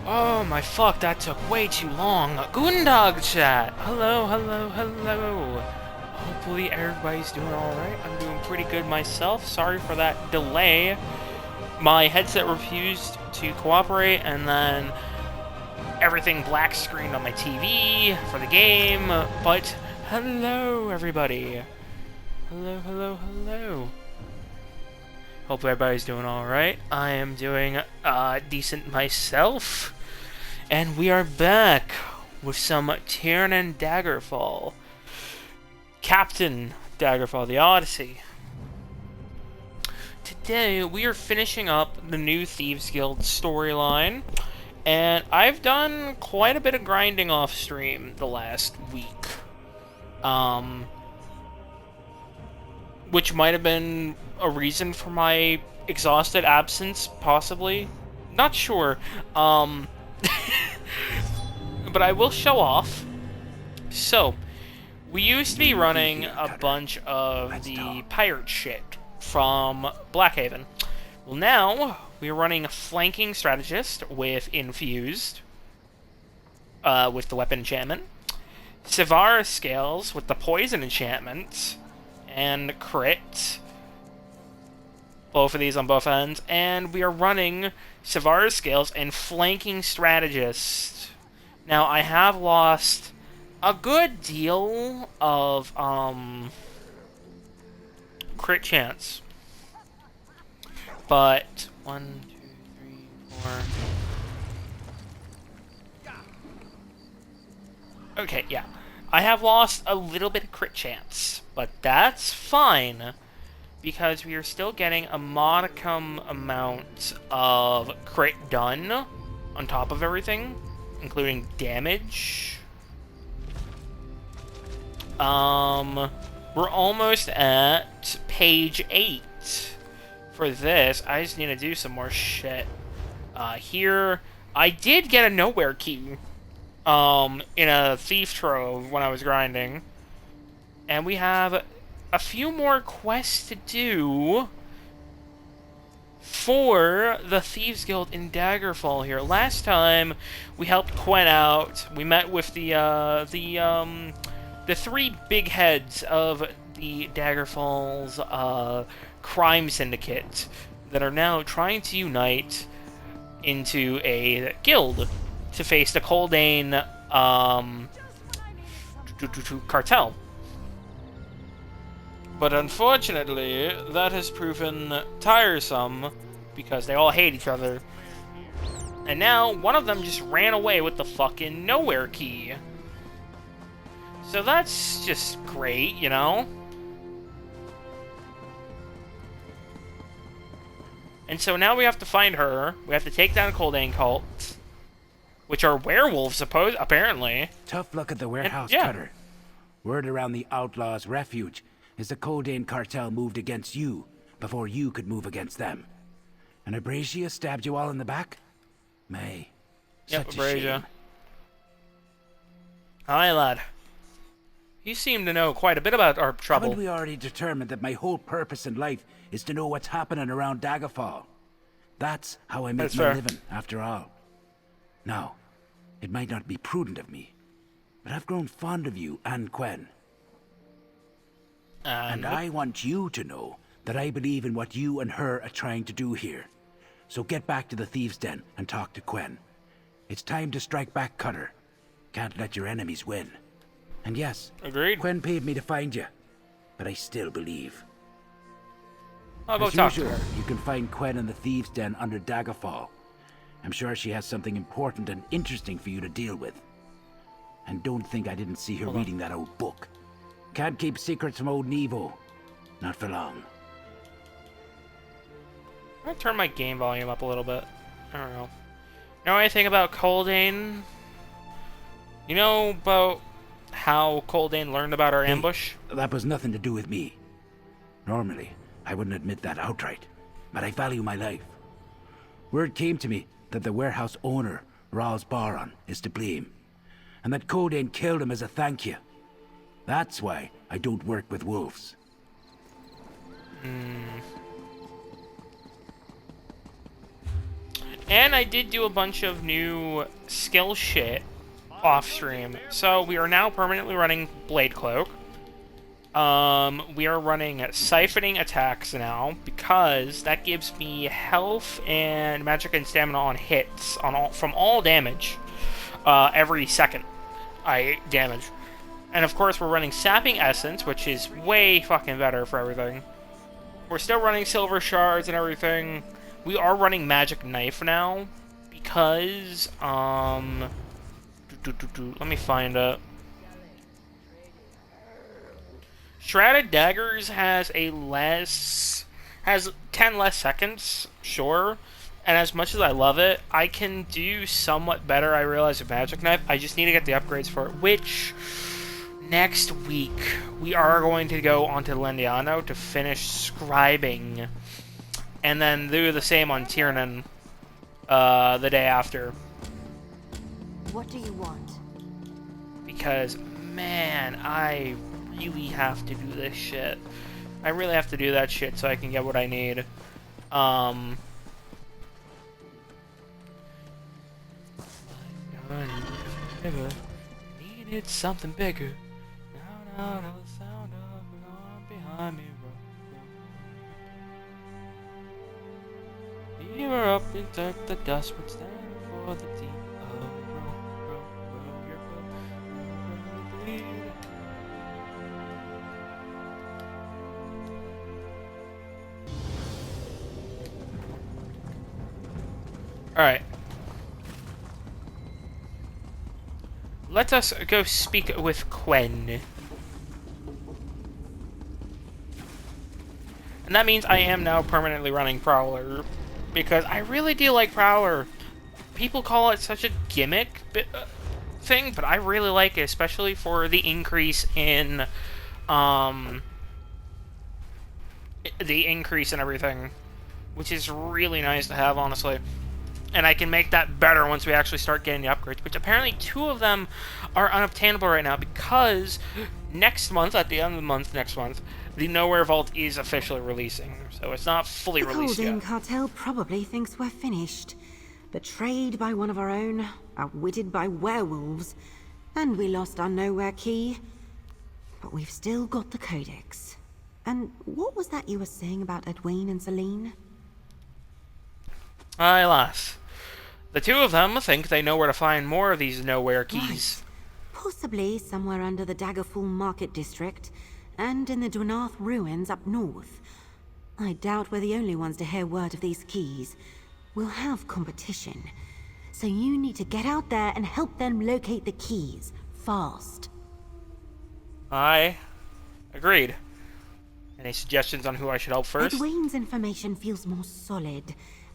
Oh my fuck, that took way too long. Goondog chat! Hello, hello, hello. Hopefully everybody's doing alright. I'm doing pretty good myself. Sorry for that delay. My headset refused to cooperate, and then everything black screened on my TV for the game. But hello, everybody. Hello, hello, hello. Hope everybody's doing alright. I am doing decent myself. And we are back with some Tyrann Daggerfall. Captain Daggerfall, the Odyssey. Today, we are finishing up the new Thieves Guild storyline. And I've done quite a bit of grinding off stream the last week. Which might have been a reason for my exhausted absence, possibly. Not sure. But I will show off. So, we used to be running a bunch of the pirate shit from Blackhaven. Well, now, we're running a flanking strategist with Infused, with the weapon enchantment. Savara scales with the poison enchantment. And crit. Both of these on both ends. And we are running Savara scales and flanking strategist. Now, I have lost a good deal of crit chance. But 1, 2, 3, 4. Okay, yeah. I have lost a little bit of crit chance, but that's fine because we are still getting a modicum amount of crit done on top of everything, including damage. We're almost at page 8 for this. I just need to do some more shit. Here, I did get a nowhere key. In a thief trove when I was grinding. And we have a few more quests to do for the Thieves Guild in Daggerfall here. Last time, we helped Quen out. We met with the three big heads of the Daggerfall's, crime syndicate that are now trying to unite into a guild to face the Coldane cartel. But unfortunately, that has proven tiresome because they all hate each other. And now, one of them just ran away with the fucking nowhere key. So that's just great, you know? And so now we have to find her. We have to take down a Coldane cult. Which are werewolves, apparently. Tough luck at the warehouse, yeah. Cutter. Word around the Outlaws' refuge is the Coldane cartel moved against you before you could move against them. And Abrasia stabbed you all in the back? May. Yep, Such a Abrasia. shame. Aye, lad. You seem to know quite a bit about our trouble. Haven't we already determined that my whole purpose in life is to know what's happening around Daggerfall? That's how I make That's my fair. living, after all. Now, it might not be prudent of me, but I've grown fond of you and Quen. And I want you to know that I believe in what you and her are trying to do here. So get back to the Thieves' Den and talk to Quen. It's time to strike back, Cutter. Can't let your enemies win. And yes, Agreed. Quen paid me to find you, but I still believe. I'll go As talk to usual, her. you can find Quen in the Thieves' Den under Daggerfall. I'm sure she has something important and interesting for you to deal with. And don't think I didn't see her reading that old book. Can't keep secrets from old Nevo. Not for long. I'm gonna turn my game volume up a little bit. I don't know. Know anything about Coldane? You know about how Coldane learned about our ambush? That was nothing to do with me. Normally, I wouldn't admit that outright, but I value my life. Word came to me that the warehouse owner, Raz Baron, is to blame, and that Coldane killed him as a thank you. That's why I don't work with wolves. And I did do a bunch of new skill shit off stream. So we are now permanently running Blade Cloak. We are running siphoning attacks now because that gives me health and magic and stamina on hits from all damage. Every second I damage. And of course we're running Sapping Essence, which is way fucking better for everything. We're still running Silver Shards and everything. We are running Magic Knife now because, let me find it. Shrouded Daggers has 10 less seconds, sure. And as much as I love it, I can do somewhat better, I realize, with Magic Knife. I just need to get the upgrades for it, which, next week, we are going to go onto Lendiano to finish scribing. And then do the same on Tiernan, the day after. What do you want? Because, man, I really have to do this shit. I really have to do that shit so I can get what I need. Needed something bigger. Now the sound of alarm behind me. You were up and took the dust, but stand for the deep. Row your boat. Alright. Let us go speak with Quen. And that means I am now permanently running Prowler. Because I really do like Prowler. People call it such a gimmick thing, but I really like it, especially for the increase in, everything. Which is really nice to have, honestly. And I can make that better once we actually start getting the upgrades, which apparently 2 of them are unobtainable right now because next month, at the end of the month, the Nowhere Vault is officially releasing. So it's not fully released yet. The Coldane cartel probably thinks we're finished. Betrayed by one of our own, outwitted by werewolves, and we lost our Nowhere key. But we've still got the Codex. And what was that you were saying about Edwene and Celine? Alas. The 2 of them think they know where to find more of these Nowhere keys. Right. Possibly somewhere under the Daggerfall Market District, and in the Dwynarth Ruins up north. I doubt we're the only ones to hear word of these keys. We'll have competition. So you need to get out there and help them locate the keys, fast. I agreed. Any suggestions on who I should help first? Edwayne's information feels more solid.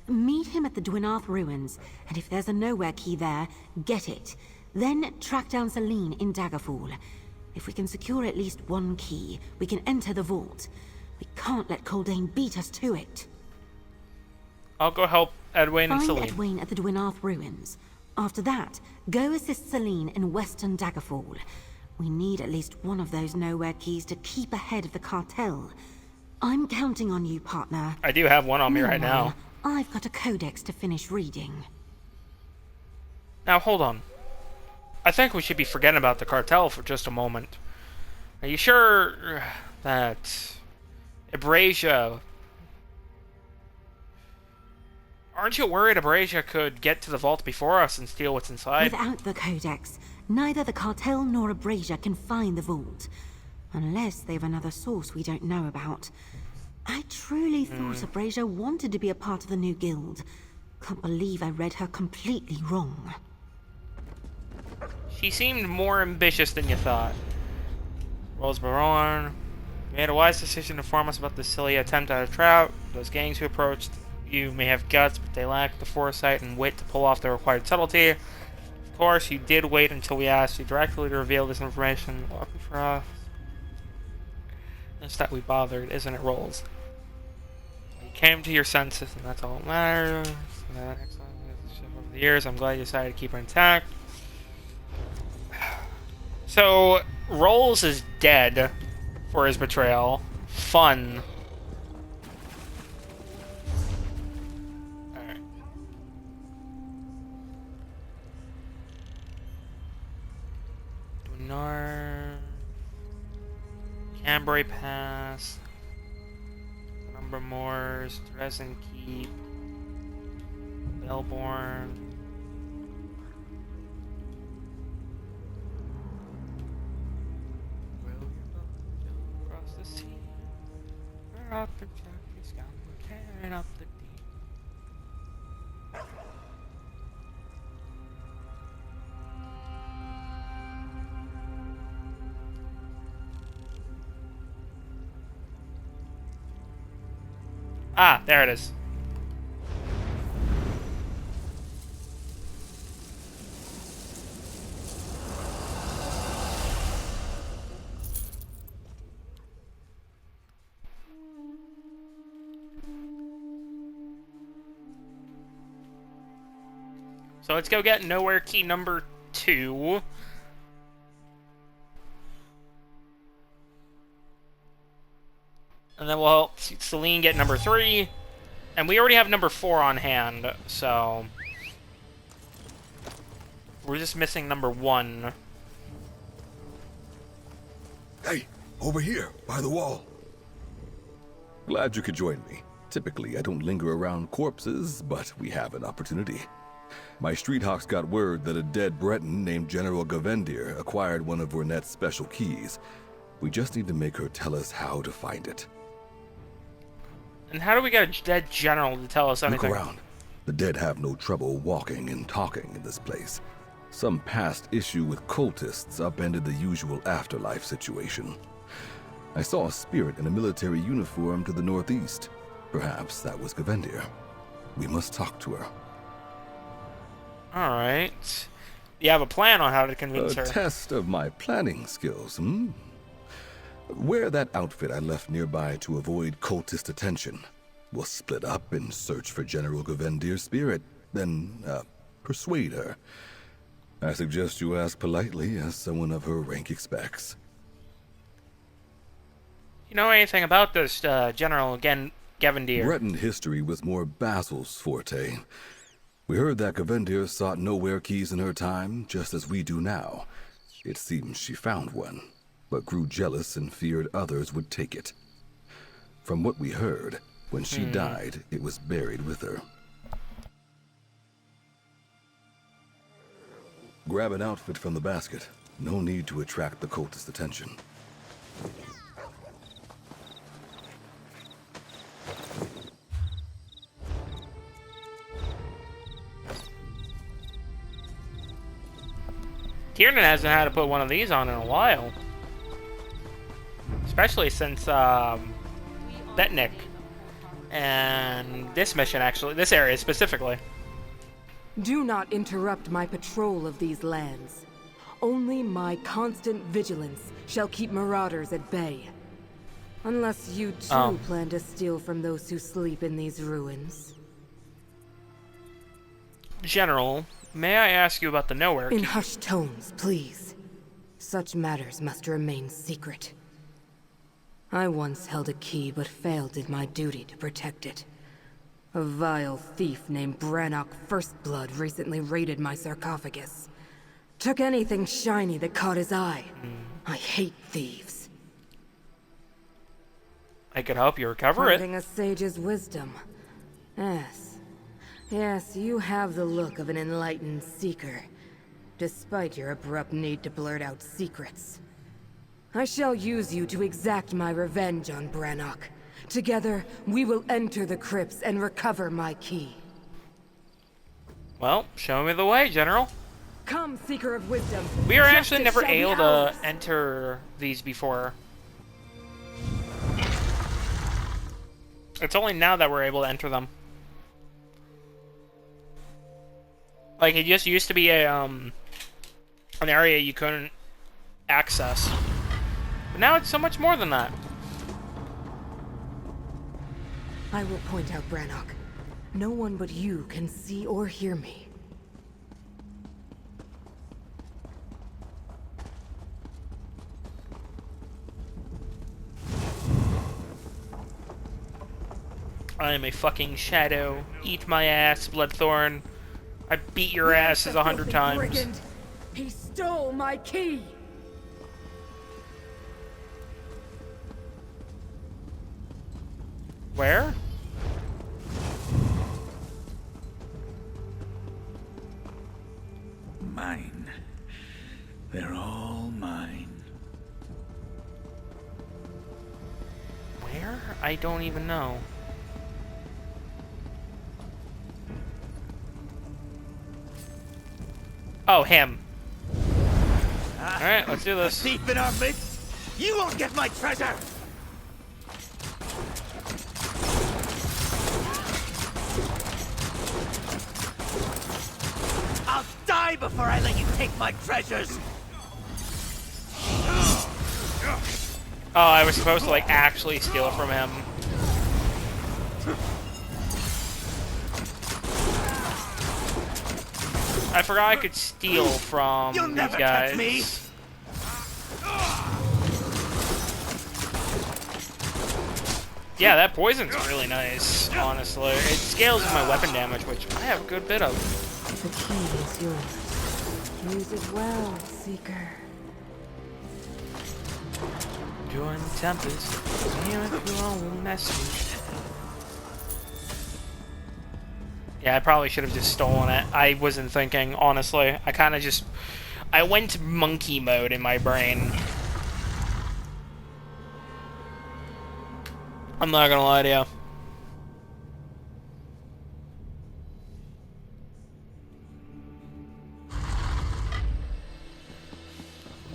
Meet him at the Dwynarth Ruins, and if there's a Nowhere key there, get it. Then track down Celine in Daggerfall. If we can secure at least one key, we can enter the vault. We can't let Coldane beat us to it. I'll go help Edwayne and Find Celine. Edwayne at the Dwynarth Ruins. After that, go assist Celine in Western Daggerfall. We need at least one of those Nowhere keys to keep ahead of the cartel. I'm counting on you, partner. I do have one on me right now. I've got a codex to finish reading. Now, hold on. I think we should be forgetting about the cartel for just a moment. Are you sure that Abrasia... Aren't you worried Abrasia could get to the vault before us and steal what's inside? Without the codex, neither the cartel nor Abrasia can find the vault. Unless they have another source we don't know about. I truly thought Abrasia wanted to be a part of the new guild. Can't believe I read her completely wrong. She seemed more ambitious than you thought. Rose Baron made a wise decision to inform us about the silly attempt at a trap. Those gangs who approached you may have guts, but they lack the foresight and wit to pull off the required subtlety. Of course, you did wait until we asked you directly to reveal this information. Lucky for us. It's that we bothered, isn't it, Rolls? You came to your senses, and that's all that matters. Over the years, I'm glad you decided to keep her intact. So, Rolls is dead for his betrayal. Fun. Alright. Ambray Pass, Number Moors, Dresden Keep, Belborn. Row your boat across the sea. We're up the Jack is gone, we're tearing up the deep. Ah, there it is. So let's go get nowhere key number 2. And then we'll help Celine get number 3. And we already have number 4 on hand, so... we're just missing number 1. Hey, over here, by the wall. Glad you could join me. Typically, I don't linger around corpses, but we have an opportunity. My street hawks got word that a dead Breton named General Gavendir acquired one of Vernet's special keys. We just need to make her tell us how to find it. And how do we get a dead general to tell us anything? Look around. The dead have no trouble walking and talking in this place. Some past issue with cultists upended the usual afterlife situation. I saw a spirit in a military uniform to the northeast. Perhaps that was Gavendir. We must talk to her. Alright. You have a plan on how to convince her. A test of my planning skills, hmm? Wear that outfit I left nearby to avoid cultist attention. We'll split up and search for General Gavendir's spirit, then, persuade her. I suggest you ask politely, as someone of her rank expects. You know anything about this, General Gavendir? Breton history was more Basil's forte. We heard that Gavendir sought nowhere keys in her time, just as we do now. It seems she found one, but grew jealous and feared others would take it. From what we heard, when she died, it was buried with her. Grab an outfit from the basket. No need to attract the cultist attention. Tiernan hasn't had to put one of these on in a while. Especially since, Betnik. And this mission, actually. This area, specifically. Do not interrupt my patrol of these lands. Only my constant vigilance shall keep marauders at bay. Unless you too plan to steal from those who sleep in these ruins. General, may I ask you about the nowhere key? In hushed tones, please. Such matters must remain secret. I once held a key, but failed in my duty to protect it. A vile thief named Brannock Firstblood recently raided my sarcophagus. Took anything shiny that caught his eye. I hate thieves. I could help you recover it. Finding a sage's wisdom. Yes. Yes, you have the look of an enlightened seeker, despite your abrupt need to blurt out secrets. I shall use you to exact my revenge on Brannock. Together, we will enter the crypts and recover my key. Well, show me the way, General. Come, Seeker of Wisdom. We were actually Justice never shall be able to ours. enter these before. It's only now that we're able to enter them. Like, it just used to be a, an area you couldn't access. But now it's so much more than that. I will point out Brannock. No one but you can see or hear me. I am a fucking shadow. Eat my ass, Bloodthorn. I beat your asses 100 times. Brigand. He stole my key! Where? Mine. They're all mine. Where? I don't even know. Oh, him. Alright, let's do this. Thief in our midst? You won't get my treasure! I'll die before I let you take my treasures! Oh, I was supposed to, like, actually steal from him. I forgot I could steal from You'll these never guys. catch me. Yeah, that poison's really nice, honestly. It scales with my weapon damage, which I have a good bit of. The key is yours. Use it well, Seeker. Join the Tempest. Here with your own message. Yeah, I probably should have just stolen it. I wasn't thinking, honestly. I kind of just... I went monkey mode in my brain. I'm not gonna lie to you.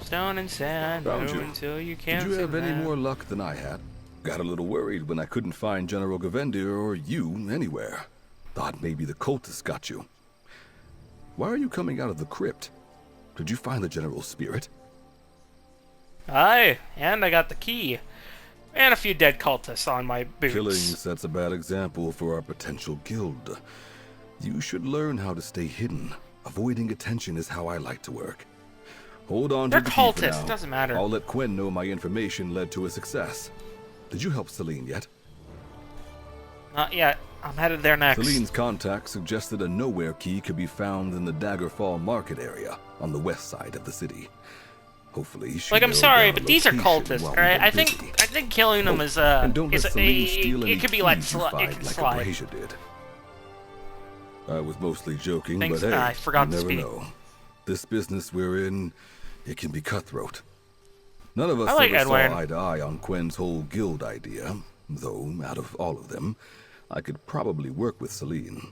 Stone and sand, Found you. until you can't. Did you have any survive. more luck than I had? Got a little worried when I couldn't find General Govendir or you anywhere. Thought maybe the cultists got you. Why are you coming out of the crypt? Did you find the General's spirit? Aye, and I got the key. And a few dead cultists on my boots. Killing sets a bad example for our potential guild. You should learn how to stay hidden. Avoiding attention is how I like to work. Hold on They're to the key for cultists, now. doesn't matter. I'll let Quen know my information led to a success. Did you help Celine yet? Not yet. I'm headed there next. Celine's contact suggested a nowhere key could be found in the Daggerfall market area on the west side of the city. Hopefully, she Like, I'm narrowed sorry, down but a these are location cultists, while alright? we were I busy. think killing them is And don't let is Celine steal any it could be like keys you it find can like slide. Abrasia did. I was mostly joking, Thanks, but hey, I forgot you to never speak. know. This business we're in, it can be cutthroat. None of us I like ever Edward. saw eye to eye on Quen's whole guild idea, though out of all of them, I could probably work with Celine.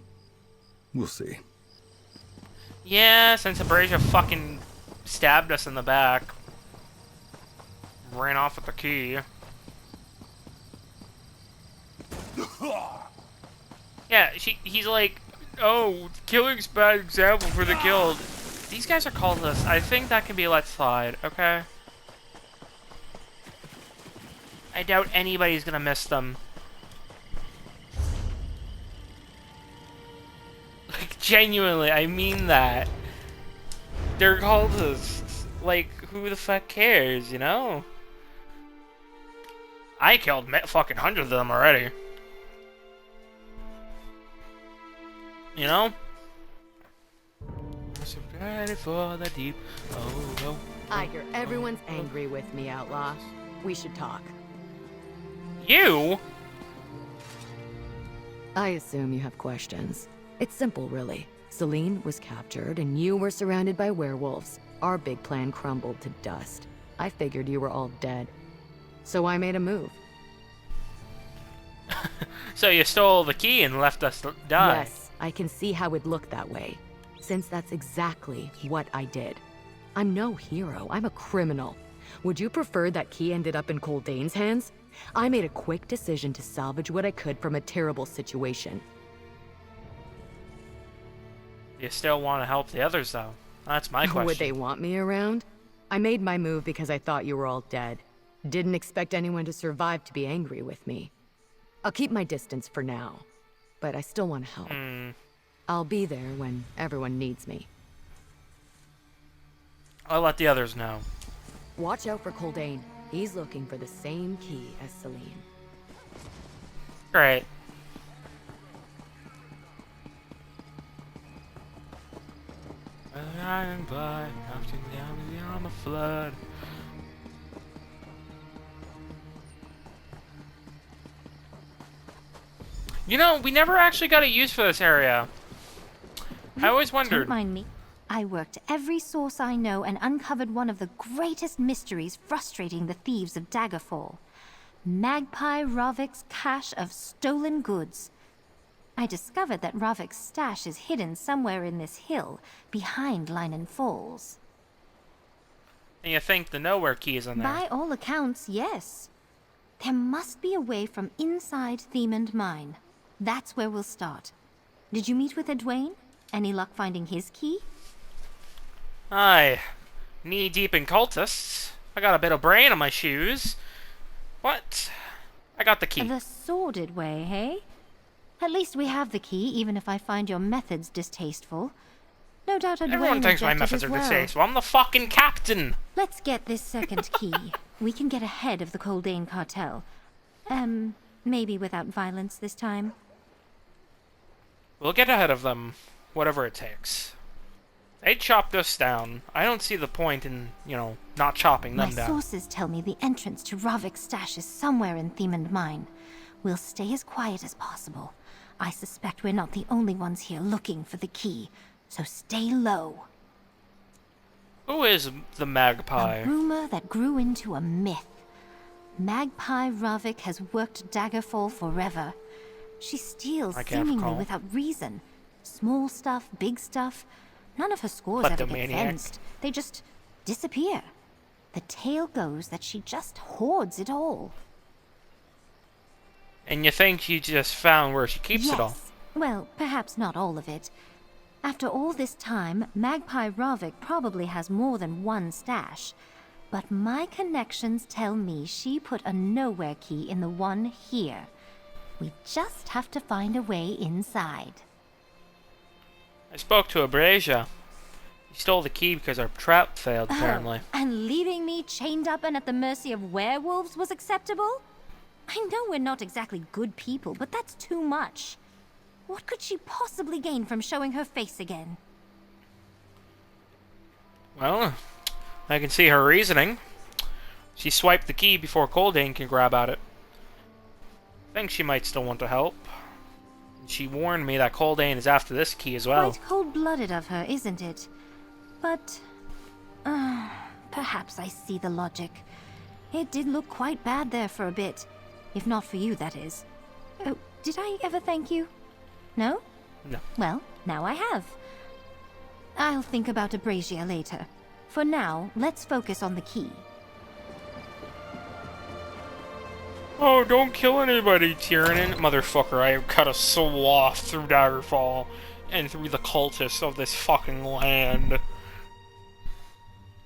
We'll see. Yeah, since Abrasia fucking stabbed us in the back. Ran off with the key. Yeah, he's like, oh, killing's bad example for the guild. These guys are cultists. I think that can be let slide, okay? I doubt anybody's gonna miss them. Like, genuinely, I mean that. They're cultists. Like, who the fuck cares, you know? I killed fucking hundreds of them already. You know? So ready for the deep. Oh, oh. I hear everyone's angry with me, Outlaw. We should talk. You? I assume you have questions. It's simple, really. Celine was captured, and you were surrounded by werewolves. Our big plan crumbled to dust. I figured you were all dead. So I made a move. So you stole the key and left us to die. Yes, I can see how it looked that way, since that's exactly what I did. I'm no hero, I'm a criminal. Would you prefer that key ended up in Coldane's hands? I made a quick decision to salvage what I could from a terrible situation. You still want to help the others, though? That's my question. Would they want me around? I made my move because I thought you were all dead. Didn't expect anyone to survive to be angry with me. I'll keep my distance for now, but I still want to help. I'll be there when everyone needs me. I'll let the others know. Watch out for Coldane. He's looking for the same key as Celine. Great. Riding by, drifting down beyond the flood. You know, we never actually got a use for this area. I always Don't wondered. mind me. I worked every source I know and uncovered one of the greatest mysteries frustrating the thieves of Daggerfall. Magpie Ravik's cache of stolen goods. I discovered that Ravik's stash is hidden somewhere in this hill, behind Linen Falls. And you think the nowhere key is in there. By all accounts, yes. There must be a way from inside Themond Mine. That's where we'll start. Did you meet with Edwayne? Any luck finding his key? Aye. Knee-deep in cultists. I got a bit of brain on my shoes. What? I got the key. The sordid way, hey? At least we have the key, even if I find your methods distasteful. No doubt Edwayne Everyone thinks my objected methods as are well. distasteful. I'm the fucking captain. Let's get this second key. We can get ahead of the Coldane cartel. Maybe without violence this time. We'll get ahead of them, whatever it takes. They chop this down. I don't see the point in, you know, not chopping them My down. sources tell me the entrance to Ravik's stash is somewhere in Themond Mine. We'll stay as quiet as possible. I suspect we're not the only ones here looking for the key, so stay low. Who is the magpie? A rumor that grew into a myth. Magpie Ravik has worked Daggerfall forever. She steals I can't seemingly recall. without reason. Small stuff, big stuff. None of her scores ever get Kleptomaniac. fenced. They just disappear. The tale goes that she just hoards it all. And you think you just found where she keeps it all? Yes. Well, perhaps not all of it. After all this time, Magpie Ravik probably has more than one stash. But my connections tell me she put a nowhere key in the one here. We just have to find a way inside. I spoke to Abrasia. He stole the key because our trap failed, apparently. And leaving me chained up and at the mercy of werewolves was acceptable? I know we're not exactly good people, but that's too much. What could she possibly gain from showing her face again? Well, I can see her reasoning. She swiped the key before Coldane can grab at it. I think she might still want to help. She warned me that Coldane is after this key as well. Quite cold-blooded of her, isn't it? But... perhaps I see the logic. It did look quite bad there for a bit. If not for you, that is. Oh, did I ever thank you? No? No. Well, now I have. I'll think about Abrasia later. For now, let's focus on the key. Oh, don't kill anybody, Tyrannin. Motherfucker, I have cut a swath through Daggerfall and through the cultists of this fucking land.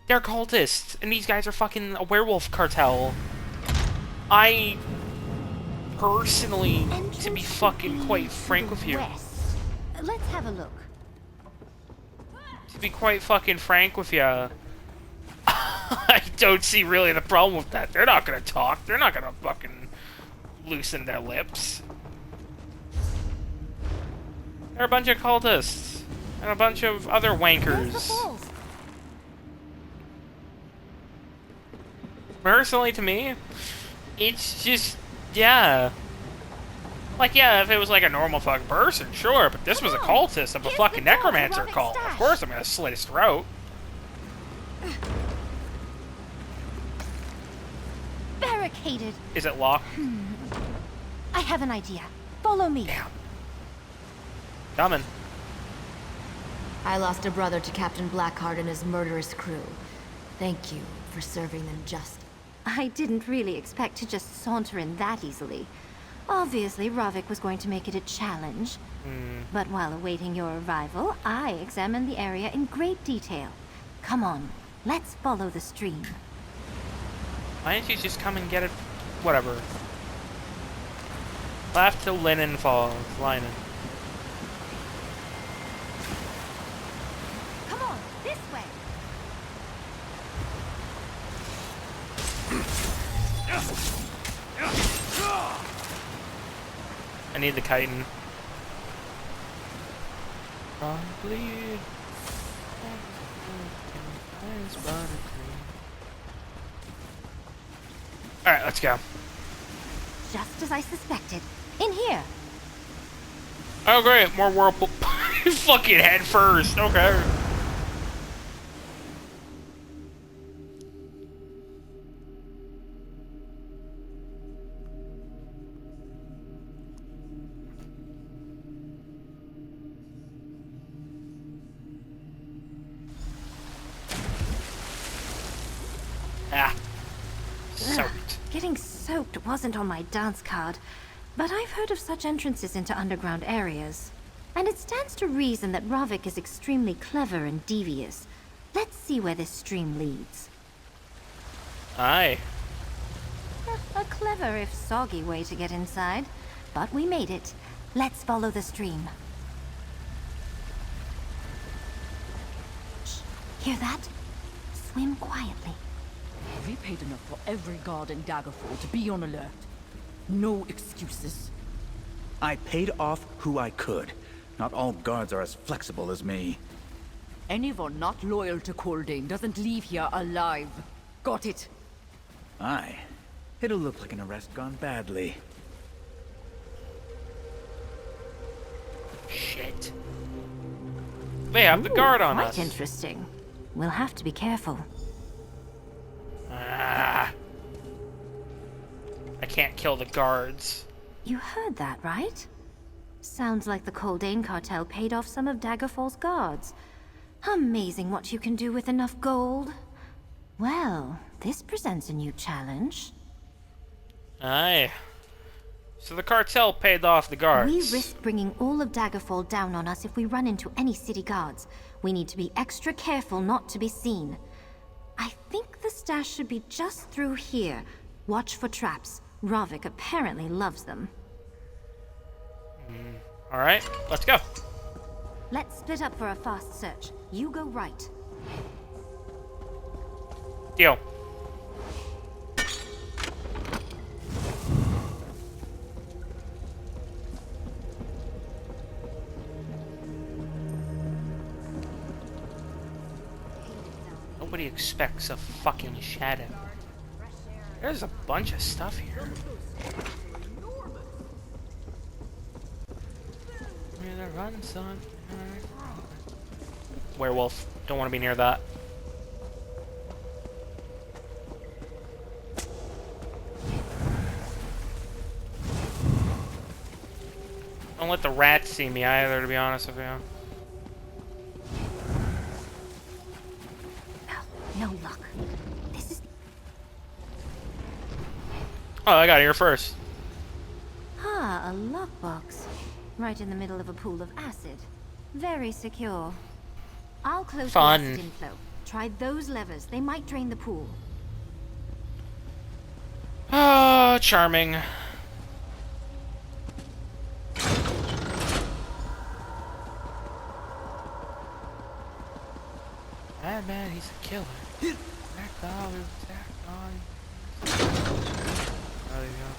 They're cultists, and these guys are fucking a werewolf cartel. I personally, to be fucking quite frank with you, West. Let's have a look. to be quite fucking frank with you, I don't see really the problem with that. They're not gonna talk. They're not gonna fucking loosen their lips. They're a bunch of cultists and a bunch of other There's the wankers. falls. Personally, to me, it's just, yeah. Like, yeah, if it was like a normal fucking person, sure, but this was a cultist of a Here's fucking the door to necromancer Ravik's cult. Of stash. course I'm gonna slit his throat. Barricaded. Is it locked? I have an idea. Follow me. Damn. Coming. I lost a brother to Captain Blackheart and his murderous crew. Thank you for serving them justice. I didn't really expect to just saunter in that easily. Obviously, Ravik was going to make it a challenge. But while awaiting your arrival, I examined the area in great detail. Come on, let's follow the stream. Why don't you just come and get it? Whatever. Left to Linen Falls. Linen. Come on, this way. I need the chitin. Probably. Alright, let's go. Just as I suspected. In here. Oh great, more whirlpool. Fucking head first. Okay. Ah. Soaked. Getting soaked wasn't on my dance card, but I've heard of such entrances into underground areas. And it stands to reason that Ravik is extremely clever and devious. Let's see where this stream leads. Aye. A clever if soggy way to get inside, but we made it. Let's follow the stream. Shh, hear that? Swim quietly. We paid enough for every guard in Daggerfall to be on alert. No excuses. I paid off who I could. Not all guards are as flexible as me. Anyone not loyal to Coldane doesn't leave here alive. Got it? Aye. It'll look like an arrest gone badly. Shit. They have the guard on Quite us. interesting. We'll have to be careful. Ah. I can't kill the guards. You heard that, right? Sounds like the Coldane cartel paid off some of Daggerfall's guards. Amazing what you can do with enough gold. Well, this presents a new challenge. Aye. So the cartel paid off the guards. We risk bringing all of Daggerfall down on us if we run into any city guards. We need to be extra careful not to be seen. I think the stash should be just through here. Watch for traps. Ravik apparently loves them. Alright, let's go. Let's split up for a fast search. You go right. Deal. Nobody expects a fucking shadow. There's a bunch of stuff here. Run, son. Werewolf. Don't want to be near that. Don't let the rats see me either, to be honest with you. No luck. This is... Oh, I got here first. Ah, a lockbox. Right in the middle of a pool of acid. Very secure. I'll close the acid inflow. Try those levers. They might drain the pool. Oh, charming. Madman, he's a killer. Back down, back on. Oh, you know.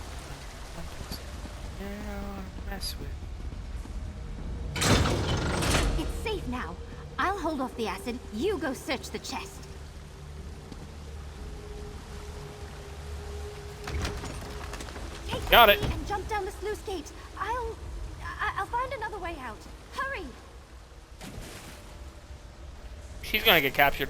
Yeah, I don't want to mess with. It's safe now. I'll hold off the acid. You go search the chest. Take Got it. And jump down the sluice gate. I'll find another way out. Hurry! She's gonna get captured.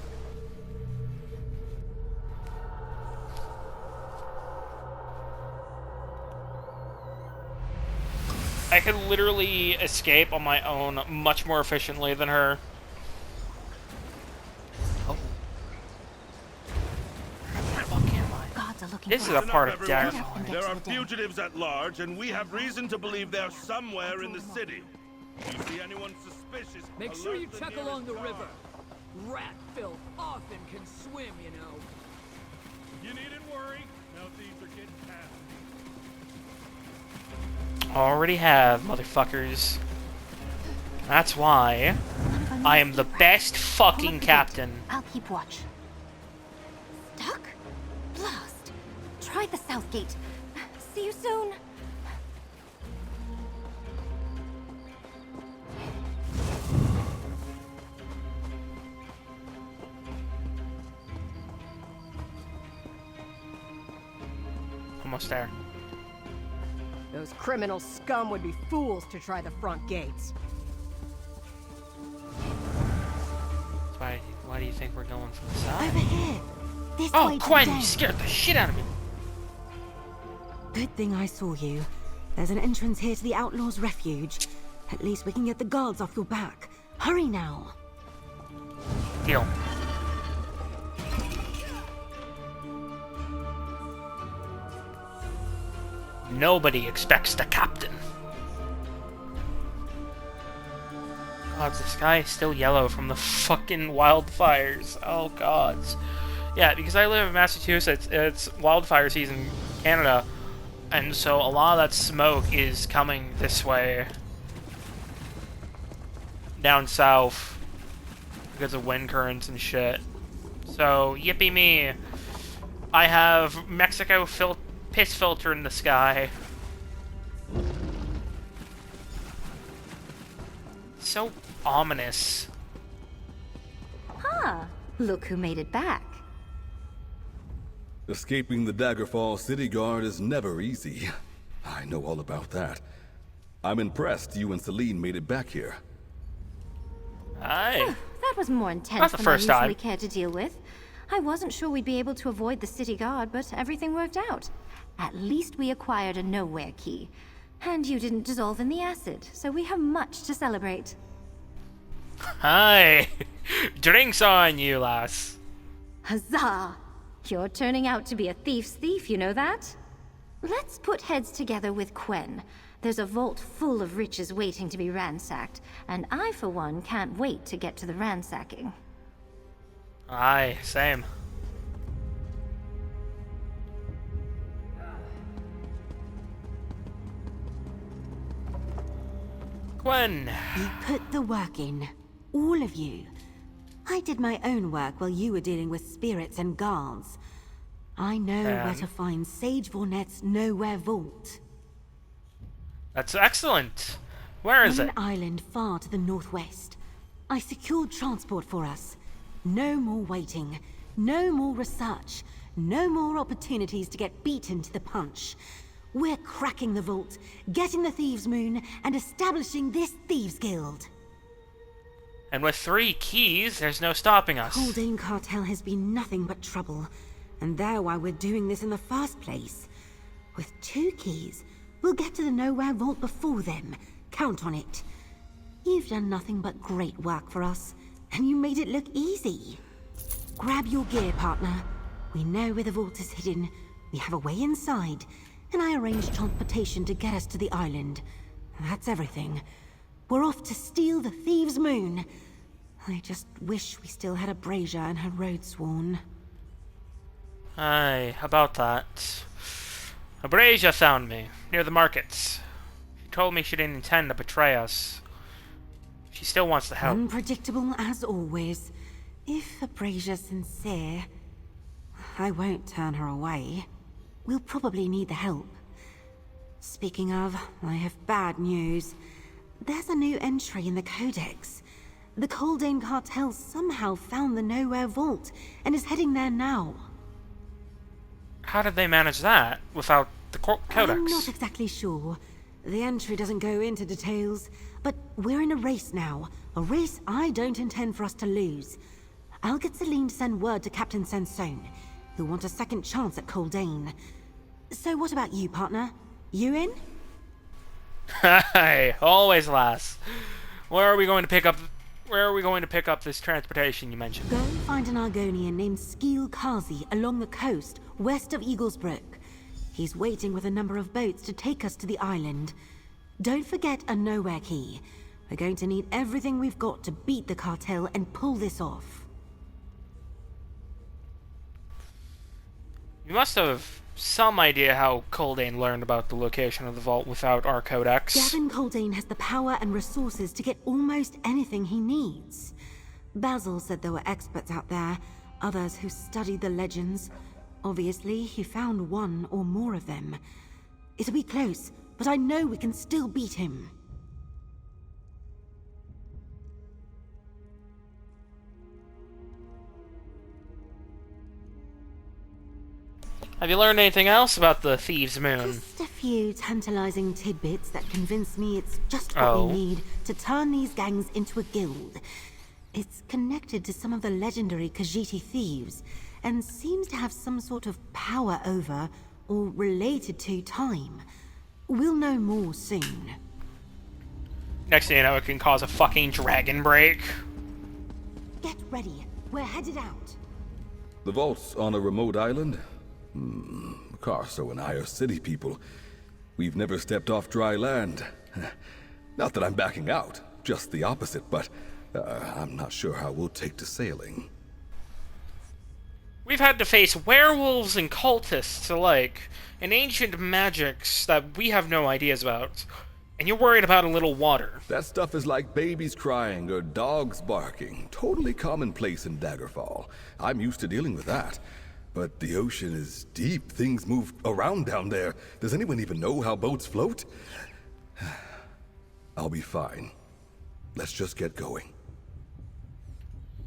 I could literally escape on my own much more efficiently than her. Oh. Where the fuck am I? Gods are looking This for is a us. part of Get Daggerfall. up and get There to are the den. fugitives at large, and we have reason to believe they're somewhere in the city. If you see anyone suspicious, Make sure you alert check nearest along the guard. river. Rat filth often can swim, you know. You needn't worry. No thieves are getting past. Already have, motherfuckers. That's why I am the best fucking captain. I'll keep watch. Stuck? Blast. Try the south gate. See you soon. Almost there. Those criminal scum would be fools to try the front gates. Why do you think we're going from the side? Over here. This Oh, way to Quen, the you den. scared the shit out of me. Good thing I saw you. There's an entrance here to the Outlaws' Refuge. At least we can get the guards off your back. Hurry now. Deal. Nobody expects the captain. God, the sky is still yellow from the fucking wildfires. Oh, gods. Yeah, because I live in Massachusetts, it's wildfire season in Canada, and so a lot of that smoke is coming this way. Down south. Because of wind currents and shit. So, yippee me. I have Mexico piss filter in the sky. So ominous. Huh. Look who made it back. Escaping the Daggerfall City Guard is never easy. I know all about that. I'm impressed you and Celine made it back here. Aye. That was more intense Not the than first I usually time. care to deal with. I wasn't sure we'd be able to avoid the city guard, but everything worked out. At least we acquired a nowhere key. And you didn't dissolve in the acid, so we have much to celebrate. Hi. Drinks on you, lass. Huzzah! You're turning out to be a thief's thief, you know that? Let's put heads together with Quen. There's a vault full of riches waiting to be ransacked, and I, for one, can't wait to get to the ransacking. Aye, same. Quen. You put the work in. All of you. I did my own work while you were dealing with spirits and guards. I know where to find Sage Vornet's Nowhere Vault. That's excellent. Where is On it? an island far to the northwest. I secured transport for us. No more waiting. No more research. No more opportunities to get beaten to the punch. We're cracking the vault, getting the Thieves' Moon, and establishing this Thieves' Guild. And with 3 keys, there's no stopping us. Haldane Cartel has been nothing but trouble, and they're why we're doing this in the first place. With 2 keys, we'll get to the Nowhere Vault before them. Count on it. You've done nothing but great work for us, and you made it look easy. Grab your gear, partner. We know where the vault is hidden. We have a way inside, and I arranged transportation to get us to the island. That's everything. We're off to steal the Thieves' Moon. I just wish we still had a Brazier and her road sworn. Aye, about that. Abrasia found me, near the markets. She told me she didn't intend to betray us. She still wants to help. Unpredictable as always. If Abrazier's sincere, I won't turn her away. We'll probably need the help. Speaking of, I have bad news. There's a new entry in the Codex. The Haldane Cartel somehow found the Nowhere Vault and is heading there now. How did they manage that without the Codex? I'm not exactly sure. The entry doesn't go into details, but we're in a race now. A race I don't intend for us to lose. I'll get Celine to send word to Captain Sansone, who'll want a second chance at Haldane. So what about you, partner? You in? Hey, always lass. Where are we going to pick up this transportation you mentioned? Go find an Argonian named Skeel Kazi along the coast, west of Eaglesbrook. He's waiting with a number of boats to take us to the island. Don't forget a Nowhere key. We're going to need everything we've got to beat the cartel and pull this off. You must have some idea how Haldane learned about the location of the vault without our Codex. Gavin Haldane has the power and resources to get almost anything he needs. Basil said there were experts out there, others who studied the legends. Obviously, he found one or more of them. It'll be close, but I know we can still beat him. Have you learned anything else about the Thieves' Moon? Just a few tantalizing tidbits that convince me it's just what we need to turn these gangs into a guild. It's connected to some of the legendary Khajiiti thieves, and seems to have some sort of power over, or related to, time. We'll know more soon. Next thing you know, it can cause a fucking dragon break. Get ready. We're headed out. The vault's on a remote island? Carso and I are city people. We've never stepped off dry land. Not that I'm backing out, just the opposite, but I'm not sure how we'll take to sailing. We've had to face werewolves and cultists alike, and ancient magics that we have no ideas about. And you're worried about a little water. That stuff is like babies crying or dogs barking. Totally commonplace in Daggerfall. I'm used to dealing with that. But the ocean is deep. Things move around down there. Does anyone even know how boats float? I'll be fine. Let's just get going.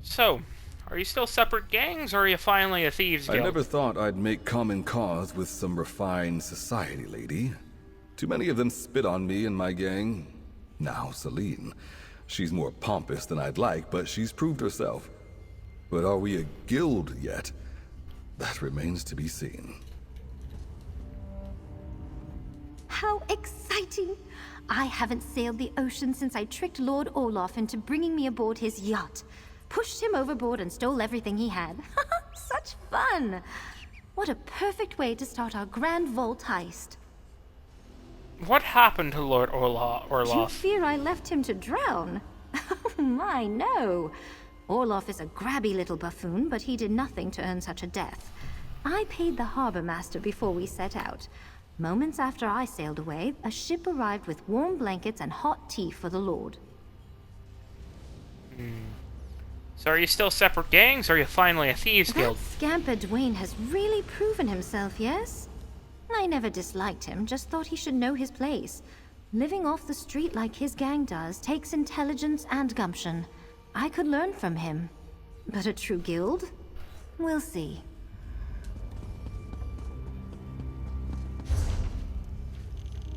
So, are you still separate gangs, or are you finally a thieves guild? I never thought I'd make common cause with some refined society lady. Too many of them spit on me and my gang. Now, Celine. She's more pompous than I'd like, but she's proved herself. But are we a guild yet? That remains to be seen. How exciting! I haven't sailed the ocean since I tricked Lord Olaf into bringing me aboard his yacht. Pushed him overboard and stole everything he had. Such fun! What a perfect way to start our grand vault heist. What happened to Lord Orloff? You fear I left him to drown? Oh my, no. Orloff is a grabby little buffoon, but he did nothing to earn such a death. I paid the harbor master before we set out. Moments after I sailed away, a ship arrived with warm blankets and hot tea for the Lord. So are you still separate gangs, or are you finally a thieves guild? That scamper Dwayne has really proven himself, yes? I never disliked him, just thought he should know his place. Living off the street like his gang does takes intelligence and gumption. I could learn from him. But a true guild? We'll see.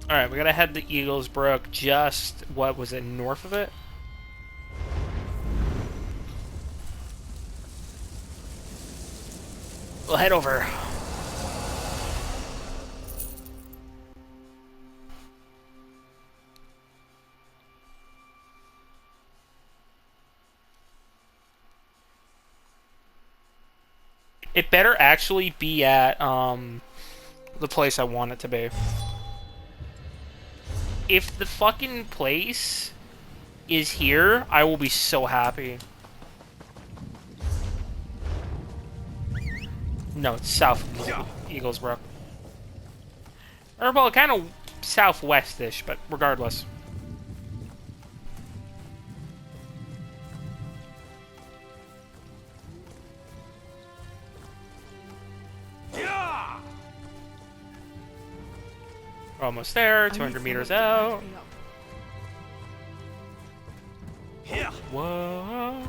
Alright, we gotta head to Eaglesbrook, just, what was it, north of it? We'll head over. It better actually be at, the place I want it to be. If the fucking place is here, I will be so happy. No, it's south of Eaglesbrook. Or, well, kind of southwest-ish, but regardless. Almost there, 200 meters out. Whoa.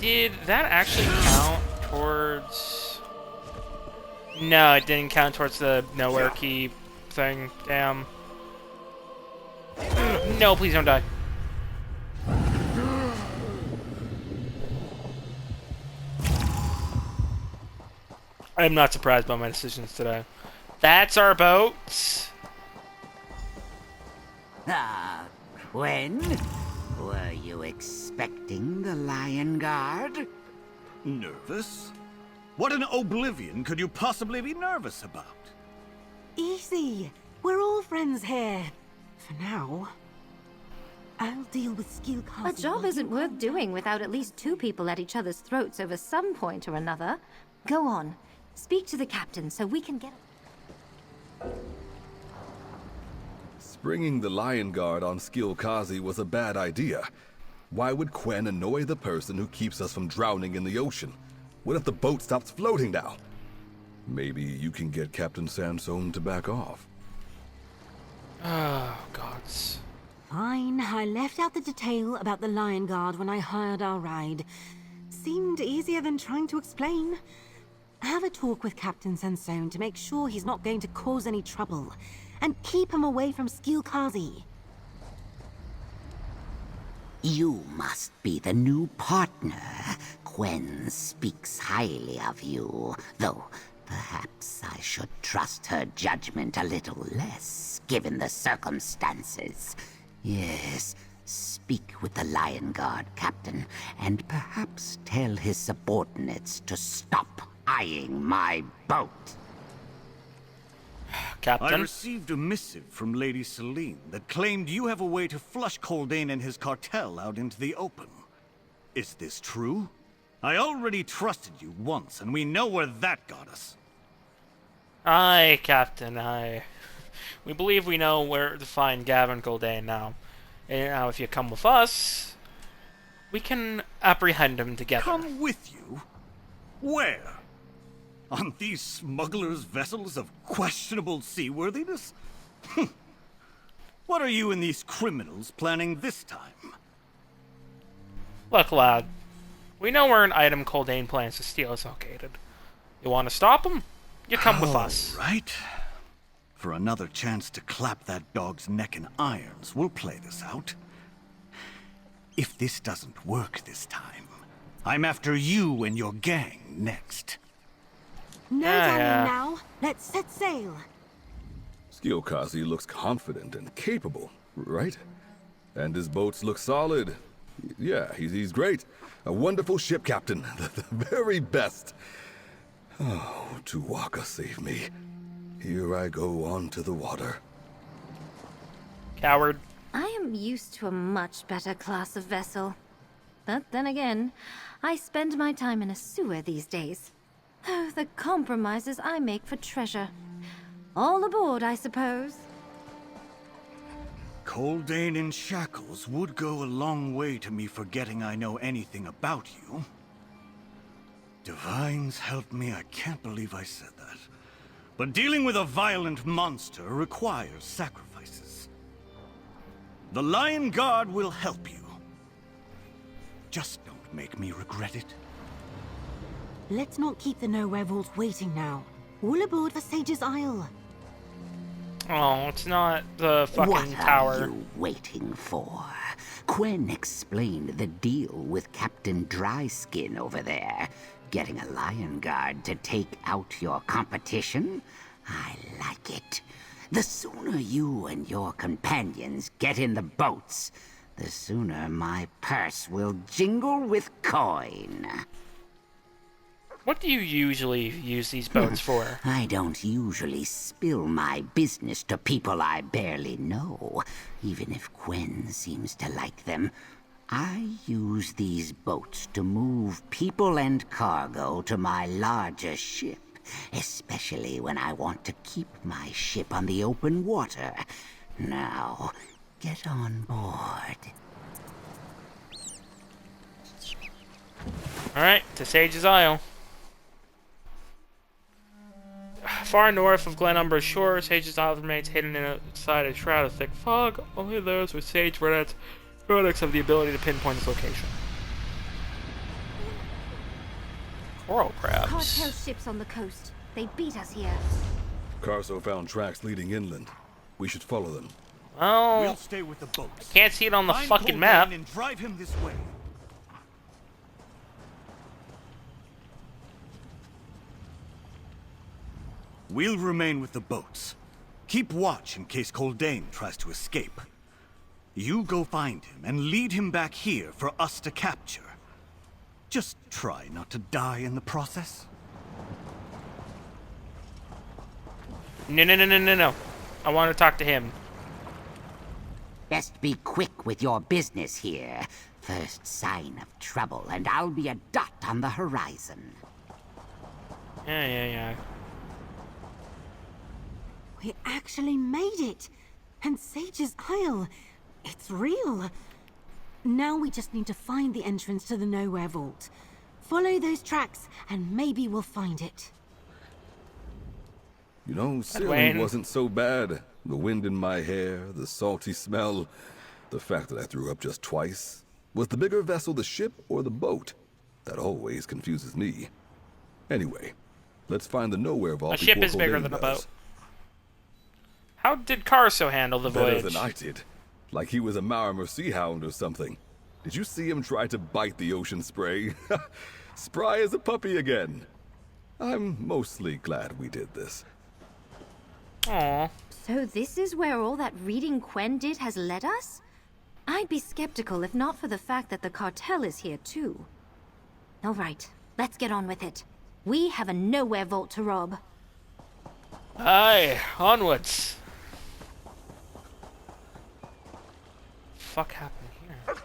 Did that actually count towards... No, it didn't count towards the nowhere key thing. Damn. No, please don't die. I'm not surprised by my decisions today. That's our boat. When? Were you expecting the Lion Guard? Nervous? What in oblivion could you possibly be nervous about? Easy. We're all friends here. For now. I'll deal with skill A casting. job isn't worth doing without at least two people at each other's throats over some point or another. Go on. Speak to the captain so we can get... Springing the Lion Guard on Skilkazi was a bad idea. Why would Quen annoy the person who keeps us from drowning in the ocean? What if the boat stops floating now? Maybe you can get Captain Sansone to back off. Oh, gods. Fine. I left out the detail about the Lion Guard when I hired our ride. seemed easier than trying to explain. Have a talk with Captain Sansone to make sure he's not going to cause any trouble. And keep him away from Skilkazi. You must be the new partner. Gwen speaks highly of you, though perhaps I should trust her judgment a little less, given the circumstances. Yes, speak with the Lion Guard, Captain, and perhaps tell his subordinates to stop eyeing my boat. Captain? I received a missive from Lady Celine that claimed you have a way to flush Coldain and his cartel out into the open. Is this true? I already trusted you once, and we know where that got us. Aye, Captain, aye. We believe we know where to find Gavin Coldain now. And now if you come with us, we can apprehend him together. Come with you? Where? On these smugglers' vessels of questionable seaworthiness? What are you and these criminals planning this time? Look, lad. We know where an item Coldain plans to steal is located. You want to stop him? You come with us. All right. For another chance to clap that dog's neck in irons, we'll play this out. If this doesn't work this time, I'm after you and your gang next. No darling now. Let's set sail. Skilkazi looks confident and capable, right? And his boats look solid. Yeah, he's great. A wonderful ship captain. The very best. Oh, Tuwaka save me. Here I go onto the water. Coward. I am used to a much better class of vessel. But then again, I spend my time in a sewer these days. Oh, the compromises I make for treasure. All aboard, I suppose. Coldain in shackles would go a long way to me forgetting I know anything about you. Divines help me, I can't believe I said that. But dealing with a violent monster requires sacrifices. The Lion Guard will help you. Just don't make me regret it. Let's not keep the Nowhere Vault waiting now. All aboard for Sage's Isle. Oh, it's not the fucking what tower. What are you waiting for? Quen explained the deal with Captain Dryskin over there. Getting a Lion Guard to take out your competition? I like it. The sooner you and your companions get in the boats, the sooner my purse will jingle with coin. What do you usually use these boats for? I don't usually spill my business to people I barely know, even if Quen seems to like them. I use these boats to move people and cargo to my larger ship, especially when I want to keep my ship on the open water. Now, get on board. Alright, to Sage's Isle. Far north of Glen Umbra's shore, Sage's Isle remains hidden inside a shroud of thick fog. Only those with Sage Redhead's products have the ability to pinpoint its location. Coral crabs. Cartel ships on the coast. They beat us here. Carso found tracks leading inland. We should follow them. Oh, we'll stay with the boats. I can't see it on the Find fucking Coldain map. And drive him this way. We'll remain with the boats. Keep watch in case Coldain tries to escape. You go find him and lead him back here for us to capture. Just try not to die in the process. No. I want to talk to him. Best be quick with your business here. First sign of trouble, and I'll be a dot on the horizon. Yeah. We actually made it! And Sage's Isle! It's real! Now we just need to find the entrance to the Nowhere Vault. Follow those tracks, and maybe we'll find it. You know, sailing wasn't so bad. The wind in my hair, the salty smell, the fact that I threw up just twice. Was the bigger vessel the ship or the boat? That always confuses me. Anyway, let's find the Nowhere Vault. A ship before is bigger Coldain than a does. boat. How did Carso handle the Better voyage? than I did. Like he was a Marimer Sea Hound or something. Did you see him try to bite the ocean spray? Spry as a puppy again. I'm mostly glad we did this. Aww. So this is where all that reading Quen did has led us? I'd be skeptical if not for the fact that the cartel is here too. All right, let's get on with it. We have a Nowhere Vault to rob. Aye, onwards. Fuck happened here?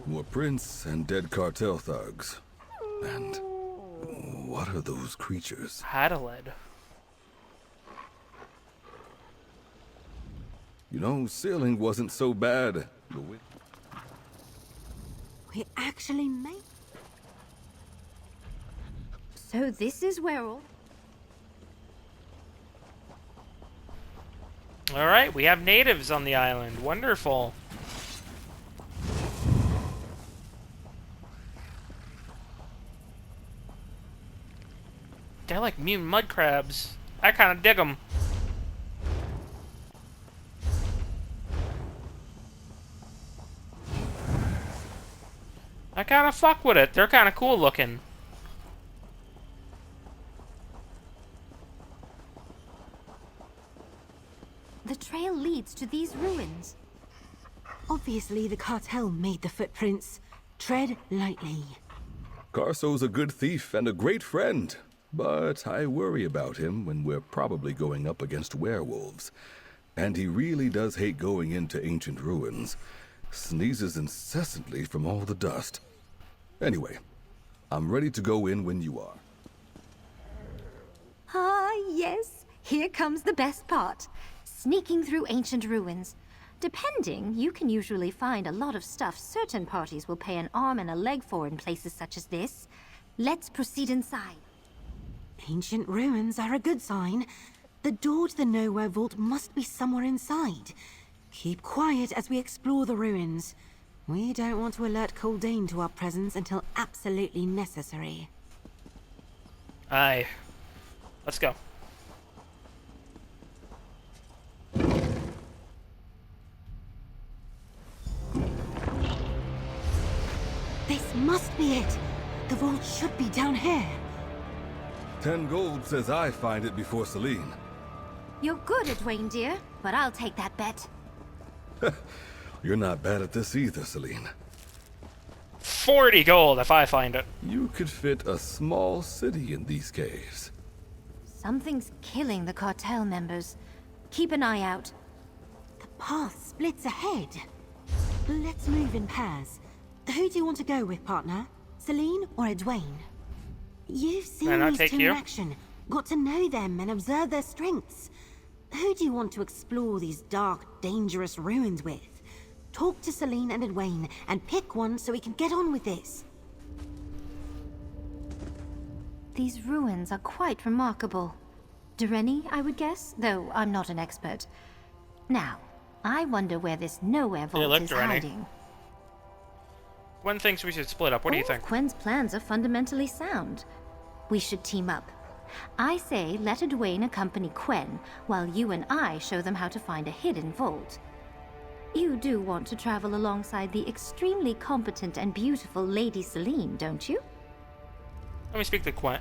More prints and dead cartel thugs. And what are those creatures? Adelaide. You know, sailing wasn't so bad. We actually made... So this is where all... Alright, we have natives on the island. Wonderful. They're like mutant mud crabs. I kind of dig them. I kind of fuck with it. They're kind of cool looking. The trail leads to these ruins. Obviously, the cartel made the footprints. Tread lightly. Carso's a good thief and a great friend, but I worry about him when we're probably going up against werewolves. And he really does hate going into ancient ruins. Sneezes incessantly from all the dust. Anyway, I'm ready to go in when you are. Ah, yes. Here comes the best part. Sneaking through ancient ruins. Depending, you can usually find a lot of stuff certain parties will pay an arm and a leg for in places such as this. Let's proceed inside. Ancient ruins are a good sign. The door to the Nowhere Vault must be somewhere inside. Keep quiet as we explore the ruins. We don't want to alert Coldain to our presence until absolutely necessary. Aye. Let's go. This must be it. The vault should be down here. 10 gold says I find it before Celine. You're good at Dwayne, dear, but I'll take that bet. You're not bad at this either, Celine. 40 gold if I find it. You could fit a small city in these caves. Something's killing the cartel members. Keep an eye out. The path splits ahead. Let's move in pairs. Who do you want to go with, partner? Celine or Edwayne? You've seen these two in action, got to know them and observe their strengths. Who do you want to explore these dark, dangerous ruins with? Talk to Celine and Edwayne and pick one so we can get on with this. These ruins are quite remarkable. Dureni, I would guess, though I'm not an expert. Now, I wonder where this Nowhere Vault is hiding. Gwen thinks we should split up. What do you think? Gwen's plans are fundamentally sound. We should team up. I say let Edwayne accompany Quen, while you and I show them how to find a hidden vault. You do want to travel alongside the extremely competent and beautiful Lady Celine, don't you? Let me speak to Edwayne.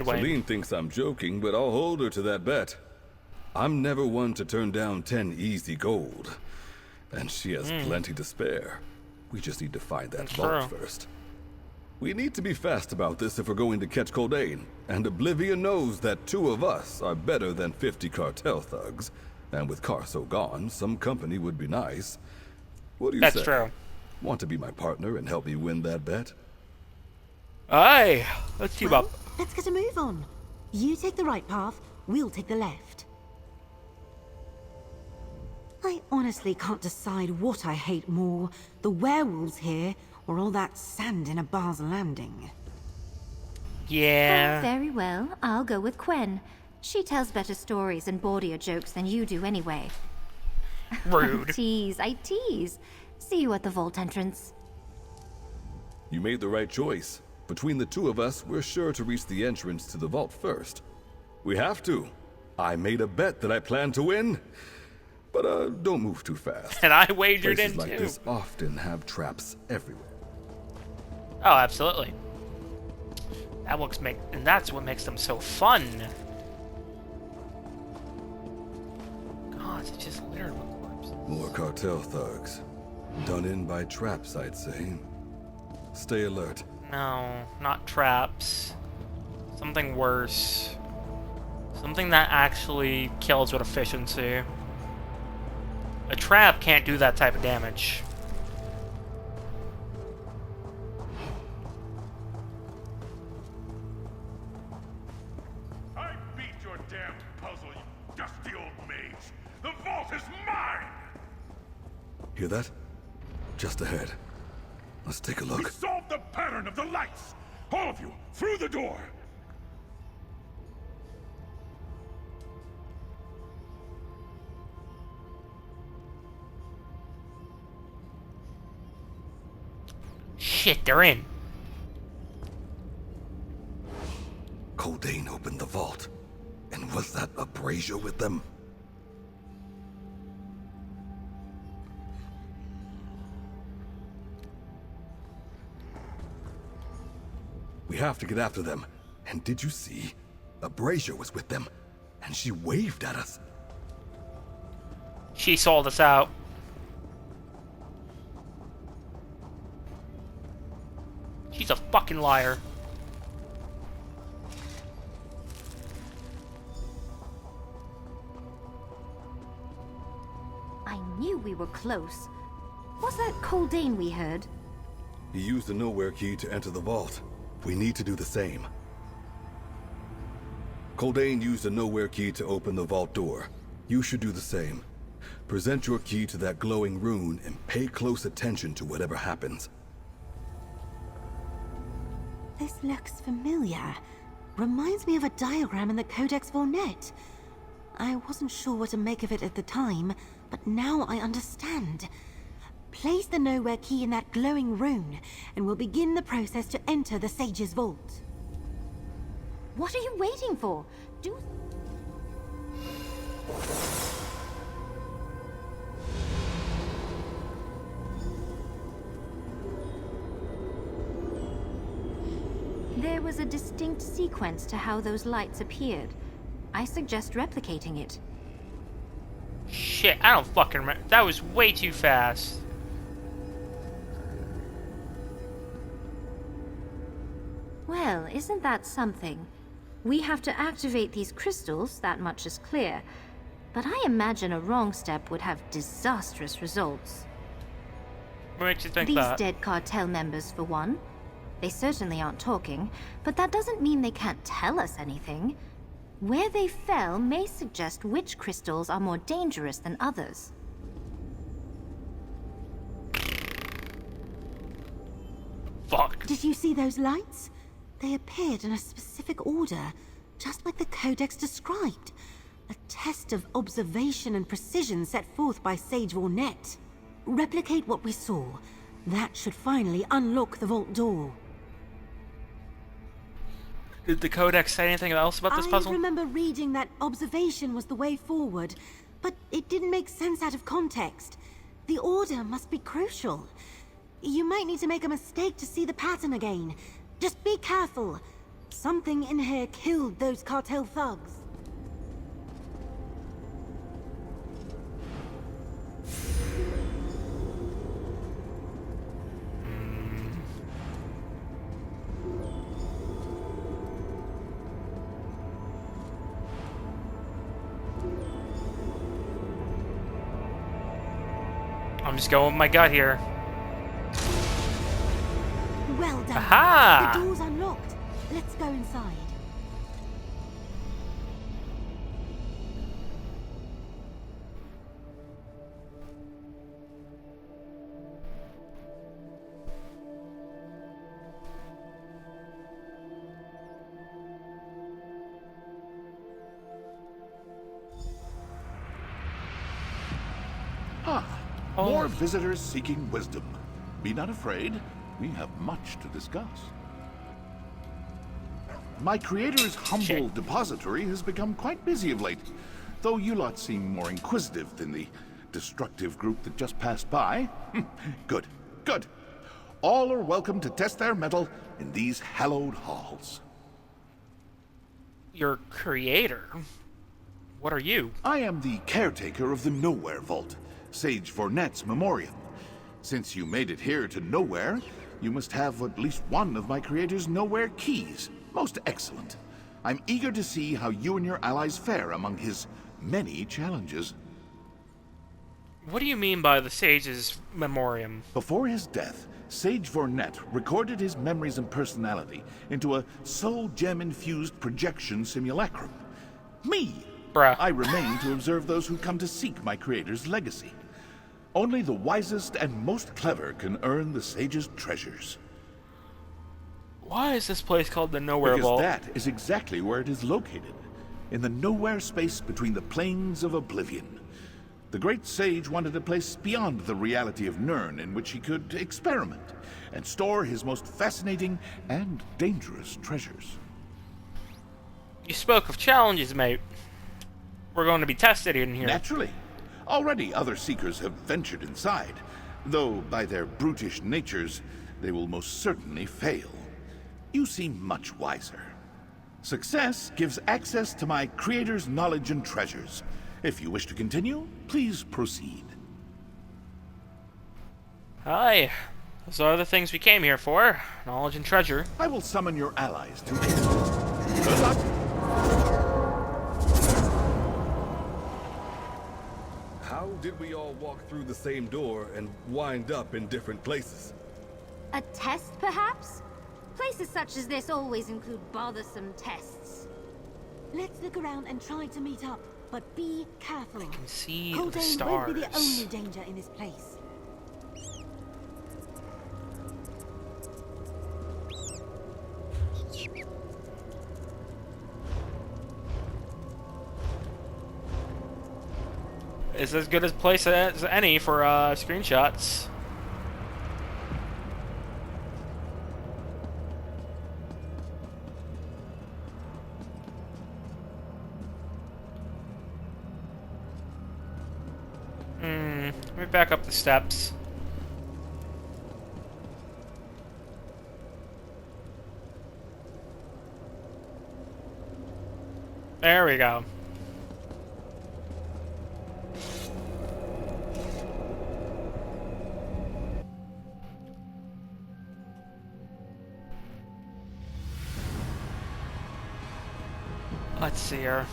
Celine thinks I'm joking, but I'll hold her to that bet. I'm never one to turn down 10 easy gold. And she has plenty to spare. We just need to find that vault first. We need to be fast about this if we're going to catch Coldain. And Oblivion knows that 2 of us are better than 50 cartel thugs. And with Carso gone, some company would be nice. What do you say? That's true. Want to be my partner and help me win that bet? Aye. Let's team up. Let's get a move on. You take the right path, we'll take the left. I honestly can't decide what I hate more, the werewolves here, or all that sand in a bar's landing. Yeah. Oh, very well. I'll go with Quen. She tells better stories and bawdier jokes than you do anyway. Rude. I tease. See you at the vault entrance. You made the right choice. Between the two of us, we're sure to reach the entrance to the vault first. We have to. I made a bet that I plan to win. But don't move too fast. And I wagered Places in like too. this often have traps everywhere. Oh, absolutely. And that's what makes them so fun. God, it's just littered with corpses. More cartel thugs. Done in by traps, I'd say. Stay alert. No, not traps. Something worse. Something that actually kills with efficiency. A trap can't do that type of damage. I beat your damned puzzle, you dusty old mage. The vault is mine! Hear that? Just ahead. Let's take a We look. solved the pattern of the lights! All of you, through the door! Shit, they're in. Coldane opened the vault. And was that a brazier with them? We have to get after them. And did you see? A brazier was with them. And she waved at us. She sold us out. She's a fucking liar. I knew we were close. Was that Coldane we heard? He used a nowhere key to enter the vault. We need to do the same. Coldane used a nowhere key to open the vault door. You should do the same. Present your key to that glowing rune and pay close attention to whatever happens. This looks familiar. Reminds me of a diagram in the Codex Vornet. I wasn't sure what to make of it at the time, but now I understand. Place the nowhere key in that glowing rune, and we'll begin the process to enter the Sage's vault. What are you waiting for? Do... There was a distinct sequence to how those lights appeared. I suggest replicating it. Shit, I don't fucking remember. That was way too fast. Well, isn't that something? We have to activate these crystals, that much is clear. But I imagine a wrong step would have disastrous results. What makes you think These that? dead cartel members, for one. They certainly aren't talking, but that doesn't mean they can't tell us anything. Where they fell may suggest which crystals are more dangerous than others. Fuck. Did you see those lights? They appeared in a specific order, just like the Codex described. A test of observation and precision set forth by Sage Vornet. Replicate what we saw. That should finally unlock the vault door. Did the Codex say anything else about this puzzle? I remember reading that observation was the way forward, but it didn't make sense out of context. The order must be crucial. You might need to make a mistake to see the pattern again. Just be careful. Something in here killed those cartel thugs. I'm just going with my gut here. Well done. Aha! The door's unlocked. Let's go inside. More visitors seeking wisdom. Be not afraid. We have much to discuss. My creator's humble depository has become quite busy of late, though you lot seem more inquisitive than the destructive group that just passed by. Good, good. All are welcome to test their mettle in these hallowed halls. Your creator? What are you? I am the caretaker of the Nowhere Vault, Sage Vornet's memoriam. Since you made it here to Nowhere, you must have at least one of my creator's Nowhere keys. Most excellent. I'm eager to see how you and your allies fare among his many challenges. What do you mean by the Sage's memoriam? Before his death, Sage Vornet recorded his memories and personality into a soul gem-infused projection simulacrum. Me! Bruh. I remain to observe those who come to seek my creator's legacy. Only the wisest and most clever can earn the Sage's treasures. Why is this place called the Nowhere Because Vault? that is exactly where it is located. In the nowhere space between the planes of oblivion. The great sage wanted a place beyond the reality of Nirn in which he could experiment and store his most fascinating and dangerous treasures. You spoke of challenges, mate. We're going to be tested in here. Naturally. Already other seekers have ventured inside, though by their brutish natures, they will most certainly fail. You seem much wiser. Success gives access to my creator's knowledge and treasures. If you wish to continue, please proceed. Hi. Those are the things we came here for. Knowledge and treasure. I will summon your allies to aid. Good luck. How did we all walk through the same door and wind up in different places? A test, perhaps? Places such as this always include bothersome tests. Let's look around and try to meet up, but be careful. I can see the Coldane stars. won't be the only danger in this place. It's as good a place as any for screenshots. Let me back up the steps. There we go. Let's see here.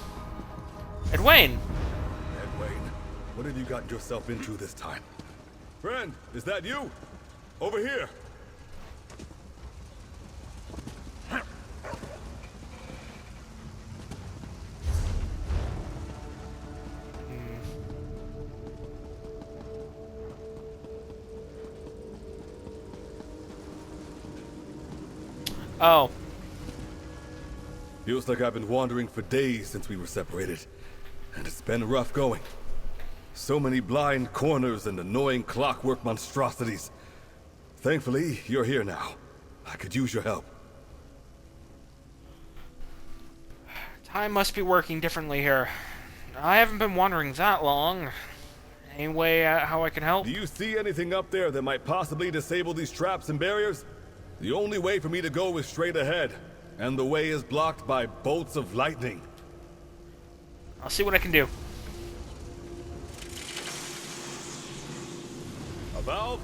Edwayne! Edwayne, what have you gotten yourself into this time? Friend, is that you? Over here! Oh. Feels like I've been wandering for days since we were separated. And it's been rough going. So many blind corners and annoying clockwork monstrosities. Thankfully, you're here now. I could use your help. Time must be working differently here. I haven't been wandering that long. Any way how I can help? Do you see anything up there that might possibly disable these traps and barriers? The only way for me to go is straight ahead, and the way is blocked by bolts of lightning. I'll see what I can do. A valve?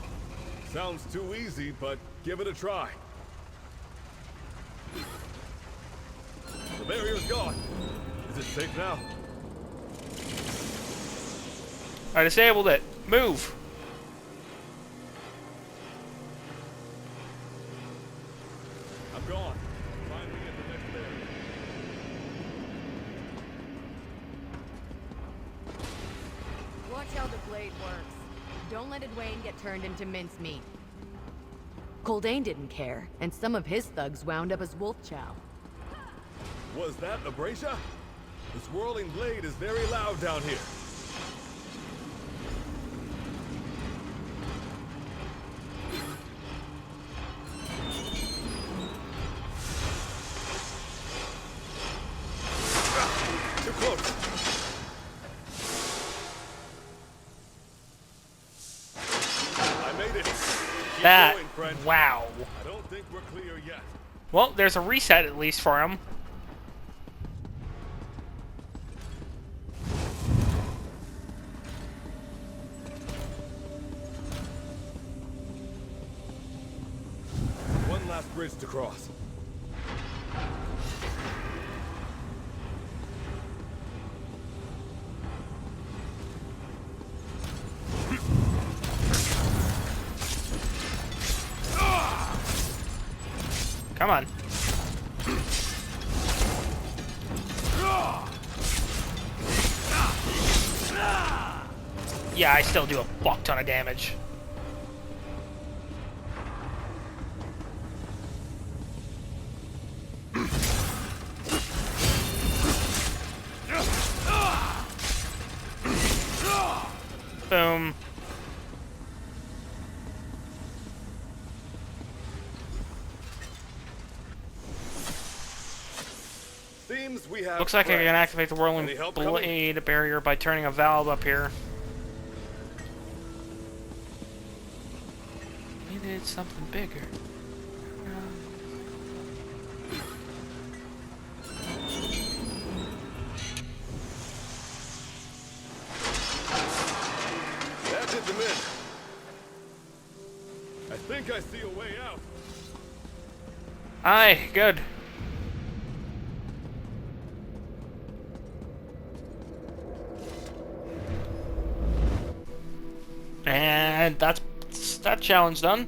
Sounds too easy, but give it a try. The barrier's gone. Is it safe now? I disabled it. Move! I'm gone. Find me at the next barrier. Watch how the blade works. Don't let Edwayne get turned into mincemeat. Coldane didn't care, and some of his thugs wound up as wolf chow. Was that Abrasia? The swirling blade is very loud down here. That, going, friend. wow. I don't think we're clear yet. Well, there's a reset at least for him. One last bridge to cross. Come on. Yeah, I still do a fuck ton of damage. Boom. Seems we have Looks like I can friends. activate the whirling Any help blade barrier by turning a valve up here. Needed something bigger. That did them in. I think I see a way out. Aye, good. And that's that challenge done.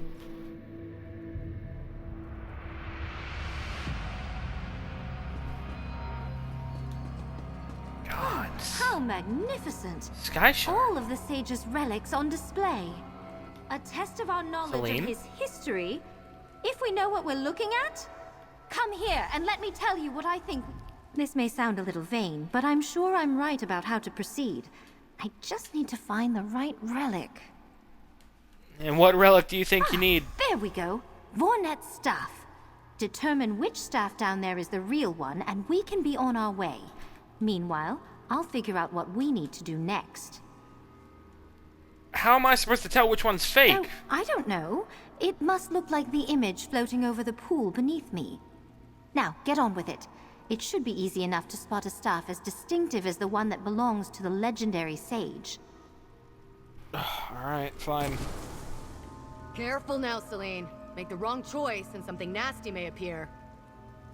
God. How magnificent! Sky Shard. All of the sage's relics on display. A test of our knowledge Celine? of his history. If we know what we're looking at, come here and let me tell you what I think. This may sound a little vain, but I'm sure I'm right about how to proceed. I just need to find the right relic. And what relic do you think you need? There we go. Vornet's staff. Determine which staff down there is the real one, and we can be on our way. Meanwhile, I'll figure out what we need to do next. How am I supposed to tell which one's fake? Oh, I don't know. It must look like the image floating over the pool beneath me. Now, get on with it. It should be easy enough to spot a staff as distinctive as the one that belongs to the legendary sage. Alright, fine. Careful now, Celine. Make the wrong choice and something nasty may appear.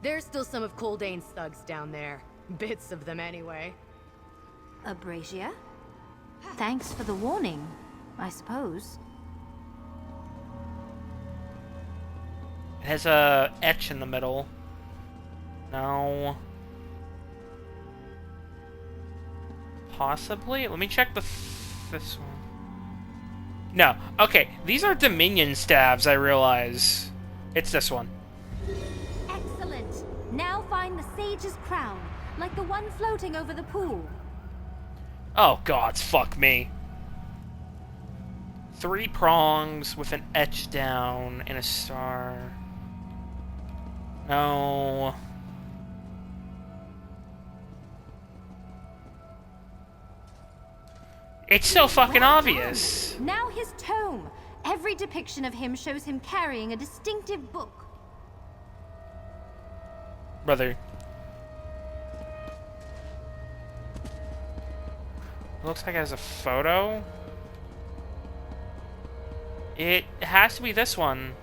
There's still some of Coldane's thugs down there. Bits of them anyway. Abrasia? Thanks for the warning, I suppose. It has a etch in the middle. No. Possibly? Let me check this one. No. Okay, these are Dominion stabs, I realize. It's this one. Excellent. Now find the sage's crown, like the one floating over the pool. Oh, gods, fuck me. 3 prongs with an etch down and a star. No. It's so fucking obvious. Now his tome. Every depiction of him shows him carrying a distinctive book. Brother. Looks like it has a photo. It has to be this one.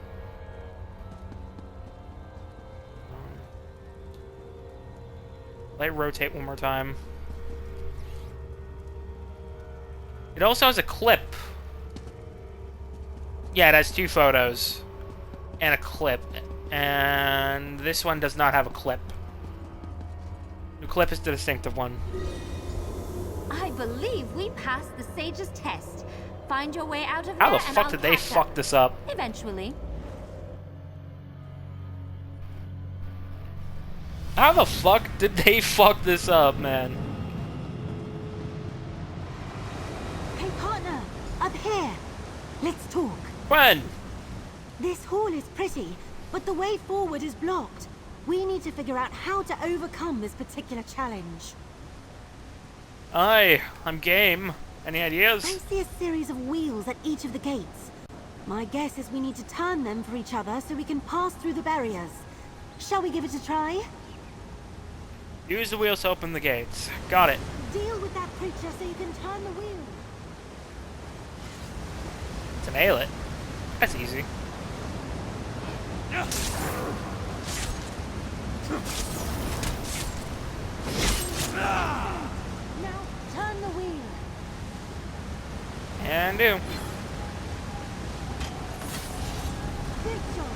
Let it rotate one more time. It also has a clip. Yeah, it has 2 photos. And a clip. And this one does not have a clip. The clip is the distinctive one. I believe we passed the sage's test. Find your way out of How there the and fuck I'll did they catch fuck this up? Eventually. How the fuck did they fuck this up, man? Hey, partner, up here. Let's talk. When? This hall is pretty, but the way forward is blocked. We need to figure out how to overcome this particular challenge. Aye, I'm game. Any I ideas? see a series of wheels at each of the gates. My guess is we need to turn them for each other so we can pass through the barriers. Shall we give it a try? Use the wheels to open the gates. Got it. Deal with that creature so you can turn the wheel. To nail it. That's easy. Now turn the wheel. And do. Good job.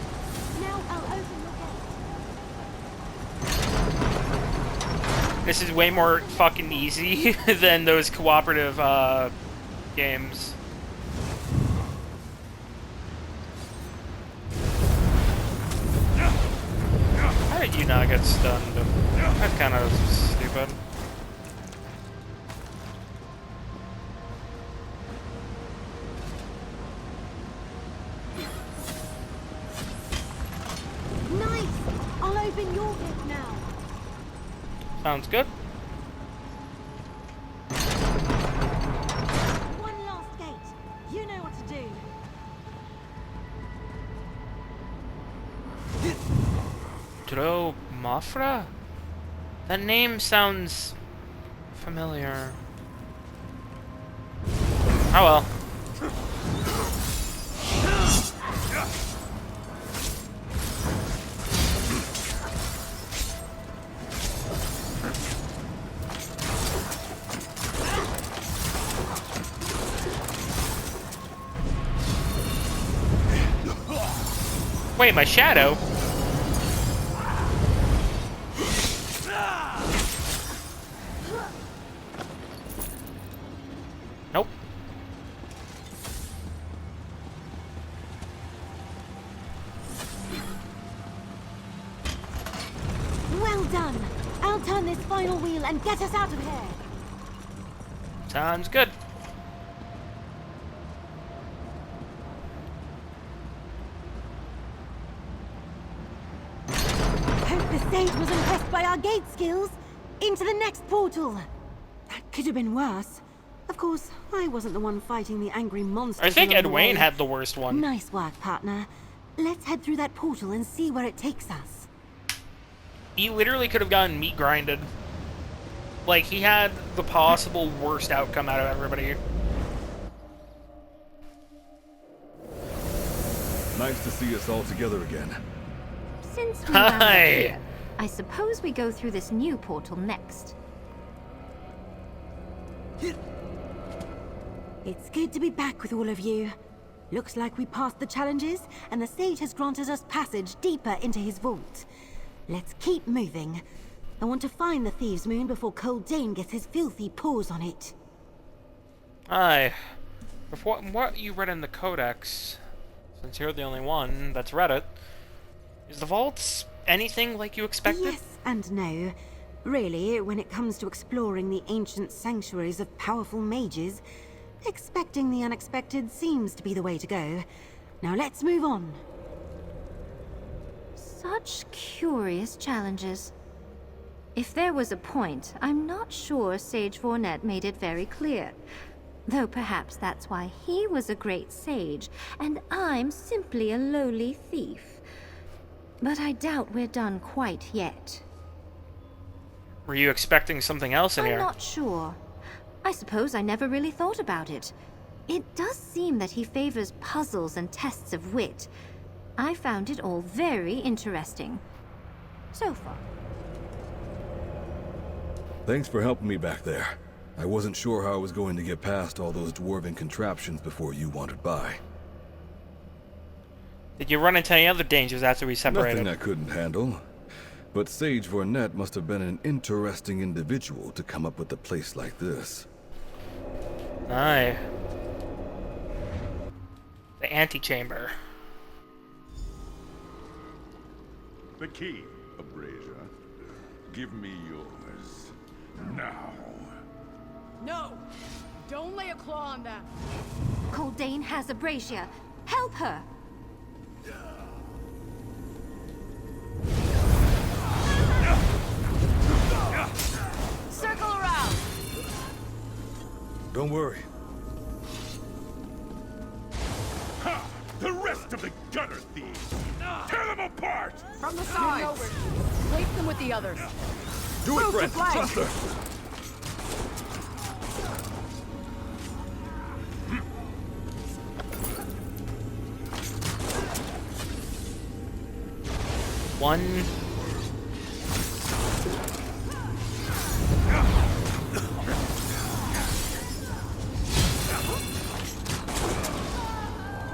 Now I'll open the gate. This is way more fucking easy than those cooperative games. How did you not get stunned? That's kind of stupid. Nice! I'll open your gate now. Sounds good. One last gate. You know what to do. Dro Mafra? That name sounds familiar. Oh well. Wait, my shadow? Nope. Well done. I'll turn this final wheel and get us out of here. Sounds good. Hope the sage was impressed by our gate skills. Into the next portal. That could have been worse. Of course, I wasn't the one fighting the angry monsters. I think along the Edwayne way. had the worst one. Nice work, partner. Let's head through that portal and see where it takes us. He literally could have gotten meat grinded. Like, he had the possible worst outcome out of everybody. Nice to see us all together again. Since we wound up Hi! here, I suppose we go through this new portal next. It's good to be back with all of you. Looks like we passed the challenges, and the sage has granted us passage deeper into his vault. Let's keep moving. I want to find the Thieves' Moon before Coldane gets his filthy paws on it. Aye. From what you read in the Codex, since you're the only one that's read it, is the vault anything like you expected? Yes and no. Really, when it comes to exploring the ancient sanctuaries of powerful mages, expecting the unexpected seems to be the way to go. Now let's move on. Such curious challenges. If there was a point, I'm not sure Sage Vornet made it very clear. Though perhaps that's why he was a great sage, and I'm simply a lowly thief. But I doubt we're done quite yet. Were you expecting something else in I'm here? not sure. I suppose I never really thought about it. It does seem that he favors puzzles and tests of wit. I found it all very interesting. So far. Thanks for helping me back there. I wasn't sure how I was going to get past all those dwarven contraptions before you wandered by. Did you run into any other dangers after we separated? Nothing I couldn't handle. But Sage Vornet must have been an interesting individual to come up with a place like this. Aye. The antechamber. The key, Abrasia. Give me yours. Now. No! Don't lay a claw on that. Coldane has Abrasia. Help her! Circle around! Don't worry. last of the gutter thieves! Tear them apart! From the You're side! nowhere. Place them with the others. Do it, Move to friend! flank. Trust her! One.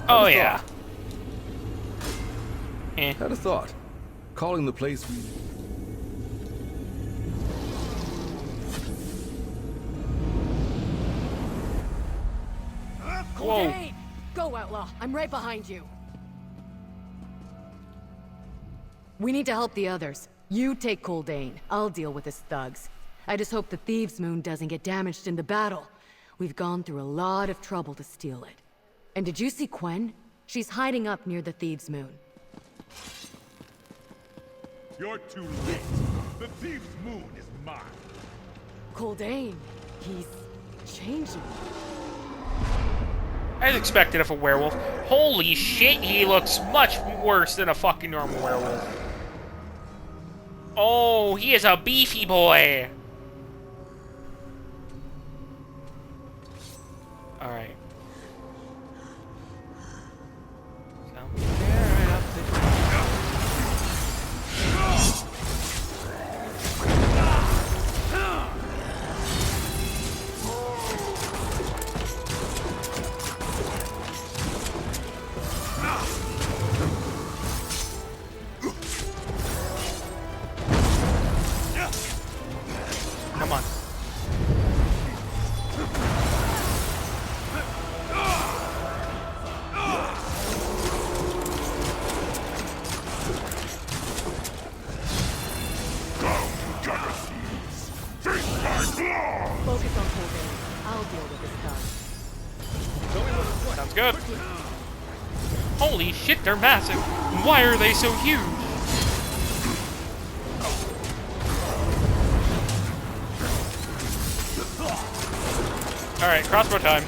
Oh yeah. Eh. Had a thought. Calling the place. Whoa. Hey, go, outlaw. I'm right behind you. We need to help the others. You take Coldane. I'll deal with his thugs. I just hope the Thieves' Moon doesn't get damaged in the battle. We've gone through a lot of trouble to steal it. And did you see Quen? She's hiding up near the Thieves' Moon. You're too late. The Thieves' Moon is mine. Coldane, he's changing. As expected of a werewolf. Holy shit, he looks much worse than a fucking normal werewolf. Oh, he is a beefy boy. Alright. Come on. Focus on Coldane. I'll deal with his thugs. Sounds good. Holy shit, they're massive. Why are they so huge? Alright, crossbow time.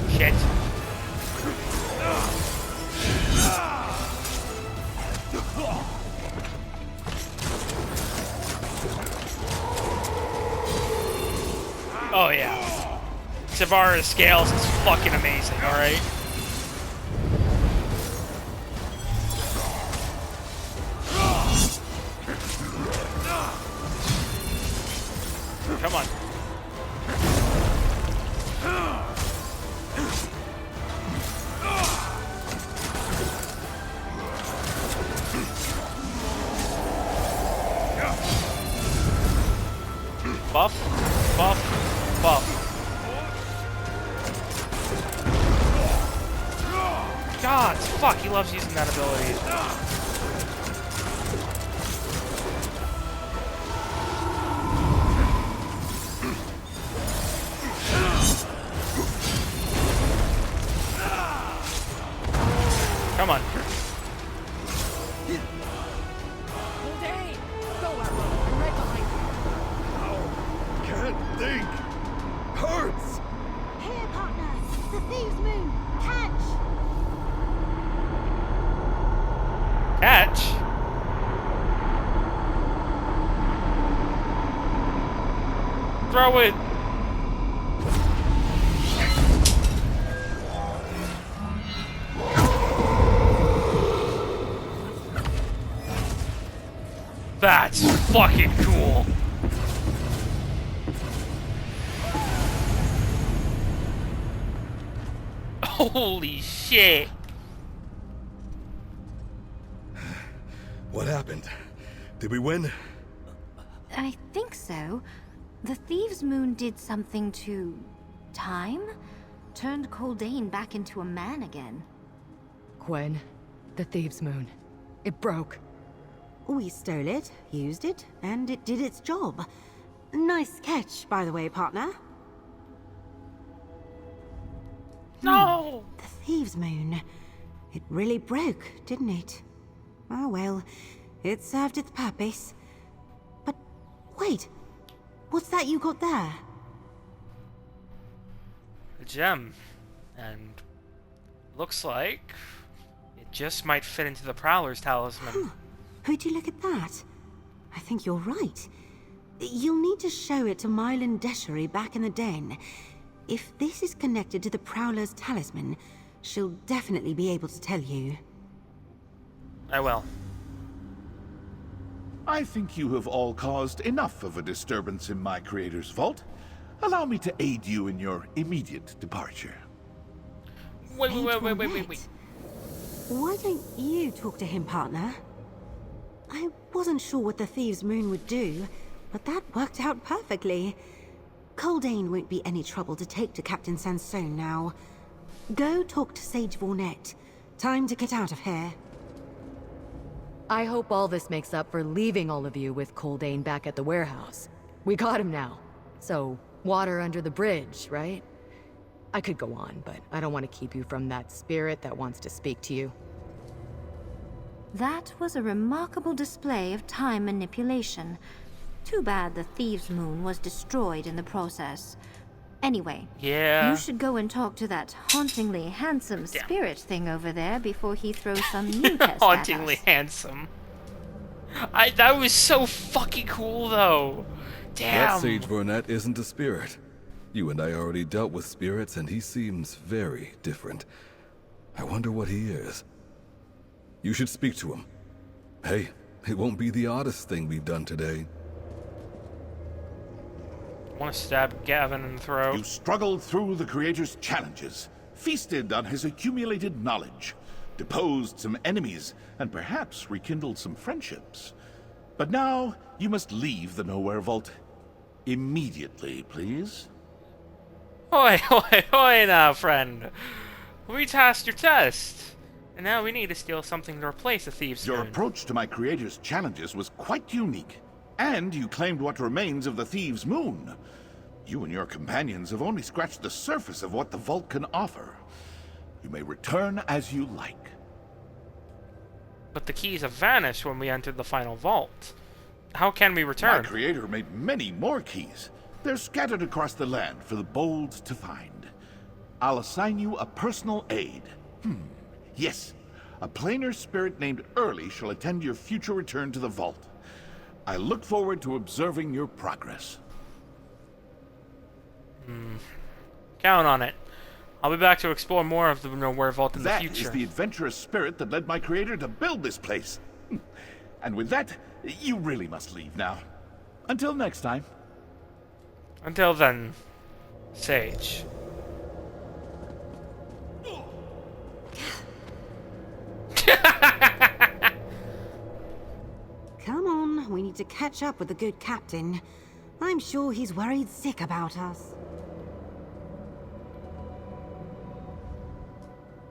Shit. Oh yeah. Savara's scales is fucking amazing, alright? Come on. Buff, buff, buff. God, fuck, he loves using that ability. Come on. Coldane! Go, outlaw. I'm right behind you. Can't think! Hurts! Here, partner! The Thieves' Moon! Catch! Catch? Throw it! That's fucking cool. Holy shit. What happened? Did we win? I think so. The Thieves' Moon did something to... time? Turned Coldane back into a man again. Quen, the Thieves' Moon. It broke. We stole it, used it, and it did its job. Nice catch, by the way, partner. No! The Thieves' Moon. It really broke, didn't it? Oh well, it served its purpose. But wait, what's that you got there? A gem. And looks like it just might fit into the Prowler's talisman. Would you look at that? I think you're right. You'll need to show it to Mylan Deshery back in the den. If this is connected to the Prowler's talisman, she'll definitely be able to tell you. I will. I think you have all caused enough of a disturbance in my creator's vault. Allow me to aid you in your immediate departure. Wait. Why don't you talk to him, partner? I wasn't sure what the Thieves' Moon would do, but that worked out perfectly. Coldane won't be any trouble to take to Captain Sansone now. Go talk to Sage Vornet. Time to get out of here. I hope all this makes up for leaving all of you with Coldane back at the warehouse. We got him now. So, water under the bridge, right? I could go on, but I don't want to keep you from that spirit that wants to speak to you. That was a remarkable display of time manipulation. Too bad the Thieves' Moon was destroyed in the process. Anyway, yeah, you should go and talk to that hauntingly handsome spirit thing over there before he throws some new test hauntingly at us. handsome. That was so fucking cool, though. Damn. That Sage Vornet isn't a spirit. You and I already dealt with spirits, and he seems very different. I wonder what he is. You should speak to him. Hey, it won't be the oddest thing we've done today. I want to stab Gavin in the throat. You struggled through the Creator's challenges, feasted on his accumulated knowledge, deposed some enemies, and perhaps rekindled some friendships. But now, you must leave the Nowhere Vault. Immediately, please. Oi now, friend. We passed your test. And now we need to steal something to replace the Thieves' Your Moon. approach to my Creator's challenges was quite unique. And you claimed what remains of the Thieves' Moon. You and your companions have only scratched the surface of what the Vault can offer. You may return as you like. But the keys have vanished when we entered the final vault. How can we return? My Creator made many more keys. They're scattered across the land for the bold to find. I'll assign you a personal aide. Yes, a planar spirit named Early shall attend your future return to the Vault. I look forward to observing your progress. Count on it. I'll be back to explore more of the Nowhere Vault in the future. That is the adventurous spirit that led my Creator to build this place. And with that, you really must leave now. Until next time. Until then, Sage. Come on, we need to catch up with the good captain. I'm sure he's worried sick about us.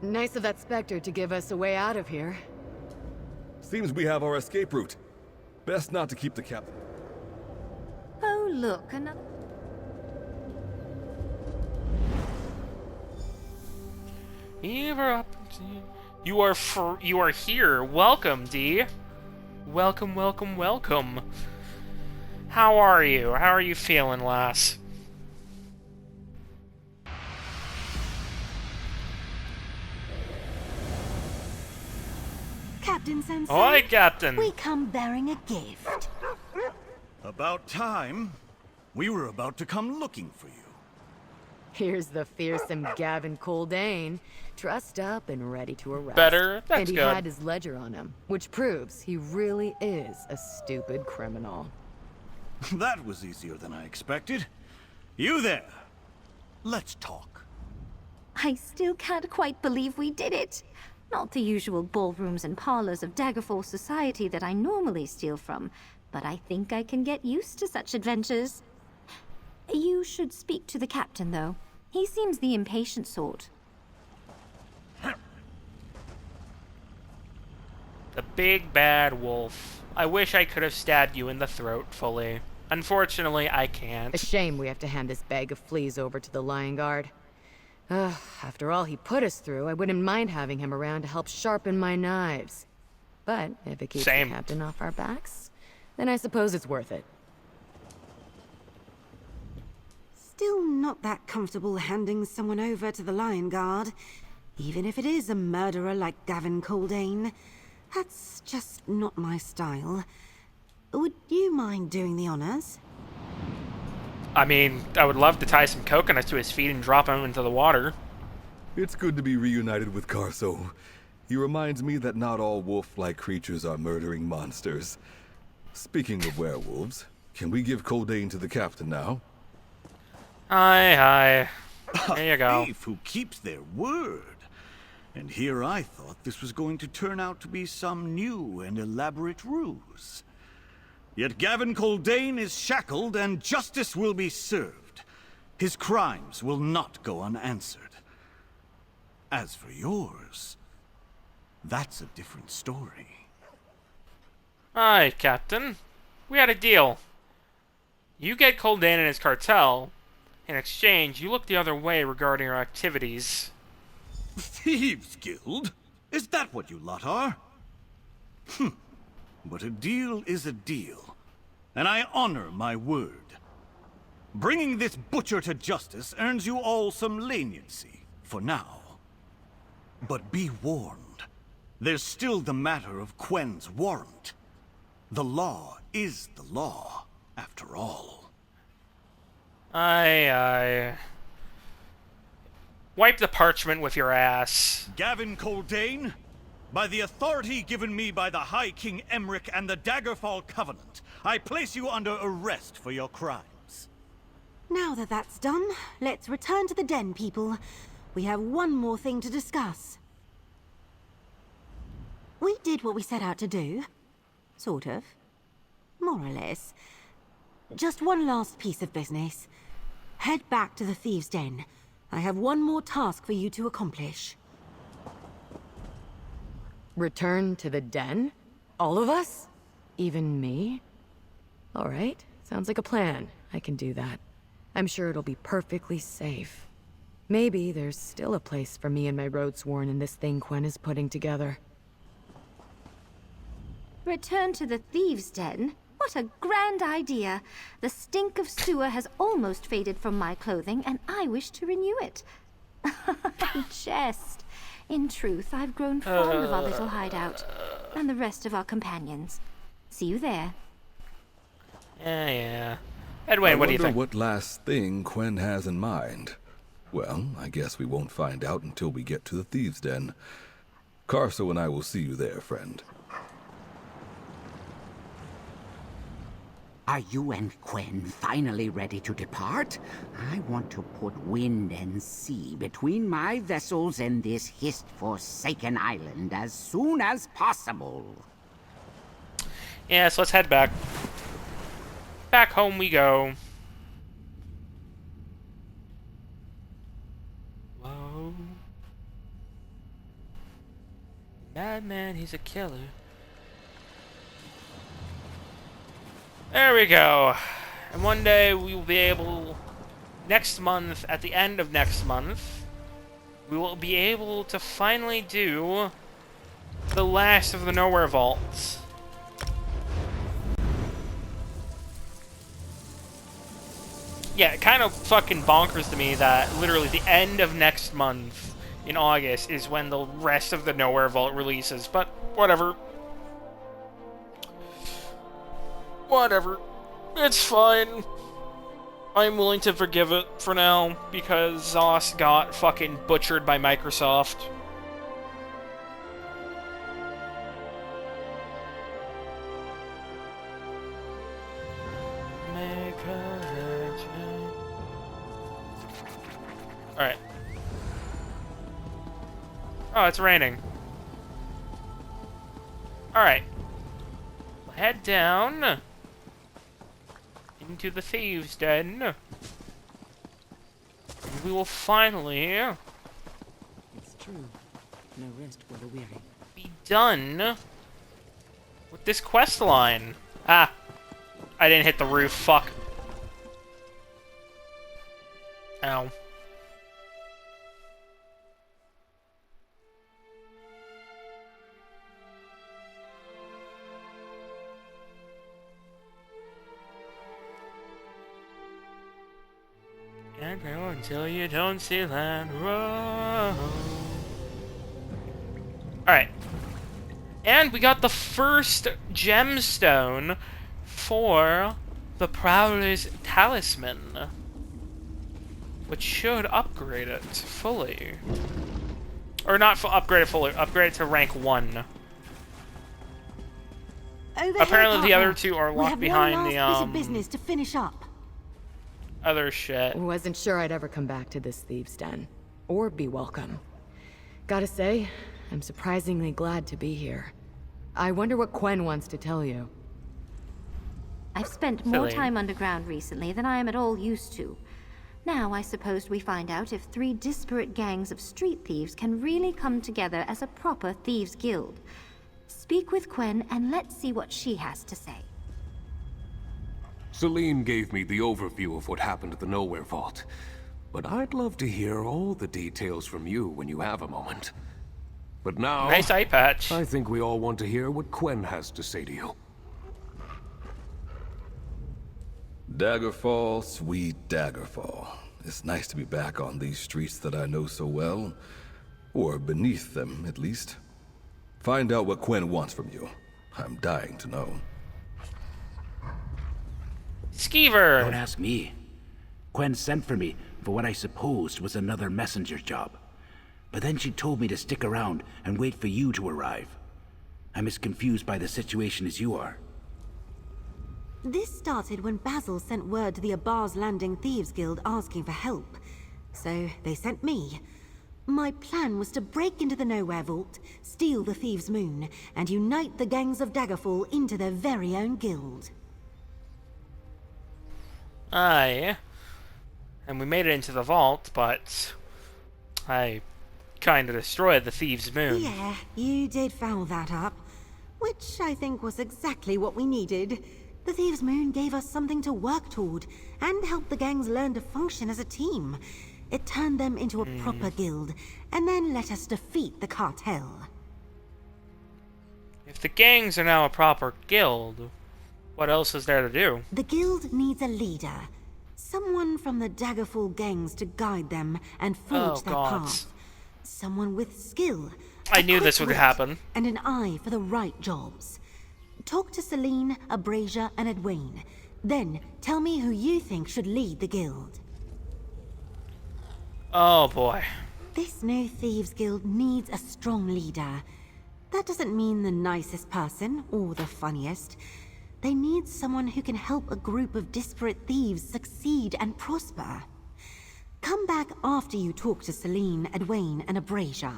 Nice of that Spectre to give us a way out of here. Seems we have our escape route. Best not to keep the captain. Oh, look, another... You are here. Welcome, D. Welcome. How are you? How are you feeling, lass? Captain Sansone. Oi, Captain. We come bearing a gift. About time. We were about to come looking for you. Here's the fearsome Gavin Coldane, trussed up and ready to arrest. Better? That's and he good. had his ledger on him, which proves he really is a stupid criminal. That was easier than I expected. You there. Let's talk. I still can't quite believe we did it. Not the usual ballrooms and parlors of Daggerfall society that I normally steal from, but I think I can get used to such adventures. You should speak to the captain, though. He seems the impatient sort. The big bad wolf. I wish I could have stabbed you in the throat fully. Unfortunately, I can't. A shame we have to hand this bag of fleas over to the Lion Guard. After all he put us through, I wouldn't mind having him around to help sharpen my knives. But if it keeps Same. the captain off our backs, then I suppose it's worth it. Still not that comfortable handing someone over to the Lion Guard, even if it is a murderer like Gavin Coldane. That's just not my style. Would you mind doing the honors? I mean, I would love to tie some coconuts to his feet and drop him into the water. It's good to be reunited with Carso. He reminds me that not all wolf-like creatures are murdering monsters. Speaking of werewolves, can we give Coldane to the captain now? Aye. There you go. A thief who keeps their word. And here I thought this was going to turn out to be some new and elaborate ruse. Yet Gavin Coldane is shackled and justice will be served. His crimes will not go unanswered. As for yours, that's a different story. Aye, Captain. We had a deal. You get Coldane and his cartel. In exchange, you look the other way regarding our activities. Thieves Guild? Is that what you lot are? But a deal is a deal, and I honor my word. Bringing this butcher to justice earns you all some leniency, for now. But be warned, there's still the matter of Quen's warrant. The law is the law, after all. Aye. Wipe the parchment with your ass. Gavin Coldane, by the authority given me by the High King Emmerich and the Daggerfall Covenant, I place you under arrest for your crimes. Now that that's done, let's return to the den, people. We have one more thing to discuss. We did what we set out to do. Sort of. More or less. Just one last piece of business. Head back to the Thieves' Den. I have one more task for you to accomplish. Return to the den? All of us? Even me? Alright, sounds like a plan. I can do that. I'm sure it'll be perfectly safe. Maybe there's still a place for me and my Roadsworn in this thing Quen is putting together. Return to the Thieves' Den? What a grand idea. The stink of sewer has almost faded from my clothing, and I wish to renew it. I jest. In truth, I've grown fond of our little hideout, and the rest of our companions. See you there. Yeah. Edwin, what do you think? I wonder what last thing Quen has in mind. Well, I guess we won't find out until we get to the Thieves' Den. Carso and I will see you there, friend. Are you and Quen finally ready to depart? I want to put wind and sea between my vessels and this hist-forsaken island as soon as possible. Yeah, so let's head back. Back home we go. Whoa. Madman, he's a killer. There we go. And one day we will be able, next month, at the end of next month, we will be able to finally do the last of the Nowhere Vaults. Yeah, it kind of fucking bonkers to me that literally the end of next month, in August, is when the rest of the Nowhere Vault releases, but whatever. Whatever. It's fine. I'm willing to forgive it for now, because Zos got fucking butchered by Microsoft. Alright. Oh, it's raining. Alright. Head down into the Thieves' Den. And we will finally It's true. No rest for the weary. Be done with this quest line. Ah, I didn't hit the roof. Fuck. Ow. Can't go until you don't see land road. Alright. And we got the first gemstone for the Prowler's Talisman, which should upgrade it fully. Or not upgrade it fully, upgrade it to rank 1. Apparently the other two are locked behind the business to finish up. Other shit. Wasn't sure I'd ever come back to this thieves' den. Or be welcome. Gotta say, I'm surprisingly glad to be here. I wonder what Quen wants to tell you. I've spent more time underground recently than I am at all used to. Now I suppose we find out if 3 disparate gangs of street thieves can really come together as a proper thieves' guild. Speak with Quen and let's see what she has to say. Celine gave me the overview of what happened at the Nowhere Vault, but I'd love to hear all the details from you when you have a moment. But now, nice eye patch. I think we all want to hear what Quen has to say to you. Daggerfall, sweet Daggerfall. It's nice to be back on these streets that I know so well. Or beneath them, at least. Find out what Quen wants from you. I'm dying to know. Skeever! Don't ask me. Quen sent for me for what I supposed was another messenger job. But then she told me to stick around and wait for you to arrive. I'm as confused by the situation as you are. This started when Basil sent word to the Abar's Landing Thieves Guild asking for help. So they sent me. My plan was to break into the Nowhere Vault, steal the Thieves' Moon, and unite the gangs of Daggerfall into their very own guild. Aye. And we made it into the vault, but I kind of destroyed the Thieves' Moon. Yeah, you did foul that up. Which I think was exactly what we needed. The Thieves' Moon gave us something to work toward, and helped the gangs learn to function as a team. It turned them into a proper guild, and then let us defeat the cartel. If the gangs are now a proper guild, what else is there to do? The guild needs a leader. Someone from the Daggerfall gangs to guide them and forge their path. Someone with skill. I knew this would happen. And an eye for the right jobs. Talk to Celine, Abrasia, and Edwene. Then, tell me who you think should lead the guild. Oh boy. This new Thieves Guild needs a strong leader. That doesn't mean the nicest person, or the funniest. They need someone who can help a group of disparate thieves succeed and prosper. Come back after you talk to Celine, Edwene, and Abrasia.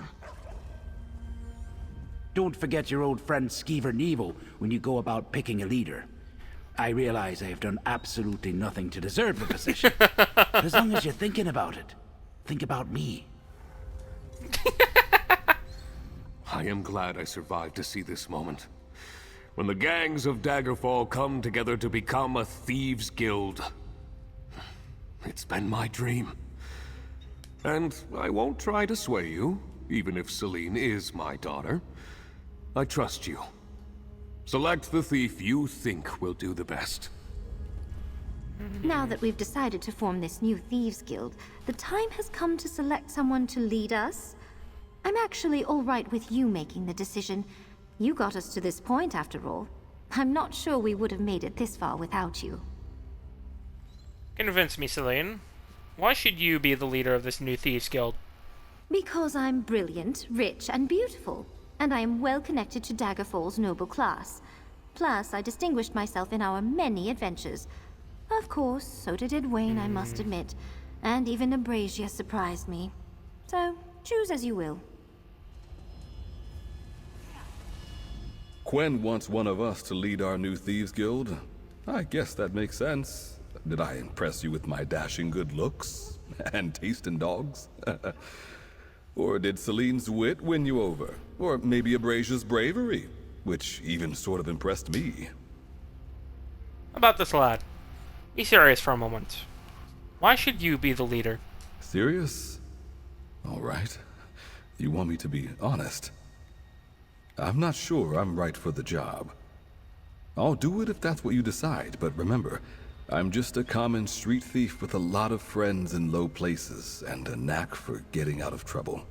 Don't forget your old friend Skeever Nevo when you go about picking a leader. I realize I have done absolutely nothing to deserve the position. But as long as you're thinking about it, think about me. I am glad I survived to see this moment. When the gangs of Daggerfall come together to become a thieves' guild. It's been my dream. And I won't try to sway you, even if Celine is my daughter. I trust you. Select the thief you think will do the best. Now that we've decided to form this new Thieves Guild, the time has come to select someone to lead us. I'm actually all right with you making the decision. You got us to this point, after all. I'm not sure we would have made it this far without you. Convince me, Celine. Why should you be the leader of this new Thieves Guild? Because I'm brilliant, rich, and beautiful. And I am well connected to Daggerfall's noble class. Plus, I distinguished myself in our many adventures. Of course, so did Edwene, I must admit. And even Abrasia surprised me. So, choose as you will. Quen wants one of us to lead our new Thieves Guild. I guess that makes sense. Did I impress you with my dashing good looks? And taste in dogs? Or did Celine's wit win you over? Or maybe Abrasia's bravery, which even sort of impressed me. About this lad. Be serious for a moment. Why should you be the leader? Serious? All right. You want me to be honest? I'm not sure I'm right for the job. I'll do it if that's what you decide, but remember, I'm just a common street thief with a lot of friends in low places and a knack for getting out of trouble.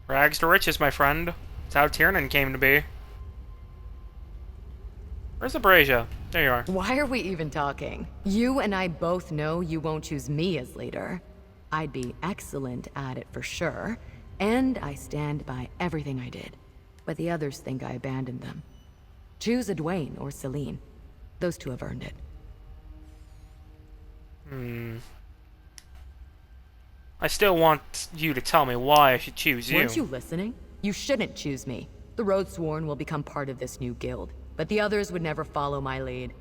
Rags to riches, my friend. That's how Tiernan came to be. Where's Abrasia? There you are. Why are we even talking? You and I both know you won't choose me as leader. I'd be excellent at it for sure, and I stand by everything I did. But the others think I abandoned them. Choose Edwayne or Celine. Those two have earned it. I still want you to tell me why I should choose you. Weren't you listening? You shouldn't choose me. The Roadsworn will become part of this new guild, but the others would never follow my lead.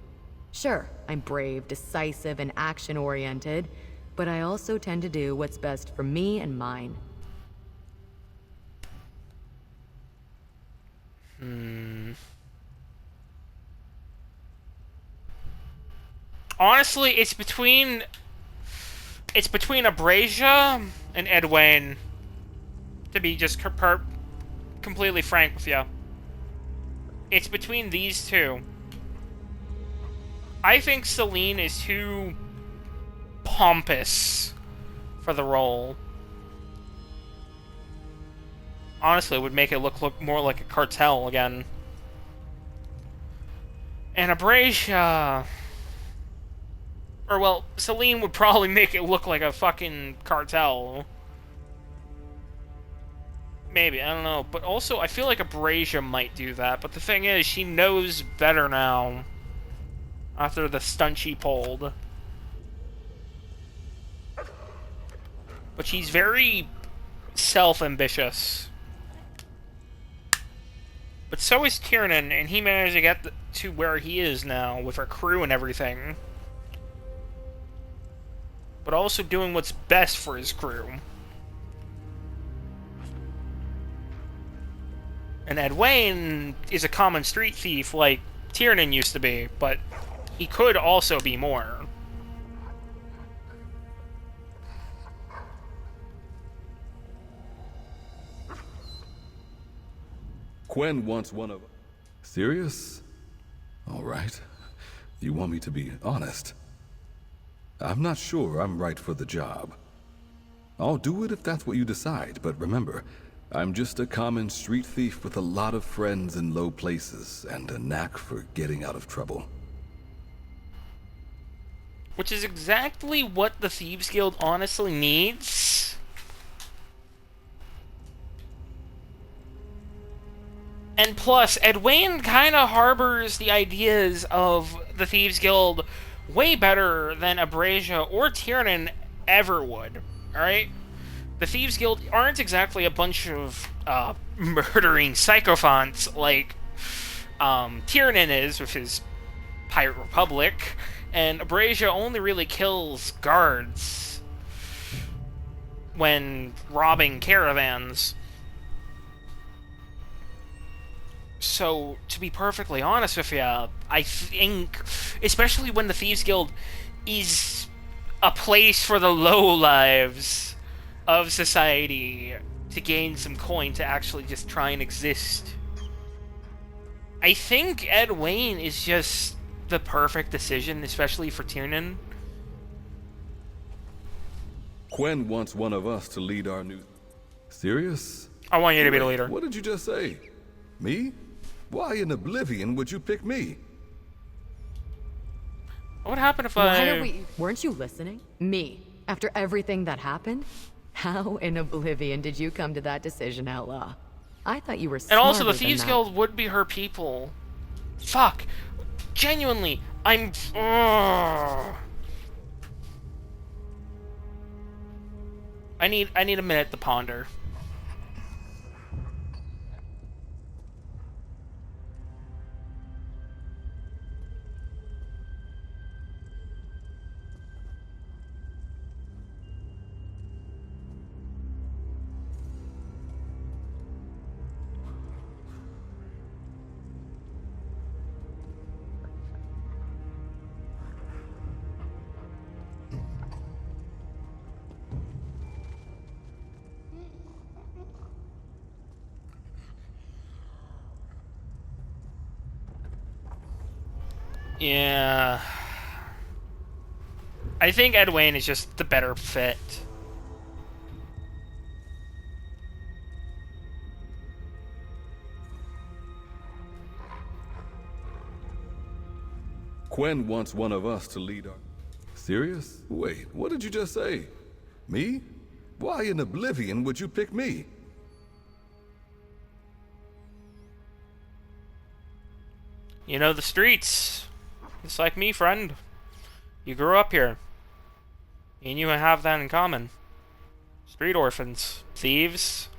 Sure, I'm brave, decisive, and action-oriented, but I also tend to do what's best for me and mine. Honestly, it's between Abrasia and Edwayne. To be just completely frank with you, it's between these two. I think Celine is too pompous for the role. Honestly, it would make it look more like a cartel again. And Abrasia... Or, well, Celine would probably make it look like a fucking cartel. Maybe, I don't know. But also, I feel like Abrasia might do that. But the thing is, she knows better now. After the stunt she pulled. But she's very self-ambitious. But so is Tiernan, and he managed to get to where he is now, with her crew and everything. But also doing what's best for his crew. And Edwayne is a common street thief like Tiernan used to be, but he could also be more. Quen wants one of... Serious? All right. You want me to be honest? I'm not sure I'm right for the job. I'll do it if that's what you decide, but remember, I'm just a common street thief with a lot of friends in low places and a knack for getting out of trouble. Which is exactly what the Thieves Guild honestly needs. And plus, Edwayne kind of harbors the ideas of the Thieves Guild way better than Abrasia or Tiernan ever would, alright? The Thieves Guild aren't exactly a bunch of murdering sycophants like Tiernan is with his Pirate Republic, and Abrasia only really kills guards when robbing caravans. So, to be perfectly honest with you, I think, especially when the Thieves Guild is a place for the lowlives of society to gain some coin to actually just try and exist, I think Edwayne is just the perfect decision, especially for Tiernan. Quen wants one of us to lead our new... Serious? I want you to be the leader. What did you just say? Me? Why in oblivion would you pick me? What would happen if Weren't you listening? Me. After everything that happened? How in oblivion did you come to that decision, Outlaw? I thought you were smarter And also, the than Thieves that. Guild would be her people. Fuck. Genuinely, I'm... I need a minute to ponder. Yeah. I think Edwin is just the better fit. Quen wants one of us to lead our... Serious? Wait, what did you just say? Me? Why in oblivion would you pick me? You know the streets. Just like me, friend. You grew up here. And you have that in common. Street orphans. Thieves.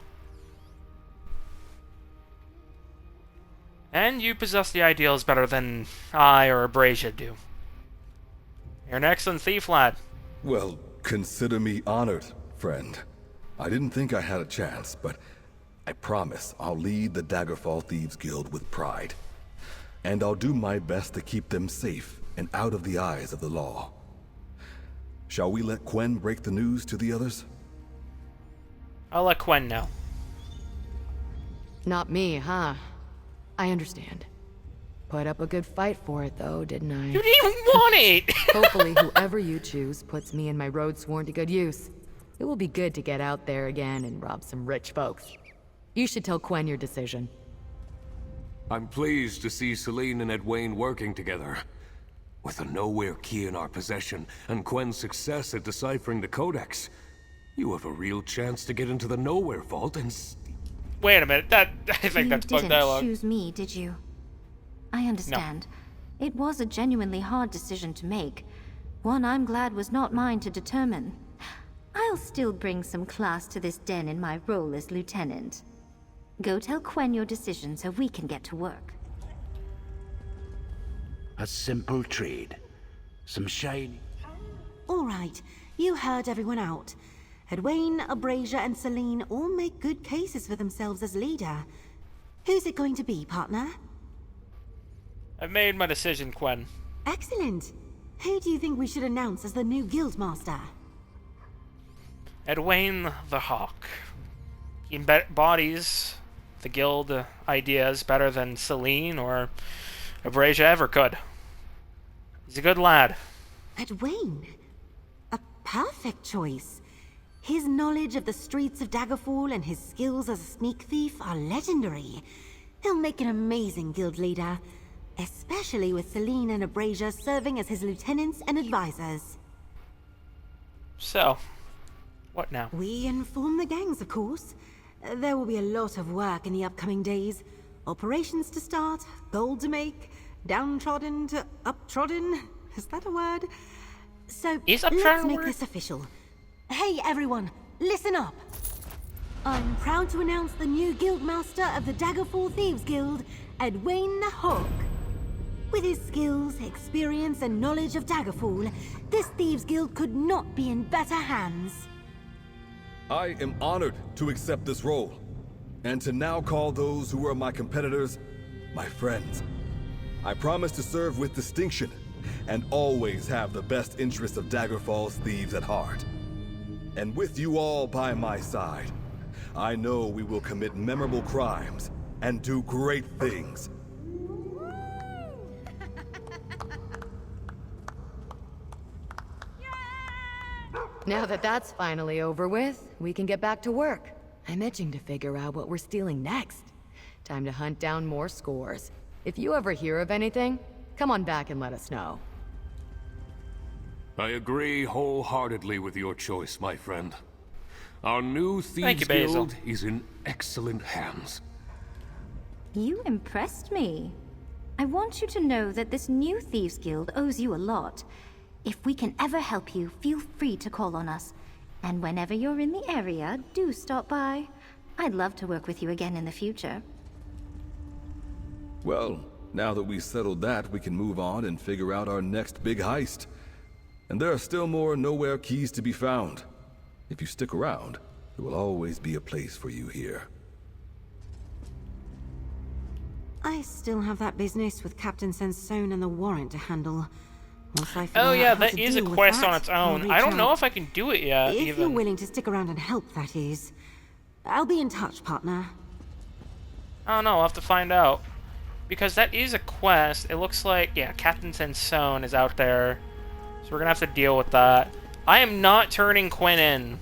And you possess the ideals better than I or Abrasia do. You're an excellent thief, lad. Well, consider me honored, friend. I didn't think I had a chance, but I promise I'll lead the Daggerfall Thieves Guild with pride. And I'll do my best to keep them safe and out of the eyes of the law. Shall we let Quen break the news to the others? I'll let Quen know. Not me, huh? I understand. Put up a good fight for it, though, didn't I? You didn't even want it! Hopefully, whoever you choose puts me and my road sworn to good use. It will be good to get out there again and rob some rich folks. You should tell Quen your decision. I'm pleased to see Celine and Edwin working together. With the Nowhere key in our possession, and Quen's success at deciphering the Codex, you have a real chance to get into the Nowhere Vault and... Wait a minute, I think that's bug dialogue. You didn't choose me, did you? I understand. No. It was a genuinely hard decision to make. One I'm glad was not mine to determine. I'll still bring some class to this den in my role as lieutenant. Go tell Quen your decision so we can get to work. A simple trade. Some shiny... All right, you heard everyone out. Edwin, Abrasia, and Celine all make good cases for themselves as leader. Who's it going to be, partner? I've made my decision, Quen. Excellent. Who do you think we should announce as the new guildmaster? Edwin the Hawk. He embodies the guild ideas better than Celine or Abrasia ever could. He's a good lad. Edwin? A perfect choice. His knowledge of the streets of Daggerfall and his skills as a sneak thief are legendary. He'll make an amazing guild leader, especially with Celine and Abrasia serving as his lieutenants and advisors. So, what now? We inform the gangs, of course. There will be a lot of work in the upcoming days. Operations to start, gold to make, downtrodden to uptrodden. Is that a word? So, let's make this official. Hey everyone, listen up! I'm proud to announce the new guildmaster of the Daggerfall Thieves Guild, Edwin the Hawk. With his skills, experience, and knowledge of Daggerfall, this Thieves Guild could not be in better hands. I am honored to accept this role, and to now call those who are my competitors, my friends. I promise to serve with distinction, and always have the best interests of Daggerfall's thieves at heart. And with you all by my side, I know we will commit memorable crimes and do great things. Now that that's finally over with, we can get back to work. I'm itching to figure out what we're stealing next. Time to hunt down more scores. If you ever hear of anything, come on back and let us know. I agree wholeheartedly with your choice, my friend. Our new Thieves you, Basil. Guild is in excellent hands. You impressed me. I want you to know that this new Thieves Guild owes you a lot. If we can ever help you, feel free to call on us. And whenever you're in the area, do stop by. I'd love to work with you again in the future. Well, now that we've settled that, we can move on and figure out our next big heist. And there are still more Nowhere keys to be found. If you stick around, there will always be a place for you here. I still have that business with Captain Sansone and the warrant to handle. Once I figure Oh out yeah, how that to is a deal with quest that, on its I'll own. reach I don't know out. if I can do it yet, If even. you're willing to stick around and help, that is. I'll be in touch, partner. I don't know, I'll have to find out. Because that is a quest. It looks like, yeah, Captain Sansone is out there So we're gonna have to deal with that. I am not turning Quinn in.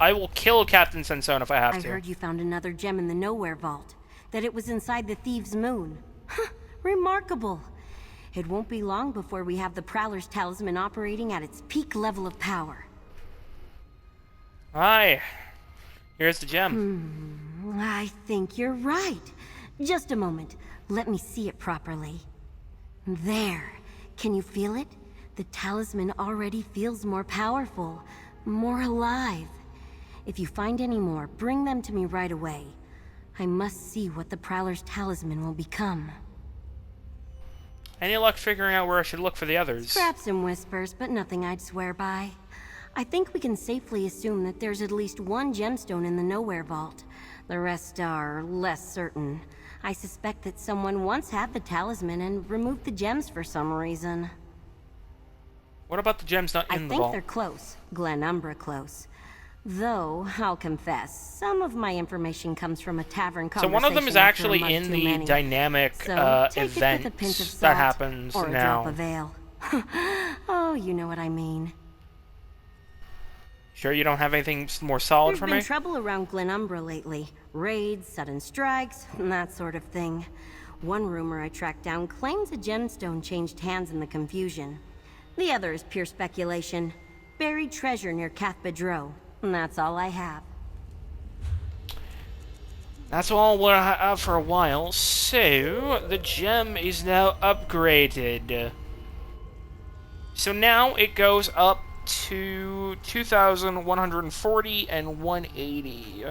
I will kill Captain Sensone if I have to. I heard you found another gem in the Nowhere Vault. That it was inside the Thieves' Moon. Huh, remarkable. It won't be long before we have the Prowler's Talisman operating at its peak level of power. Hi. Here's the gem. I think you're right. Just a moment. Let me see it properly. There. Can you feel it? The talisman already feels more powerful, more alive. If you find any more, bring them to me right away. I must see what the Prowler's Talisman will become. Any luck figuring out where I should look for the others? Perhaps some whispers, but nothing I'd swear by. I think we can safely assume that there's at least one gemstone in the Nowhere Vault. The rest are less certain. I suspect that someone once had the talisman and removed the gems for some reason. What about the gems not in the vault? I think they're close. Glenumbra close. Though, I'll confess, some of my information comes from a tavern conversation. So one of them is actually in the dynamic event that happens or now. A drop of ale. Oh, you know what I mean. Sure you don't have anything more solid for me? There's been trouble around Glenumbra lately. Raids, sudden strikes, that sort of thing. One rumor I tracked down claims a gemstone changed hands in the confusion. The other is pure speculation. Buried treasure near Cathbedro. And that's all I have. That's all we'll have for a while. So, the gem is now upgraded. So now it goes up to 2,140 and 180.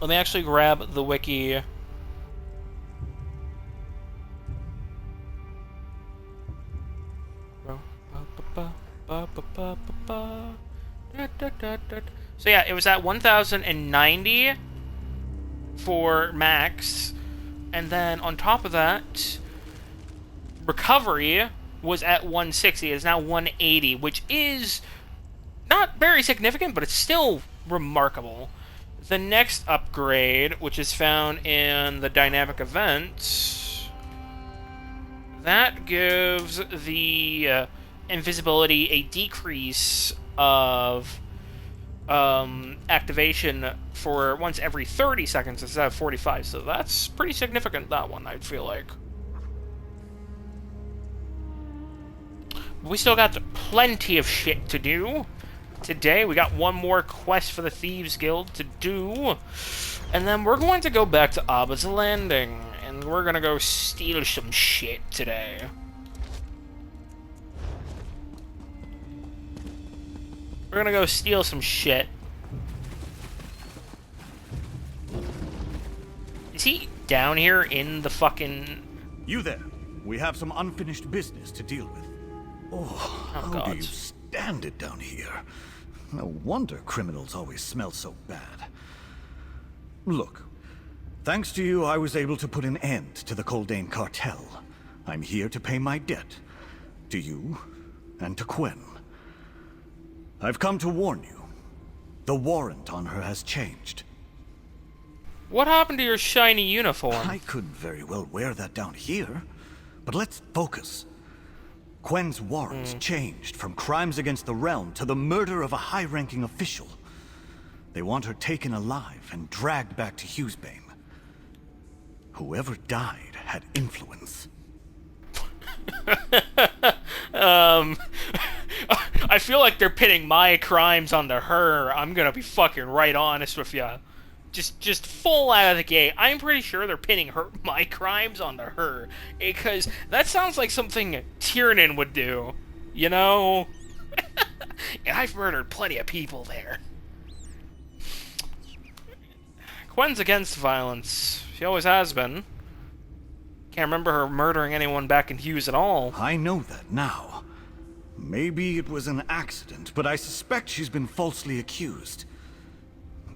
Let me actually grab the wiki. So yeah, it was at 1,090 for max, and then on top of that, recovery was at 160. It's now 180, which is not very significant, but it's still remarkable. The next upgrade, which is found in the dynamic events, that gives the invisibility a decrease of activation for once every 30 seconds instead of 45, so that's pretty significant, that one, I feel like. We still got plenty of shit to do today. We got one more quest for the Thieves Guild to do, and then we're going to go back to Abba's Landing, and we're gonna go steal some shit today. We're gonna go steal some shit. Is he down here in the fucking... You there. We have some unfinished business to deal with. Oh, how God. do you stand it down here? No wonder criminals always smell so bad. Look, thanks to you, I was able to put an end to the Coldane cartel. I'm here to pay my debt. To you, and to Quen. I've come to warn you. The warrant on her has changed. What happened to your shiny uniform? I could very well wear that down here, but let's focus. Quen's warrants changed from crimes against the realm to the murder of a high-ranking official. They want her taken alive and dragged back to Hughesbane. Whoever died had influence. I feel like they're pitting my crimes onto her. I'm gonna be fucking right honest with ya. Just full out of the gate. I'm pretty sure they're pinning my crimes onto her, because that sounds like something Tiernan would do, you know? And I've murdered plenty of people there. Quen's against violence. She always has been. Can't remember her murdering anyone back in Hughes at all. I know that now. Maybe it was an accident, but I suspect she's been falsely accused.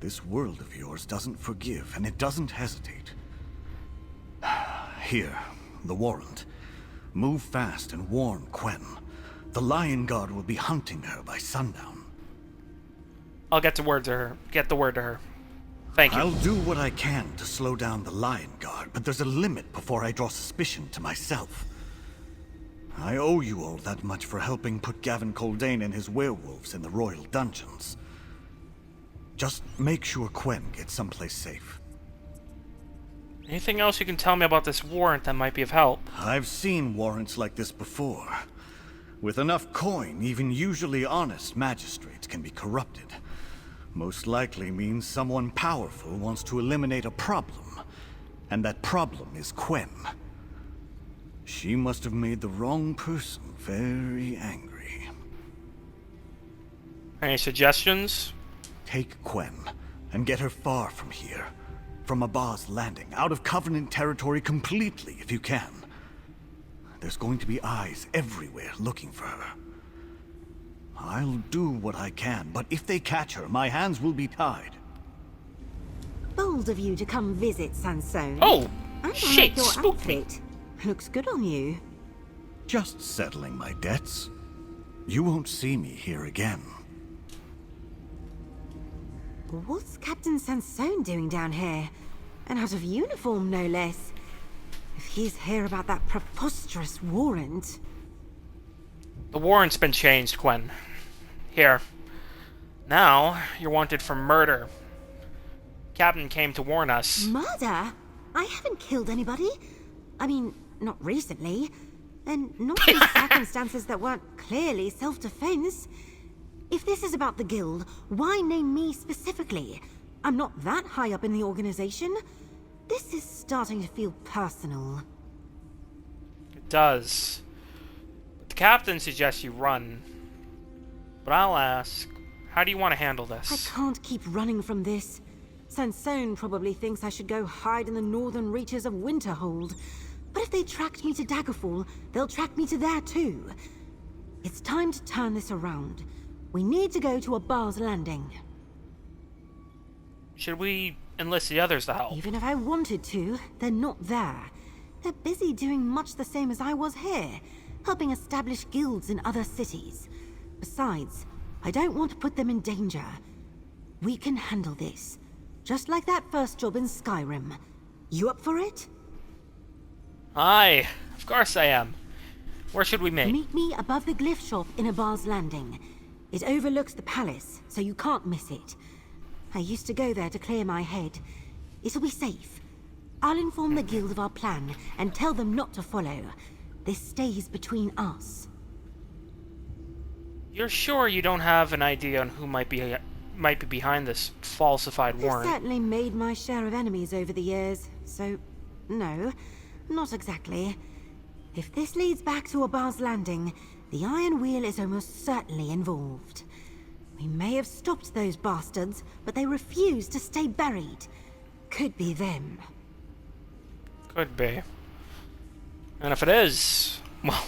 This world of yours doesn't forgive, and it doesn't hesitate. Here, the warrant. Move fast and warn Quen. The Lion Guard will be hunting her by sundown. I'll get the word to her. Thank you. I'll do what I can to slow down the Lion Guard, but there's a limit before I draw suspicion to myself. I owe you all that much for helping put Gavin Coldane and his werewolves in the royal dungeons. Just make sure Quen gets someplace safe. Anything else you can tell me about this warrant that might be of help? I've seen warrants like this before. With enough coin, even usually honest magistrates can be corrupted. Most likely means someone powerful wants to eliminate a problem, and that problem is Quen. She must have made the wrong person very angry. Any suggestions? Take Quen and get her far from here. From Abba's Landing, out of Covenant territory completely if you can. There's going to be eyes everywhere looking for her. I'll do what I can, but if they catch her, my hands will be tied. Bold of you to come visit, Sansone. Oh, I shit, like your spooked me. outfit. Looks good on you. Just settling my debts. You won't see me here again. What's Captain Sansone doing down here? And out of uniform, no less. If he's here about that preposterous warrant... The warrant's been changed, Quen. Here. Now, you're wanted for murder. Captain came to warn us. Murder? I haven't killed anybody. I mean, not recently. And not in circumstances that weren't clearly self-defense. If this is about the guild, why name me specifically? I'm not that high up in the organization. This is starting to feel personal. It does. But the captain suggests you run. But I'll ask, how do you want to handle this? I can't keep running from this. Sansone probably thinks I should go hide in the northern reaches of Winterhold. But if they tracked me to Daggerfall, they'll track me to there too. It's time to turn this around. We need to go to Abba's Landing. Should we enlist the others to help? Even if I wanted to, they're not there. They're busy doing much the same as I was here, helping establish guilds in other cities. Besides, I don't want to put them in danger. We can handle this, just like that first job in Skyrim. You up for it? Aye, of course I am. Where should we meet? Meet me above the glyph shop in Abba's Landing. It overlooks the palace, so you can't miss it. I used to go there to clear my head. It'll be safe. I'll inform the guild of our plan and tell them not to follow. This stays between us. You're sure you don't have an idea on who might be behind this falsified I've warrant? certainly made my share of enemies over the years, so no, not exactly. If this leads back to Abba's Landing, the Iron Wheel is almost certainly involved. We may have stopped those bastards, but they refuse to stay buried. Could be them. Could be. And if it is, well,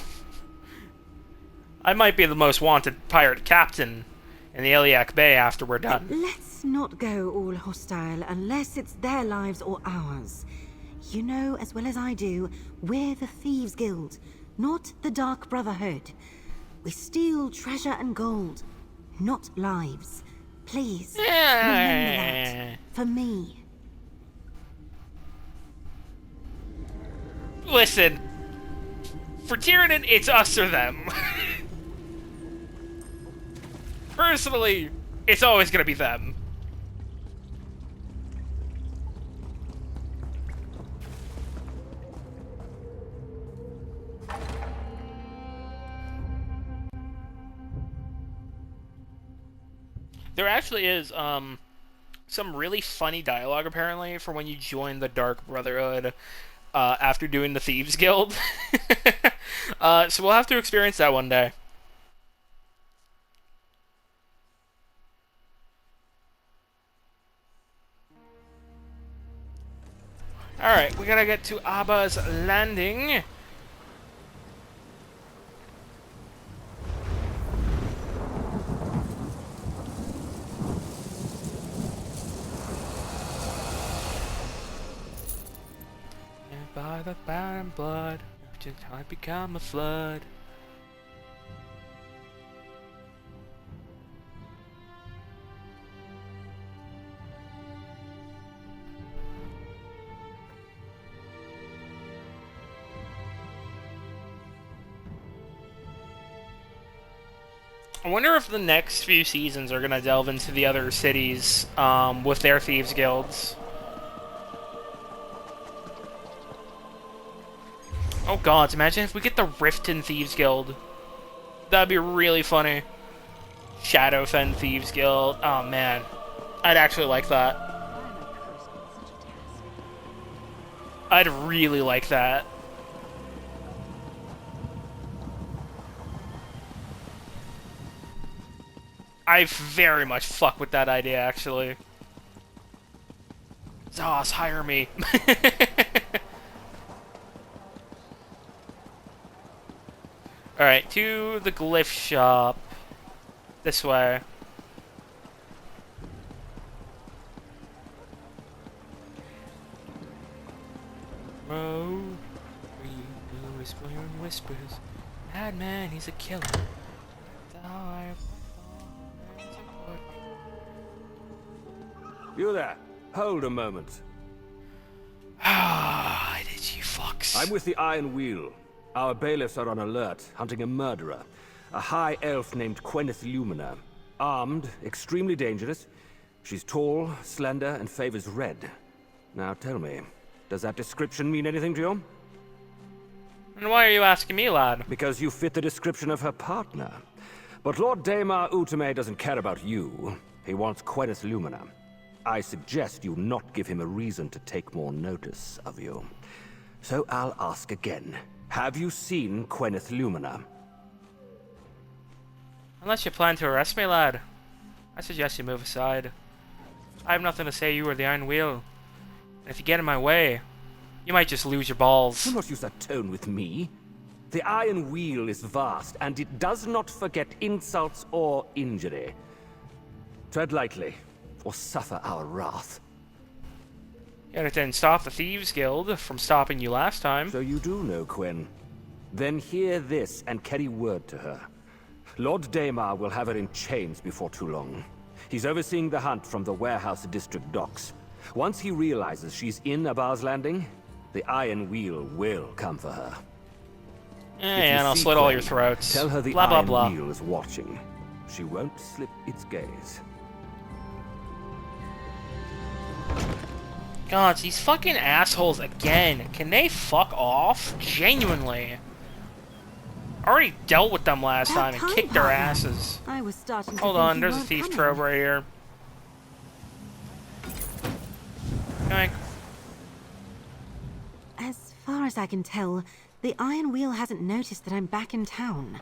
I might be the most wanted pirate captain in the Iliac Bay after we're done. Let's not go all hostile unless it's their lives or ours. You know as well as I do, we're the Thieves Guild, not the Dark Brotherhood. We steal treasure and gold, not lives. Please, remember that. For me. Listen, for Tyranid, it's us or them. Personally, it's always gonna be them. There actually is some really funny dialogue apparently for when you join the Dark Brotherhood after doing the Thieves Guild. So we'll have to experience that one day. Alright, we gotta get to Abba's Landing. And by the barren blood, just I become a flood. I wonder if the next few seasons are gonna delve into the other cities with their thieves guilds. Oh god, imagine if we get the Riften Thieves Guild. That'd be really funny. Shadowfen Thieves Guild. Oh man. I'd actually like that. I'd really like that. I very much fuck with that idea, actually. Zos, hire me. Alright, to the glyph shop. This way. Oh, whispering whispers. Madman, he's a killer. You there. Hold a moment. Ah, did you fucks? I'm with the Iron Wheel. Our bailiffs are on alert, hunting a murderer. A high elf named Quenith Lumina. Armed, extremely dangerous. She's tall, slender, and favors red. Now tell me, does that description mean anything to you? And why are you asking me, lad? Because you fit the description of her partner. But Lord Daemar Utame doesn't care about you. He wants Quenith Lumina. I suggest you not give him a reason to take more notice of you. So I'll ask again. Have you seen Quenith Lumina? Unless you plan to arrest me, lad, I suggest you move aside. I have nothing to say you or the Iron Wheel. And if you get in my way, you might just lose your balls. Do not use that tone with me. The Iron Wheel is vast, and it does not forget insults or injury. Tread lightly, or suffer our wrath. Yet it didn't stop the Thieves Guild from stopping you last time. So you do know Quen. Then hear this and carry word to her. Lord Daemar will have her in chains before too long. He's overseeing the hunt from the warehouse district docks. Once he realizes she's in Abar's Landing, the Iron Wheel will come for her. And I'll slit all your throats. Tell her the blah, blah, Iron blah. Wheel is watching. She won't slip its gaze. God, these fucking assholes again. Can they fuck off? Genuinely. I already dealt with them last time and kicked their asses. I was starting to Hold think on, you there's a weren't thief coming. trove right here. Yoink. As far as I can tell, the Iron Wheel hasn't noticed that I'm back in town.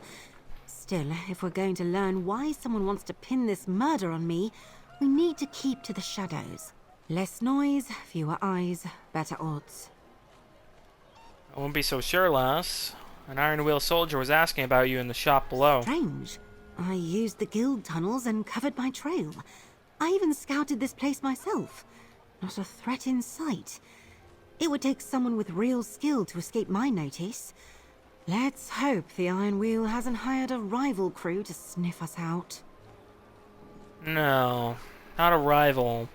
Still, if we're going to learn why someone wants to pin this murder on me, we need to keep to the shadows. Less noise, fewer eyes, better odds. I won't be so sure, lass. An Iron Wheel soldier was asking about you in the shop below. Strange. I used the guild tunnels and covered my trail. I even scouted this place myself. Not a threat in sight. It would take someone with real skill to escape my notice. Let's hope the Iron Wheel hasn't hired a rival crew to sniff us out. No, not a rival.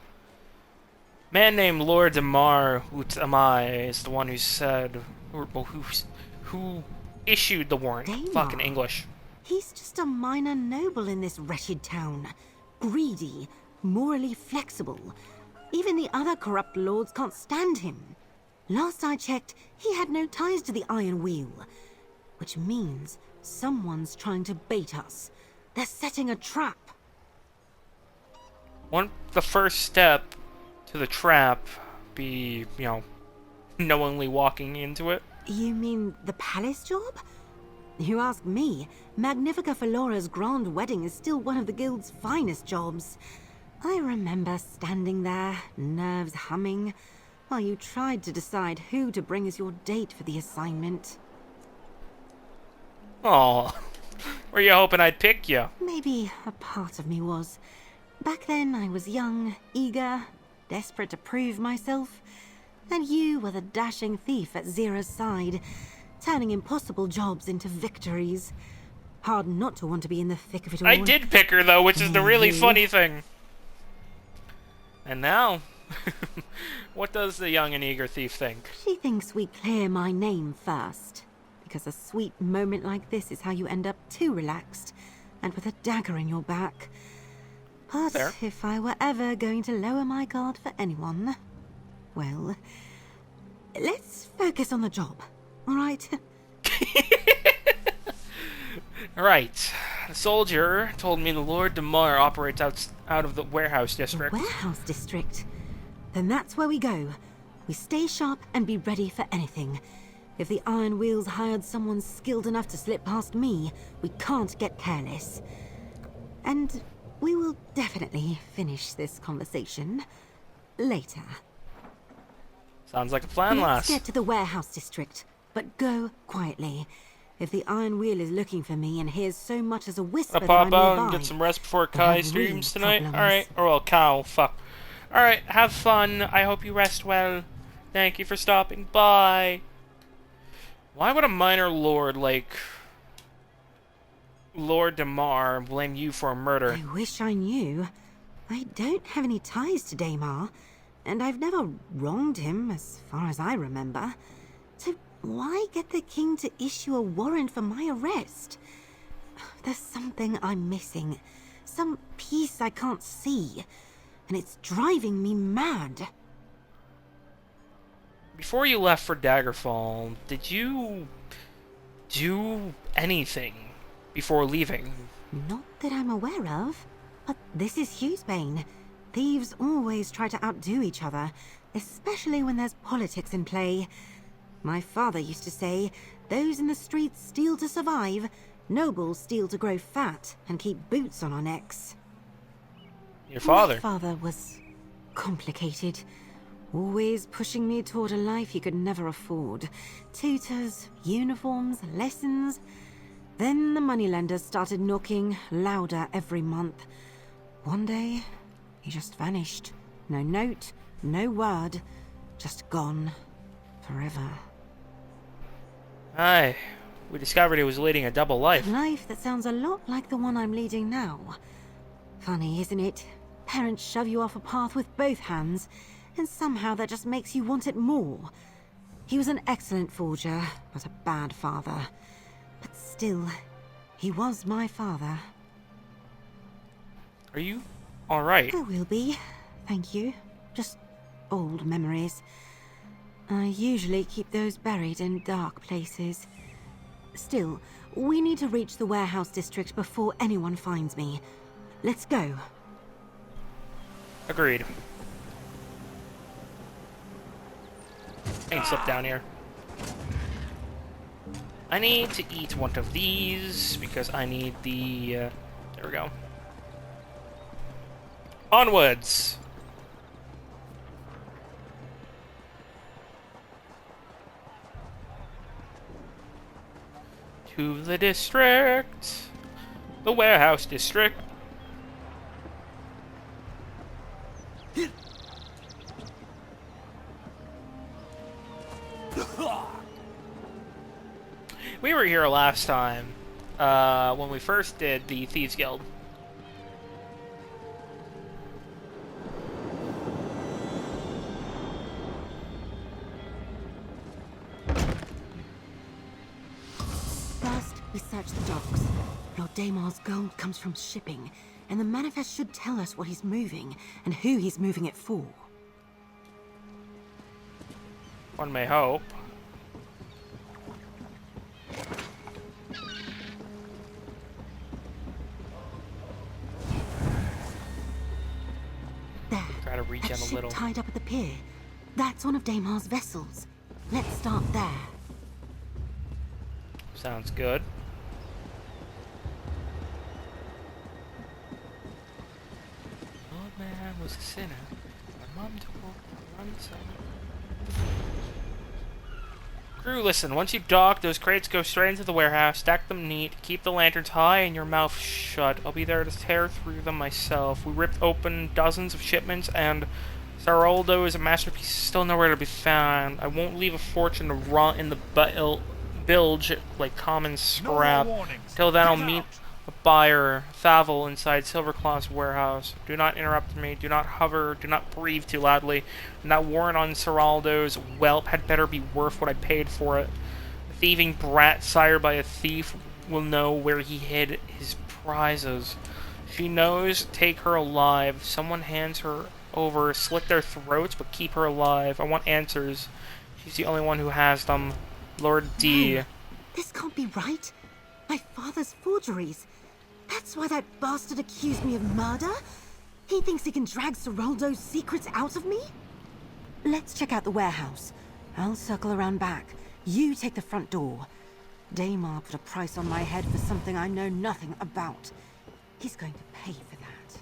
Man named Lord Daemar Utame is the one who said, who issued the warrant. Daemar? Fucking English. He's just a minor noble in this wretched town. Greedy, morally flexible. Even the other corrupt lords can't stand him. Last I checked, he had no ties to the Iron Wheel. Which means someone's trying to bait us. They're setting a trap. Won't the first step to the trap be, you know, knowingly walking into it? You mean the palace job? You ask me, Magnifica Felora's grand wedding is still one of the guild's finest jobs. I remember standing there, nerves humming, while you tried to decide who to bring as your date for the assignment. Oh, were you hoping I'd pick you? Maybe a part of me was. Back then I was young, eager, desperate to prove myself. And you were the dashing thief at Zira's side, turning impossible jobs into victories. Hard not to want to be in the thick of it all. I did pick her, though, which is the really funny thing. And now, what does the young and eager thief think? She thinks we clear my name first. Because a sweet moment like this is how you end up too relaxed and with a dagger in your back. But Fair. if I were ever going to lower my guard for anyone, well, let's focus on the job, all right? Alright. The soldier told me the Lord Damar operates out of the warehouse district. Warehouse district? Then that's where we go. We stay sharp and be ready for anything. If the Iron Wheels hired someone skilled enough to slip past me, we can't get careless. And we will definitely finish this conversation later. Sounds like a plan, Let's lass. get to the warehouse district, but go quietly. If the Iron Wheel is looking for me and hears so much as a whisper I'll that I'm pop out nearby, and get some rest before we'll Kai have real streams tonight. problems. Alright. Or well, Kyle, fuck. Alright, have fun. I hope you rest well. Thank you for stopping by. Why would a minor lord like Lord Damar blame you for a murder? I wish I knew. I don't have any ties to Damar, and I've never wronged him as far as I remember. So why get the king to issue a warrant for my arrest? There's something I'm missing. Some piece I can't see. And it's driving me mad. Before you left for Daggerfall, did you do anything before leaving? Not that I'm aware of. But this is Hughesbane. Thieves always try to outdo each other, especially when there's politics in play. My father used to say, those in the streets steal to survive, nobles steal to grow fat and keep boots on our necks. Your father? My father was complicated, always pushing me toward a life he could never afford. Tutors, uniforms, lessons. Then the moneylenders started knocking louder every month. One day, he just vanished. No note, no word, just gone. Forever. Aye. We discovered he was leading a double life. A life that sounds a lot like the one I'm leading now. Funny, isn't it? Parents shove you off a path with both hands, and somehow that just makes you want it more. He was an excellent forger, but a bad father. But still, he was my father. Are you alright? I will be, thank you. Just old memories. I usually keep those buried in dark places. Still, we need to reach the warehouse district before anyone finds me. Let's go. Agreed. Ain't slip down here. I need to eat one of these because I need the. There we go. Onwards. To the district. The warehouse district. We were here last time, when we first did the Thieves Guild. First, we search the docks. Lord Damar's gold comes from shipping, and the manifest should tell us what he's moving, and who he's moving it for. One may hope. There. Try to regen That a ship little. tied up at the pier. That's one of Damar's vessels. Let's start there. Sounds good. Old man was a sinner. My mom told me to run some. Crew, listen. Once you dock, those crates go straight into the warehouse. Stack them neat. Keep the lanterns high and your mouth shut. I'll be there to tear through them myself. We ripped open dozens of shipments, and Saraldo is a masterpiece still nowhere to be found. I won't leave a fortune to rot in the bilge like common scrap. Till then, I'll meet a buyer, Thavel, inside Silverclaw's warehouse. Do not interrupt me. Do not hover. Do not breathe too loudly. And that warrant on Saraldo's whelp had better be worth what I paid for it. A thieving brat sired by a thief will know where he hid his prizes. She knows, take her alive. Someone hands her over, slit their throats, but keep her alive. I want answers. She's the only one who has them. Lord D. No, this can't be right. My father's forgeries. That's why that bastard accused me of murder? He thinks he can drag Seraldo's secrets out of me? Let's check out the warehouse. I'll circle around back. You take the front door. Daymar put a price on my head for something I know nothing about. He's going to pay for that.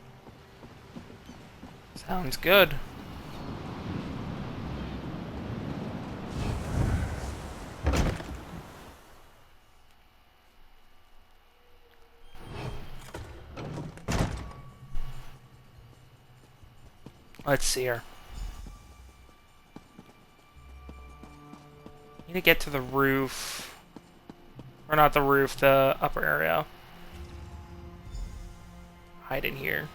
Sounds good. Let's see her. Need to get to the roof. Or not the roof, the upper area. Hide in here.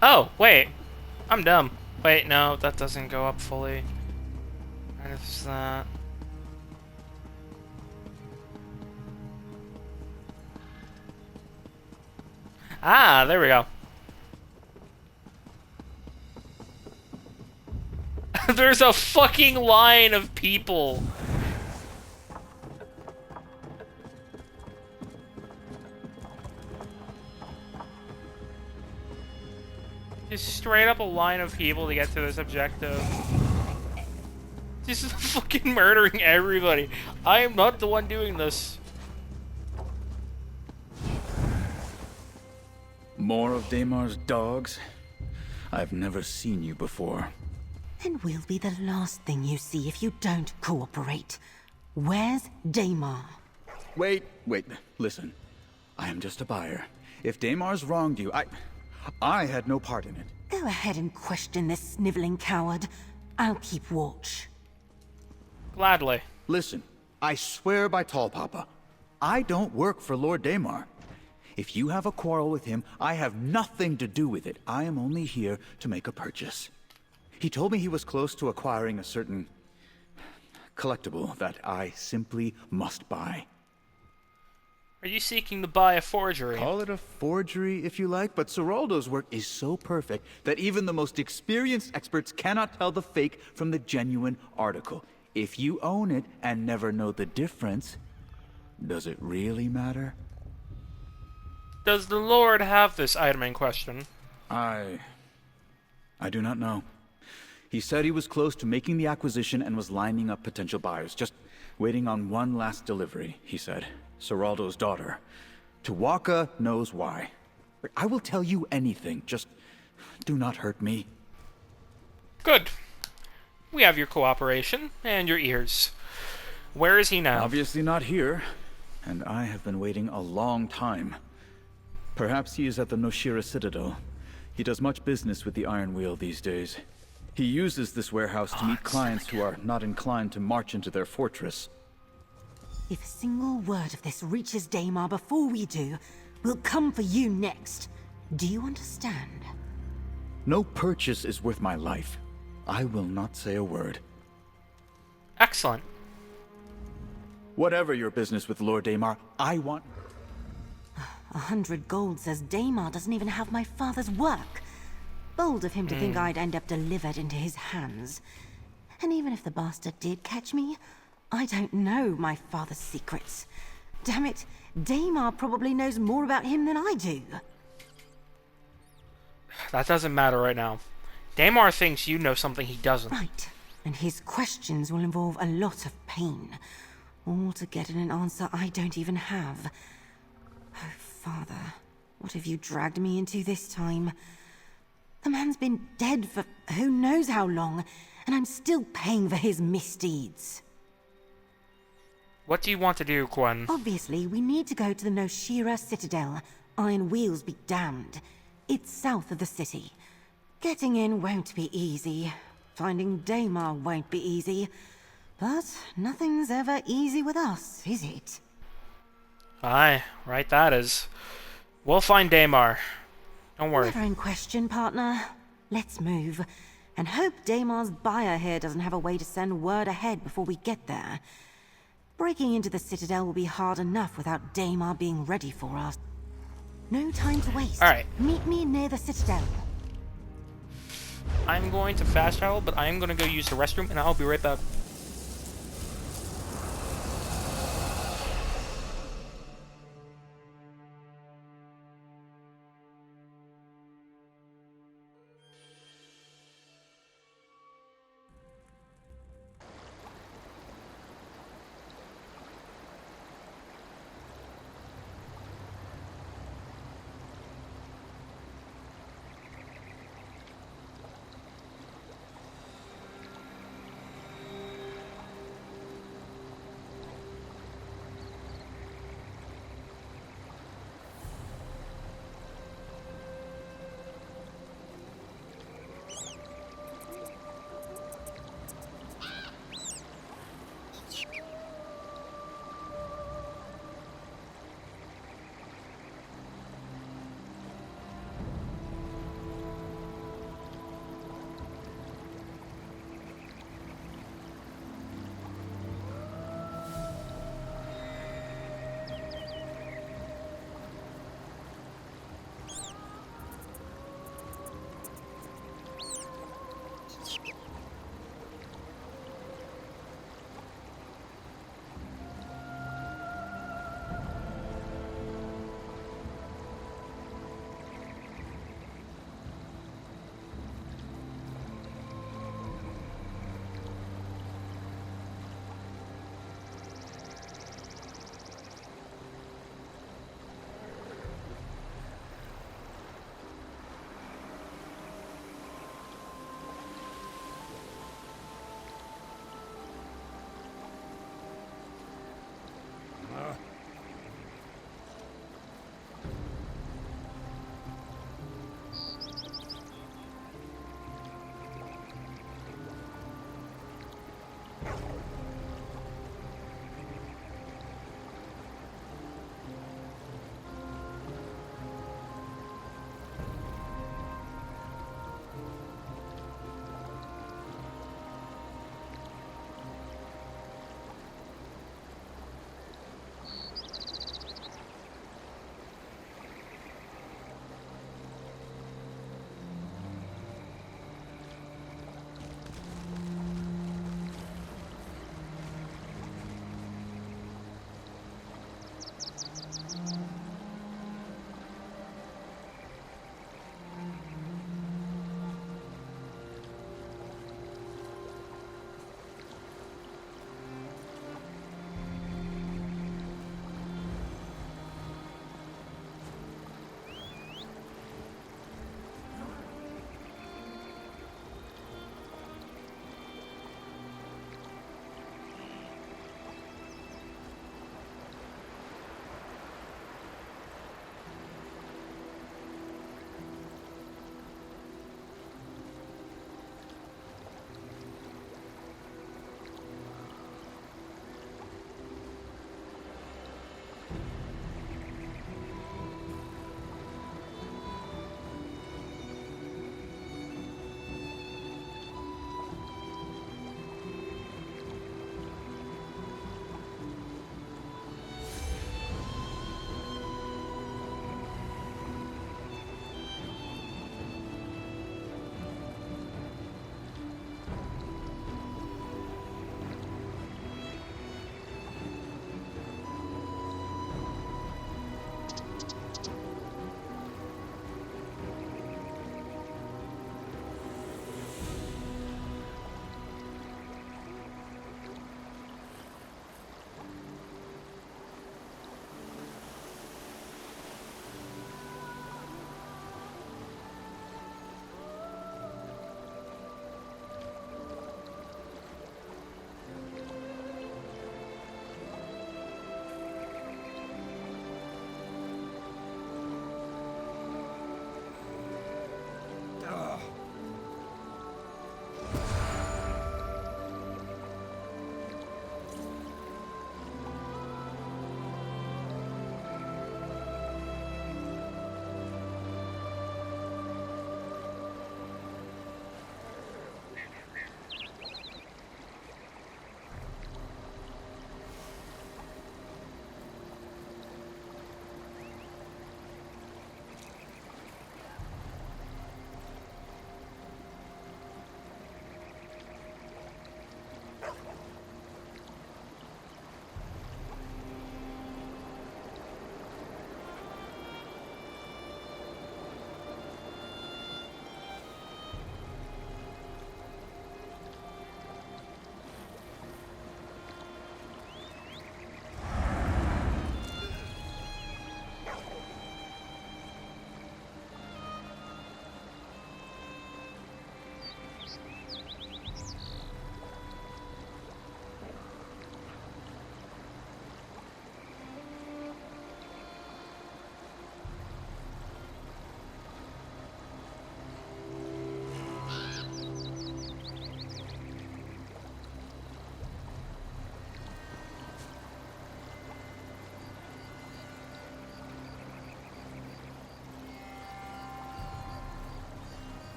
Oh, wait. I'm dumb. Wait, no, that doesn't go up fully. What is that? Ah, there we go. There's a fucking line of people. Just straight up a line of people to get to this objective. Just fucking murdering everybody. I am not the one doing this. More of Daymar's dogs? I've never seen you before. And we'll be the last thing you see if you don't cooperate. Where's Daymar? Wait, listen. I am just a buyer. If Daymar's wronged you, I had no part in it. Go ahead and question this sniveling coward. I'll keep watch. Gladly. Listen, I swear by Tall Papa, I don't work for Lord Daymar. If you have a quarrel with him, I have nothing to do with it. I am only here to make a purchase. He told me he was close to acquiring a certain collectible that I simply must buy. Are you seeking to buy a forgery? Call it a forgery if you like, but Seraldo's work is so perfect that even the most experienced experts cannot tell the fake from the genuine article. If you own it and never know the difference, does it really matter? Does the Lord have this item in question? I do not know. He said he was close to making the acquisition and was lining up potential buyers, just waiting on one last delivery, he said. Seraldo's daughter. Tuwaka knows why. I will tell you anything, just do not hurt me. Good. We have your cooperation and your ears. Where is he now? Obviously not here, and I have been waiting a long time. Perhaps he is at the Noshira Citadel. He does much business with the Iron Wheel these days. He uses this warehouse to meet clients who are not inclined to march into their fortress. If a single word of this reaches Daymar before we do, we'll come for you next. Do you understand? No purchase is worth my life. I will not say a word. Excellent. Whatever your business with Lord Daymar, I want... 100 gold says Daymar doesn't even have my father's work. Bold of him to think I'd end up delivered into his hands. And even if the bastard did catch me, I don't know my father's secrets. Damn it, Daymar probably knows more about him than I do. That doesn't matter right now. Daymar thinks you know something he doesn't. Right, and his questions will involve a lot of pain. All to get an answer I don't even have. Oh, Father, what have you dragged me into this time? The man's been dead for who knows how long, and I'm still paying for his misdeeds. What do you want to do, Gwen? Obviously, we need to go to the Noshira Citadel. Iron Wheels be damned. It's south of the city. Getting in won't be easy. Finding Daymar won't be easy. But nothing's ever easy with us, is it? Aye, right that is. We'll find Daymar. Don't worry. Matter in question, partner. Let's move. And hope Daymar's buyer here doesn't have a way to send word ahead before we get there. Breaking into the Citadel will be hard enough without Daymar being ready for us. No time to waste. Alright. Meet me near the Citadel. I'm going to fast travel, but I am going to go use the restroom, and I'll be right back.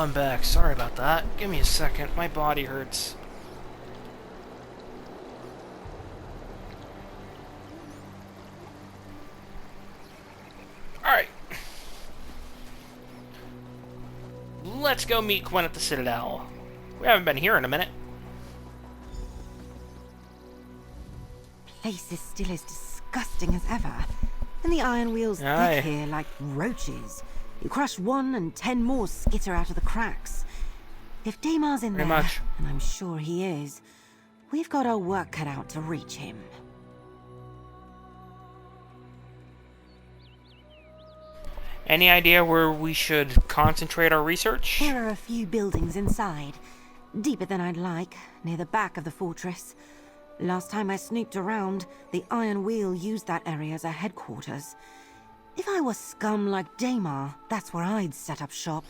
I'm back. Sorry about that. Give me a second. My body hurts. Alright. Let's go meet Gwen at the Citadel. We haven't been here in a minute. Place is still as disgusting as ever. And the iron wheels Aye. thick here like roaches. You crush one and 10 more skitter out of the cracks. If Damar's in Pretty there, much. and I'm sure he is, we've got our work cut out to reach him. Any idea where we should concentrate our research? There are a few buildings inside. Deeper than I'd like, near the back of the fortress. Last time I snooped around, the Iron Wheel used that area as a headquarters. If I was scum like Damar, that's where I'd set up shop.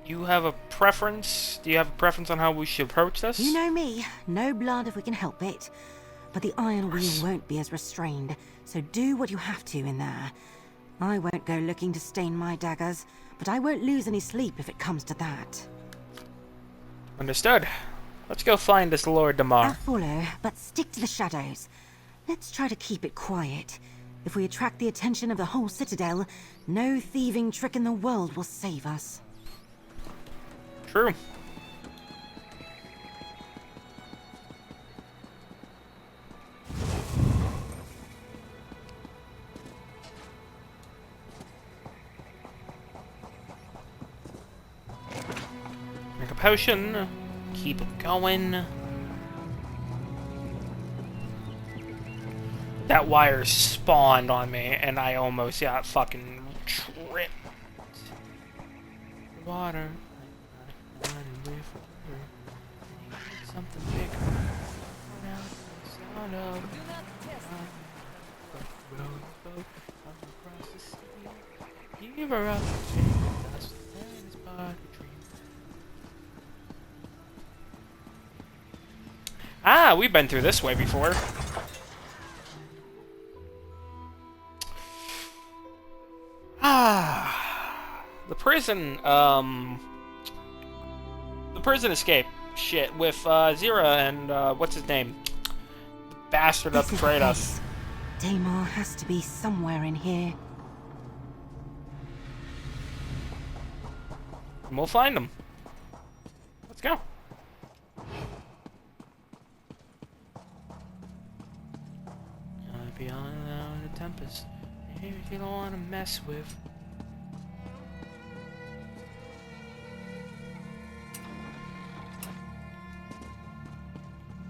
You have a preference? Do you have a preference on how we should approach this? You know me, no blood if we can help it. But the Iron Wheel won't be as restrained, so do what you have to in there. I won't go looking to stain my daggers, but I won't lose any sleep if it comes to that. Understood. Let's go find this Lord Damar. I'll follow, but stick to the shadows. Let's try to keep it quiet. If we attract the attention of the whole Citadel, no thieving trick in the world will save us. True. Make a potion. Keep it going. That wire spawned on me, and I almost got fucking tripped. Water. Something bigger. Ah, we've been through this way before. Ah, the prison escape shit with Zira and what's his name? The bastard that betrayed us. Damar has to be somewhere in here. And we'll find him. Let's go. Beyond the tempest, maybe you don't want to mess with.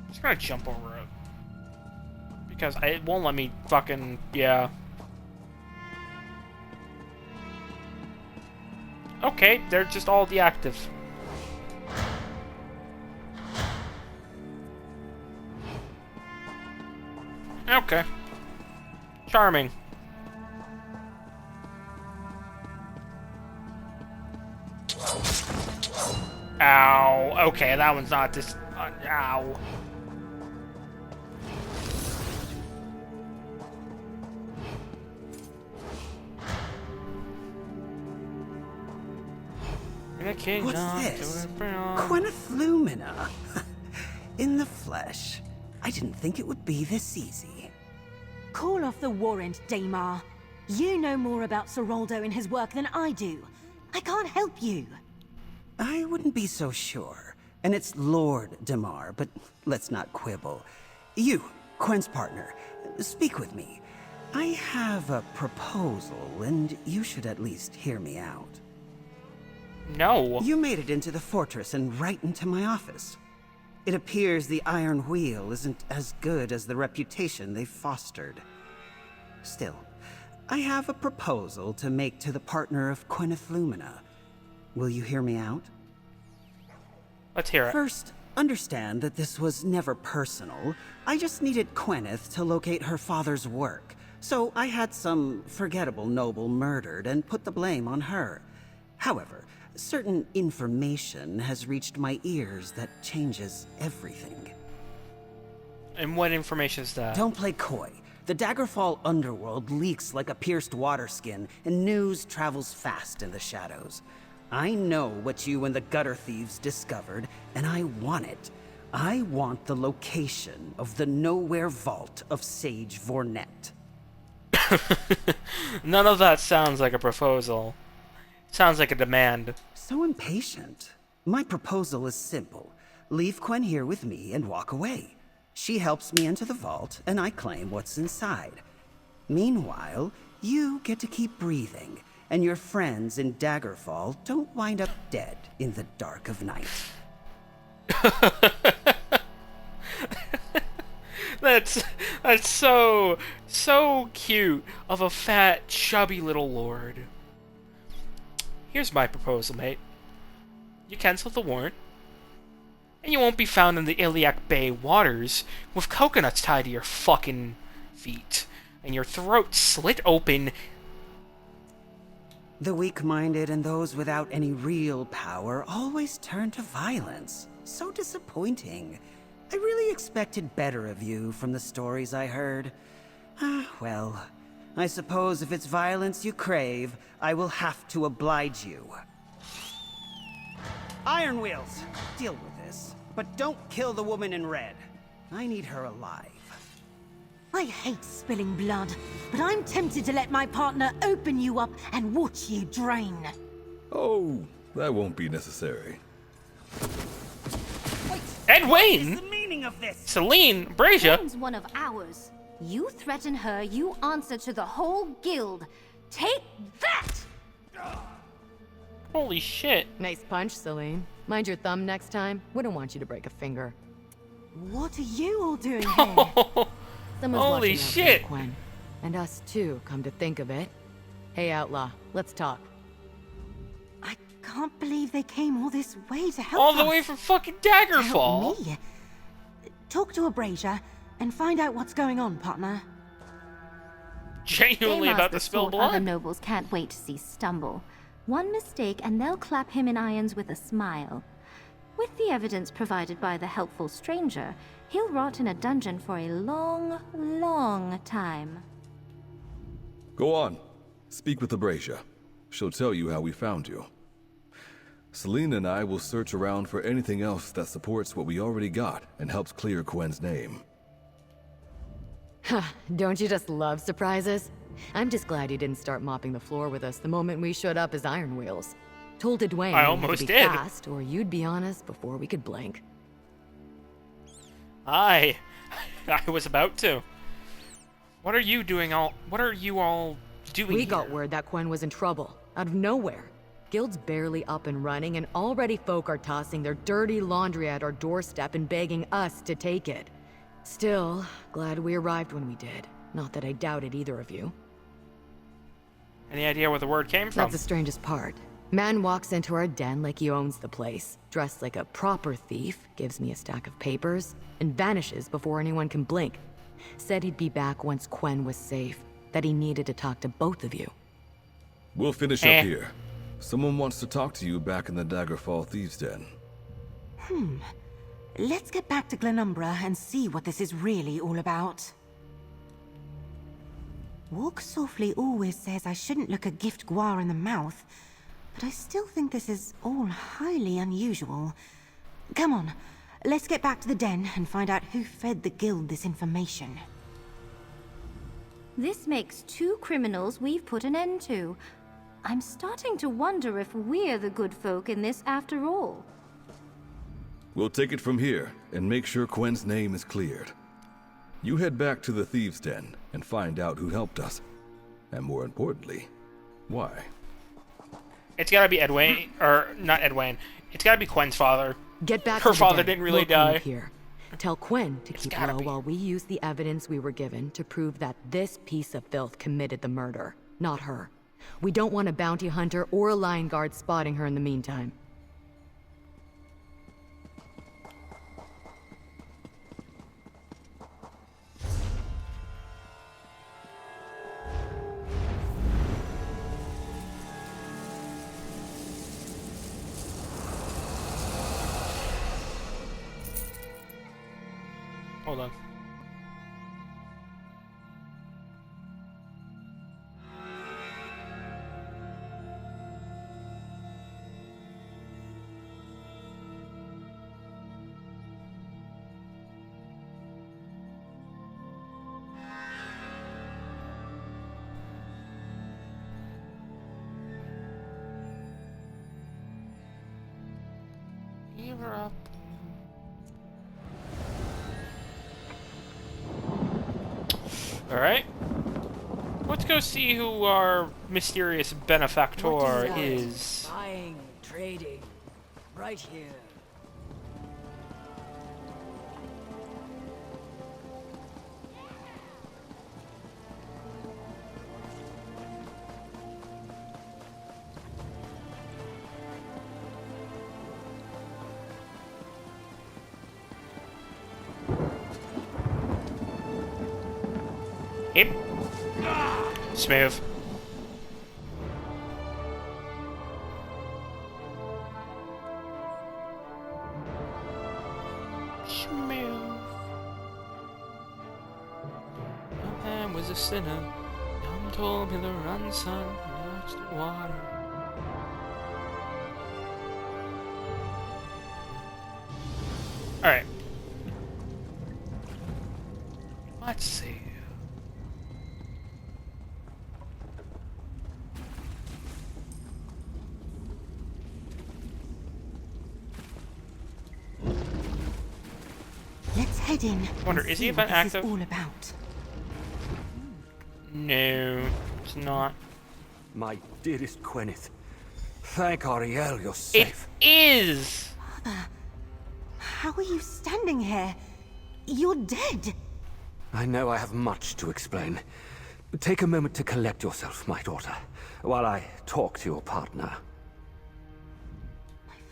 Just gonna jump over it because it won't let me fucking Okay, they're just all deactive. Okay. Charming. Ow. Okay, that one's not this. Ow. What's this? Gwyneth Lumina. In the flesh. I didn't think it would be this easy. Call off the warrant, Damar. You know more about Seroldo and his work than I do. I can't help you. I wouldn't be so sure. And it's Lord Damar, but let's not quibble. You, Quen's partner, speak with me. I have a proposal, and you should at least hear me out. No. You made it into the fortress and right into my office. It appears the Iron Wheel isn't as good as the reputation they've fostered. Still, I have a proposal to make to the partner of Gwyneth Lumina. Will you hear me out? Let's hear it. First, understand that this was never personal. I just needed Gwyneth to locate her father's work. So I had some forgettable noble murdered and put the blame on her. However, certain information has reached my ears that changes everything. And what information is that? Don't play coy. The Daggerfall underworld leaks like a pierced water skin, and news travels fast in the shadows. I know what you and the gutter thieves discovered, and I want it. I want the location of the Nowhere Vault of Sage Vornet. None of that sounds like a proposal. Sounds like a demand. So impatient. My proposal is simple. Leave Quen here with me and walk away. She helps me into the vault, and I claim what's inside. Meanwhile, you get to keep breathing, and your friends in Daggerfall don't wind up dead in the dark of night. That's so cute of a fat, chubby little lord. Here's my proposal, mate. You cancel the warrant, and you won't be found in the Iliac Bay waters with coconuts tied to your fucking feet, and your throat slit open. The weak-minded and those without any real power always turn to violence. So disappointing. I really expected better of you from the stories I heard. Well, I suppose if it's violence you crave, I will have to oblige you. Iron Wheels, deal with this, but don't kill the woman in red. I need her alive. I hate spilling blood, but I'm tempted to let my partner open you up and watch you drain. Oh, that won't be necessary. Edwayne! What's the meaning of this? Celine, Brazier. Quen's one of ours. You threaten her, you answer to the whole guild. Take that! Holy shit. Nice punch, Celine. Mind your thumb next time. We don't want you to break a finger. What are you all doing here? Someone's Holy watching out for shit. you, Quen. And us too, come to think of it. Hey, Outlaw, let's talk. I can't believe they came all this way to help All the us. way from fucking To Daggerfall. help me? Talk to Abrasia and find out what's going on, partner. Genuinely Damar's about the to spill sort other blood. nobles can't wait to see stumble. One mistake and they'll clap him in irons with a smile. With the evidence provided by the helpful stranger, he'll rot in a dungeon for a long, long time. Go on. Speak with Abrasia. She'll tell you how we found you. Celine and I will search around for anything else that supports what we already got and helps clear Quen's name. Ha, don't you just love surprises? I'm just glad you didn't start mopping the floor with us the moment we showed up as Iron Wheels. Told Edwayne I we had almost to be did. fast, or you'd be on us before we could blink. I was about to. What are you doing all doing We here? got word that Quen was in trouble, out of nowhere. Guild's barely up and running, and already folk are tossing their dirty laundry at our doorstep and begging us to take it. Still, glad we arrived when we did. Not that I doubted either of you. Any idea where the word came from? That's the strangest part. Man walks into our den like he owns the place, dressed like a proper thief, gives me a stack of papers, and vanishes before anyone can blink. Said he'd be back once Quen was safe, that he needed to talk to both of you. We'll finish up here. Someone wants to talk to you back in the Daggerfall Thieves' Den. Let's get back to Glenumbra and see what this is really all about. Walk Softly always says I shouldn't look a gift Guar in the mouth, but I still think this is all highly unusual. Come on, let's get back to the den and find out who fed the guild this information. This makes 2 criminals we've put an end to. I'm starting to wonder if we're the good folk in this after all. We'll take it from here and make sure Quen's name is cleared. You head back to the Thieves' Den and find out who helped us. And more importantly, why. It's gotta be Edwayne, or not Edwayne. It's gotta be Quen's father. Get back Her to the father den. didn't really We'll clean die. up here. Tell Quen to keep low while we use the evidence we were given to prove that this piece of filth committed the murder, not her. We don't want a bounty hunter or a lion guard spotting her in the meantime. Hold on. leave her up. Alright. Let's go see who our mysterious benefactor is. Buying, trading, right here. Hip. Smooth. Smooth. My man was a sinner. Mom told me to run, son, and watch the water. Alright. Let's see. Let's head in. I wonder, and is see he what event this active? is all about. No, it's not. My dearest Gwyneth, thank Ariel you're safe. It is! Father, how are you standing here? You're dead. I know I have much to explain. Take a moment to collect yourself, my daughter, while I talk to your partner.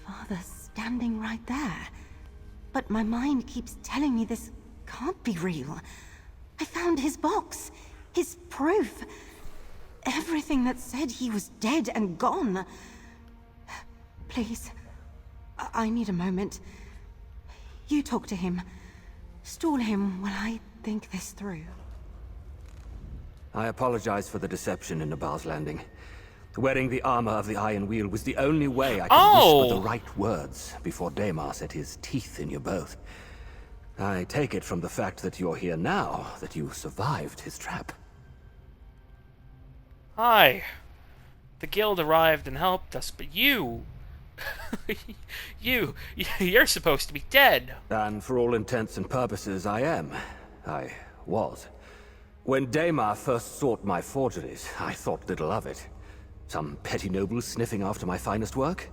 Father's standing right there. But my mind keeps telling me this can't be real. I found his box. His proof. Everything that said he was dead and gone. Please. I need a moment. You talk to him. Stall him while I think this through. I apologize for the deception in Nabar's Landing. Wearing the armor of the Iron Wheel was the only way I could whisper the right words before Daemar set his teeth in you both. I take it from the fact that you're here now that you survived his trap. Hi. The guild arrived and helped us, but you... you're supposed to be dead. And for all intents and purposes, I am. I was. When Daemar first sought my forgeries, I thought little of it. Some petty noble sniffing after my finest work?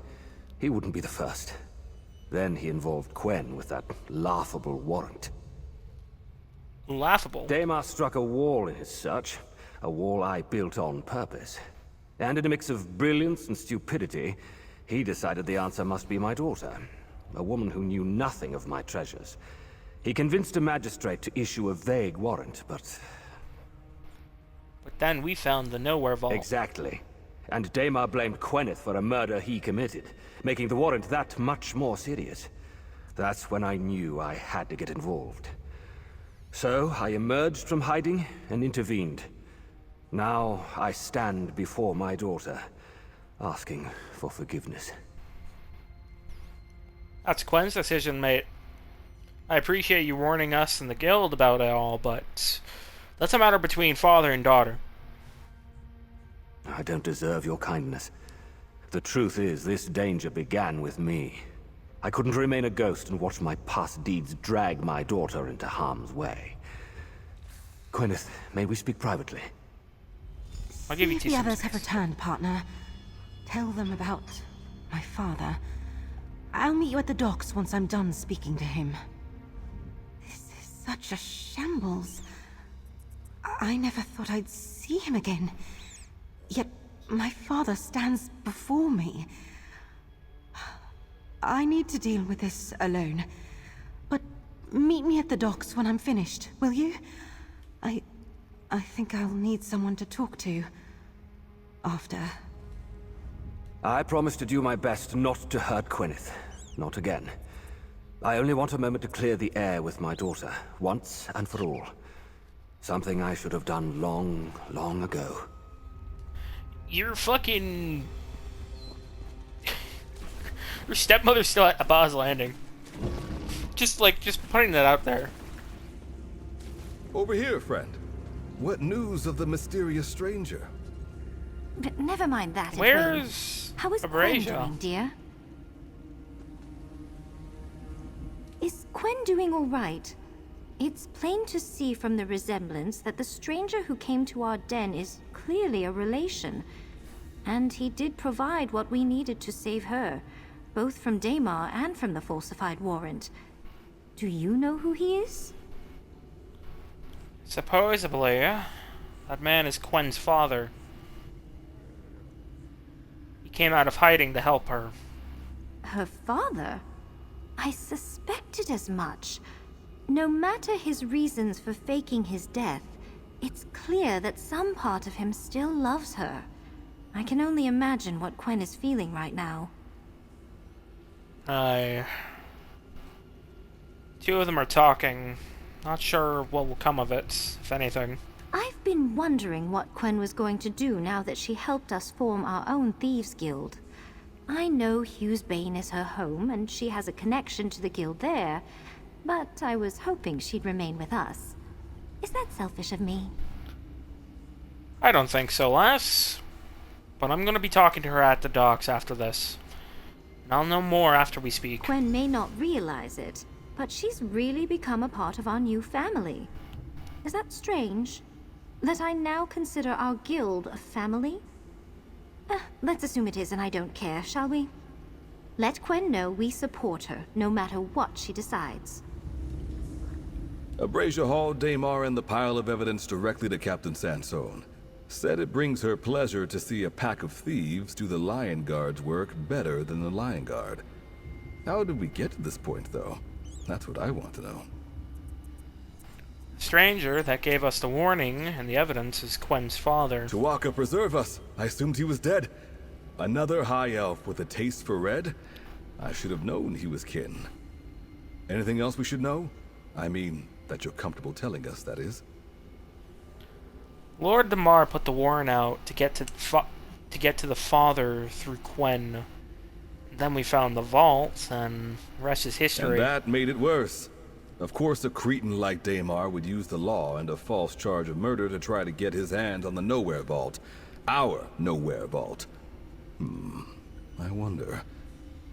He wouldn't be the first. Then he involved Quen with that laughable warrant. Laughable? Daemar struck a wall in his search. A wall I built on purpose. And in a mix of brilliance and stupidity, he decided the answer must be my daughter. A woman who knew nothing of my treasures. He convinced a magistrate to issue a vague warrant, but... But then we found the Nowhere Vault. Exactly. And Daemar blamed Gwyneth for a murder he committed, making the warrant that much more serious. That's when I knew I had to get involved. So I emerged from hiding and intervened. Now I stand before my daughter, asking for forgiveness. That's Quen's decision, mate. I appreciate you warning us and the guild about it all, but that's a matter between father and daughter. I don't deserve your kindness. The truth is, this danger began with me. I couldn't remain a ghost and watch my past deeds drag my daughter into harm's way. Gwyneth, may we speak privately? I'll give you See if the others have returned, partner. Tell them about my father. I'll meet you at the docks once I'm done speaking to him. This is such a shambles. I never thought I'd see him again. Yet my father stands before me. I need to deal with this alone. But meet me at the docks when I'm finished, will you? I think I'll need someone to talk to after. I promise to do my best not to hurt Gwyneth. Not again. I only want a moment to clear the air with my daughter, once and for all. Something I should have done long, long ago. You're fucking... Your stepmother's still at Abba's Landing. Just putting that out there. Over here, friend. What news of the mysterious stranger? Never mind that. Where's How is Abrasia? Gwen doing, dear? I'm doing all right. It's plain to see from the resemblance that the stranger who came to our den is clearly a relation. And he did provide what we needed to save her, both from Daymar and from the falsified warrant. Do you know who he is? Supposedly, that man is Quen's father. He came out of hiding to help her. Her father? I suspected as much. No matter his reasons for faking his death, it's clear that some part of him still loves her. I can only imagine what Quen is feeling right now. Two of them are talking. Not sure what will come of it, if anything. I've been wondering what Quen was going to do now that she helped us form our own Thieves Guild. I know Hugh's Bane is her home, and she has a connection to the guild there, but I was hoping she'd remain with us. Is that selfish of me? I don't think so, lass. But I'm gonna be talking to her at the docks after this. And I'll know more after we speak. Quen may not realize it, but she's really become a part of our new family. Is that strange? That I now consider our guild a family? Let's assume it is, and I don't care, shall we? Let Quen know we support her, no matter what she decides. Abrasia hauled Daymar and the pile of evidence directly to Captain Sansone. Said it brings her pleasure to see a pack of thieves do the Lion Guard's work better than the Lion Guard. How did we get to this point, though? That's what I want to know. The stranger that gave us the warning and the evidence is Quen's father. Chewbacca, preserve us! I assumed he was dead. Another high elf with a taste for red? I should have known he was kin. Anything else we should know? I mean, that you're comfortable telling us, that is. Lord Daymar put the warrant out to get to the father through Quen. Then we found the vault, and the rest is history. And that made it worse. Of course, a cretin like Daymar would use the law and a false charge of murder to try to get his hands on the Nowhere Vault. Our Nowhere Vault. I wonder.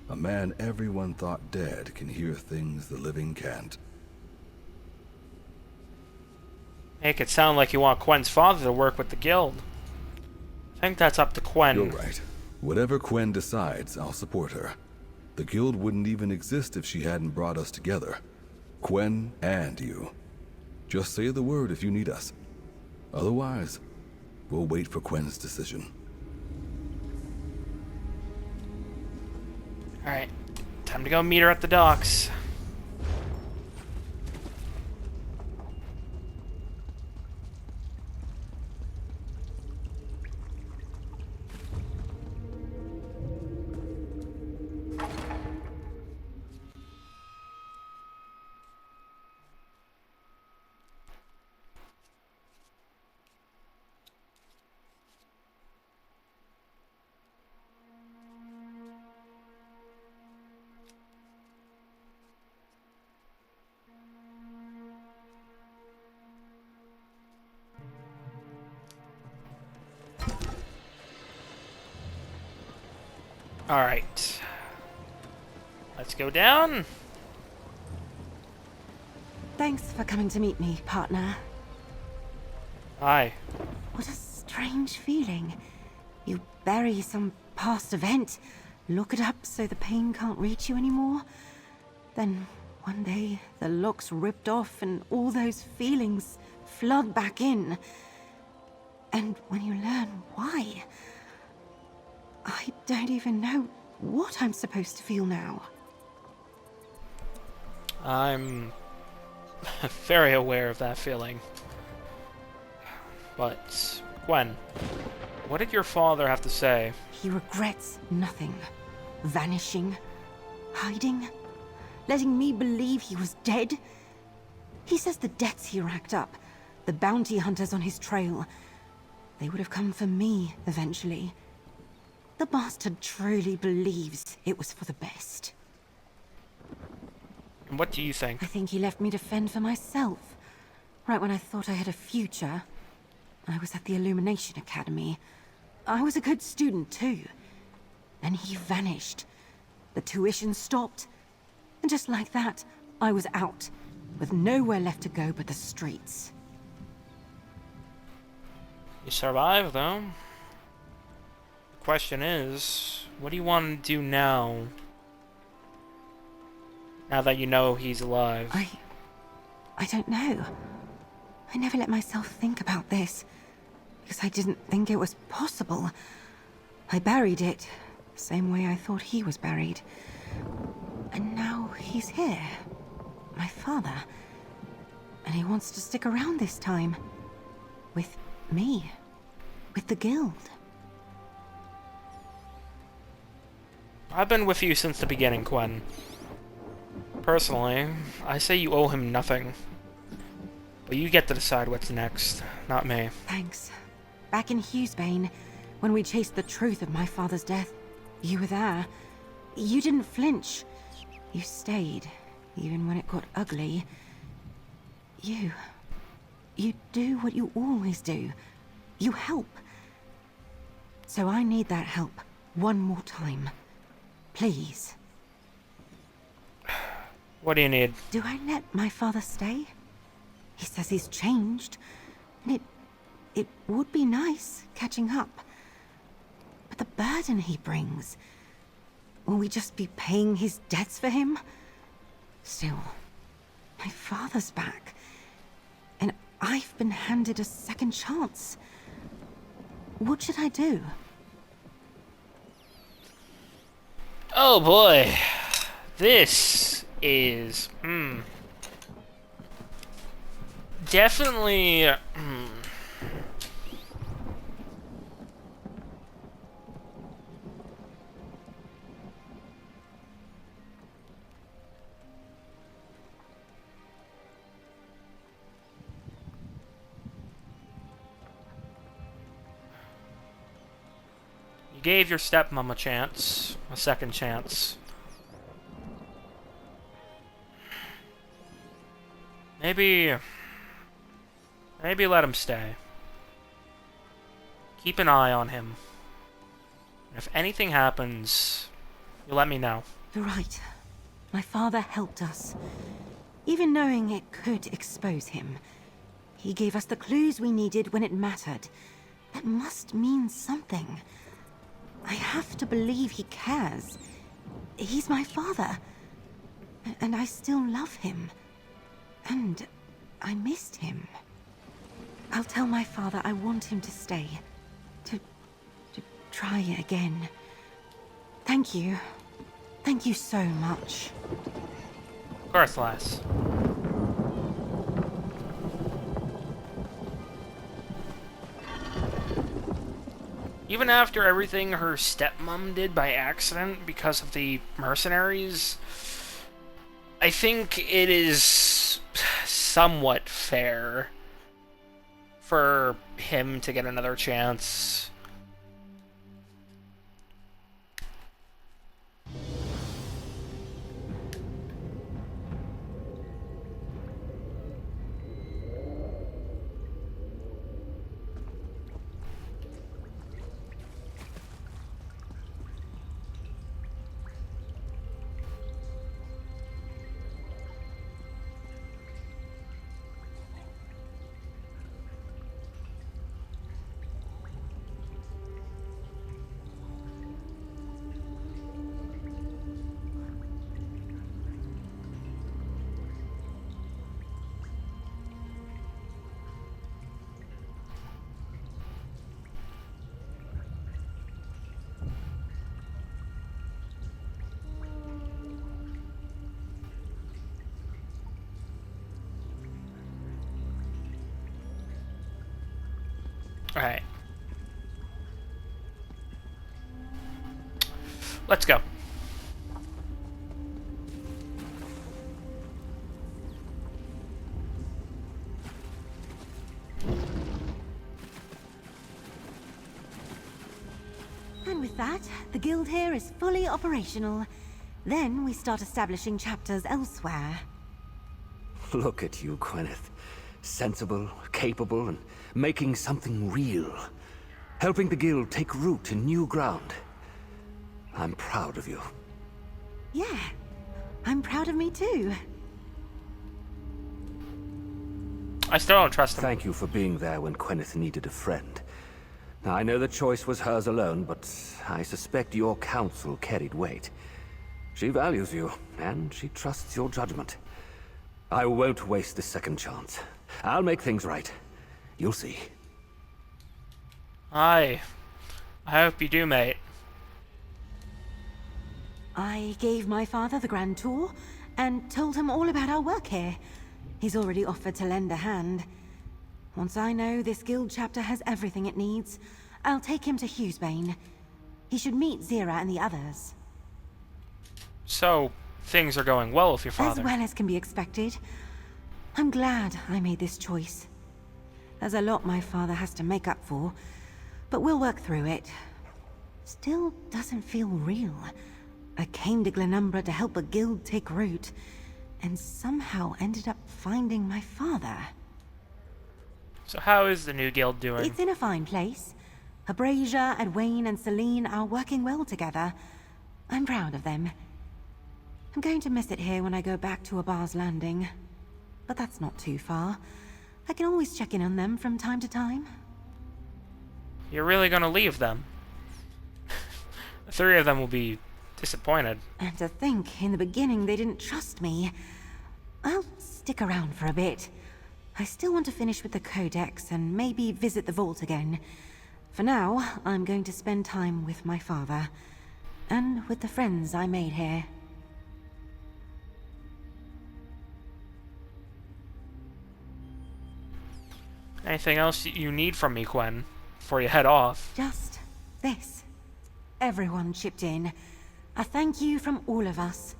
A man everyone thought dead can hear things the living can't. Make it sound like you want Quen's father to work with the guild. I think that's up to Quen. You're right. Whatever Quen decides, I'll support her. The guild wouldn't even exist if she hadn't brought us together. Quen and you. Just say the word if you need us. Otherwise, we'll wait for Quen's decision. Alright, time to go meet her at the docks. Alright. Let's go down. Thanks for coming to meet me, partner. Hi. What a strange feeling. You bury some past event, lock it up so the pain can't reach you anymore. Then one day the lock's ripped off and all those feelings flood back in. And when you learn why, I don't even know what I'm supposed to feel now. I'm very aware of that feeling. But, Quen, what did your father have to say? He regrets nothing. Vanishing, hiding, letting me believe he was dead. He says the debts he racked up, the bounty hunters on his trail, they would have come for me eventually. The bastard truly believes it was for the best. And what do you think? I think he left me to fend for myself. Right when I thought I had a future. I was at the Illumination Academy. I was a good student too. Then he vanished. The tuition stopped. And just like that, I was out, with nowhere left to go but the streets. You survived, though. The question is, what do you want to do now? Now that you know he's alive. I don't know. I never let myself think about this, because I didn't think it was possible. I buried it, the same way I thought he was buried. And now he's here. My father. And he wants to stick around this time. With me. With the guild. I've been with you since the beginning, Quen. Personally, I say you owe him nothing. But you get to decide what's next, not me. Thanks. Back in Hughesbane, when we chased the truth of my father's death, you were there. You didn't flinch. You stayed, even when it got ugly. You do what you always do. You help. So I need that help one more time. Please. What do you need? Do I let my father stay? He says he's changed, and it would be nice catching up. But the burden he brings, will we just be paying his debts for him? Still, my father's back, and I've been handed a second chance. What should I do? Oh boy. This is... Definitely... You gave your stepmom a chance. A second chance. Maybe let him stay. Keep an eye on him. If anything happens, you'll let me know. You're right. My father helped us. Even knowing it could expose him. He gave us the clues we needed when it mattered. That must mean something. I have to believe he cares. He's my father. And I still love him. And I missed him. I'll tell my father I want him to stay. To try again. Thank you. Thank you so much. Of course, lass. Even after everything her stepmom did by accident because of the mercenaries, I think it is somewhat fair for him to get another chance. Alright. Let's go. And with that, the guild here is fully operational. Then we start establishing chapters elsewhere. Look at you, Gwyneth. Sensible, capable, and making something real. Helping the guild take root in new ground. I'm proud of you. Yeah, I'm proud of me too. I still don't trust him. Thank you for being there when Gwyneth needed a friend. Now, I know the choice was hers alone, but I suspect your counsel carried weight. She values you, and she trusts your judgment. I won't waste this second chance. I'll make things right. You'll see. I hope you do, mate. I gave my father the grand tour and told him all about our work here. He's already offered to lend a hand. Once I know this guild chapter has everything it needs, I'll take him to Hughesbane. He should meet Zira and the others. So, things are going well with your father. As well as can be expected. I'm glad I made this choice. There's a lot my father has to make up for, but we'll work through it. Still doesn't feel real. I came to Glenumbra to help a guild take root, and somehow ended up finding my father. So how is the new guild doing? It's in a fine place. Abrasia, Edwayne, and Celine are working well together. I'm proud of them. I'm going to miss it here when I go back to Abar's Landing. But that's not too far. I can always check in on them from time to time. You're really gonna leave them? The three of them will be disappointed. And to think, in the beginning they didn't trust me. I'll stick around for a bit. I still want to finish with the Codex and maybe visit the vault again. For now, I'm going to spend time with my father. And with the friends I made here. Anything else you need from me, Gwen, before you head off? Just this. Everyone chipped in. A thank you from all of us.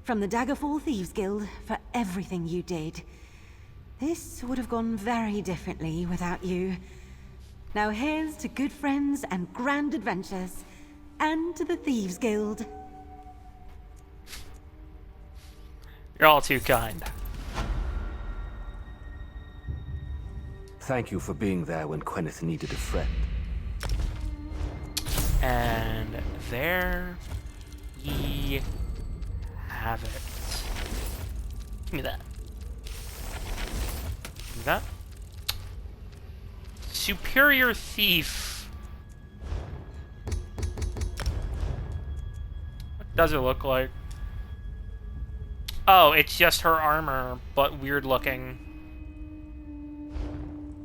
From the Daggerfall Thieves Guild for everything you did. This would have gone very differently without you. Now here's to good friends and grand adventures. And to the Thieves Guild. You're all too kind. Thank you for being there when Gwyneth needed a friend. And there ye have it. Give me that. Give me that. Superior Thief. What does it look like? Oh, it's just her armor, but weird looking.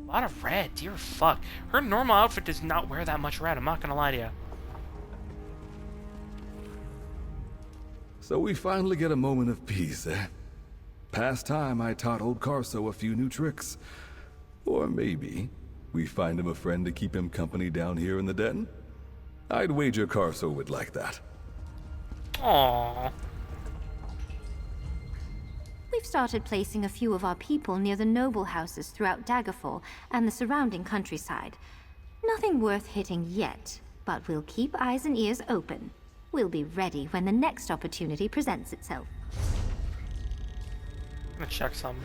A lot of red, dear fuck. Her normal outfit does not wear that much red, I'm not gonna lie to you. So we finally get a moment of peace, eh? Past time I taught old Carso a few new tricks. Or maybe we find him a friend to keep him company down here in the den? I'd wager Carso would like that. Aww. We've started placing a few of our people near the noble houses throughout Daggerfall and the surrounding countryside. Nothing worth hitting yet, but we'll keep eyes and ears open. We'll be ready when the next opportunity presents itself. I'm gonna check some.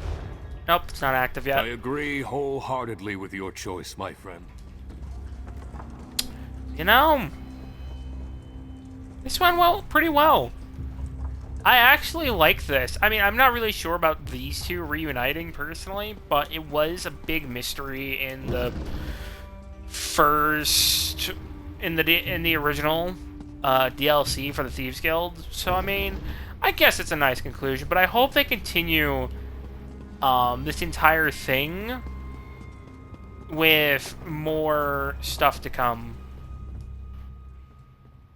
Nope, it's not active yet. I agree wholeheartedly with your choice, my friend. You know, this went well, pretty well. I actually like this. I mean, I'm not really sure about these two reuniting personally, but it was a big mystery in the first, in the original DLC for the Thieves Guild. So I mean, I guess it's a nice conclusion. But I hope they continue this entire thing with more stuff to come.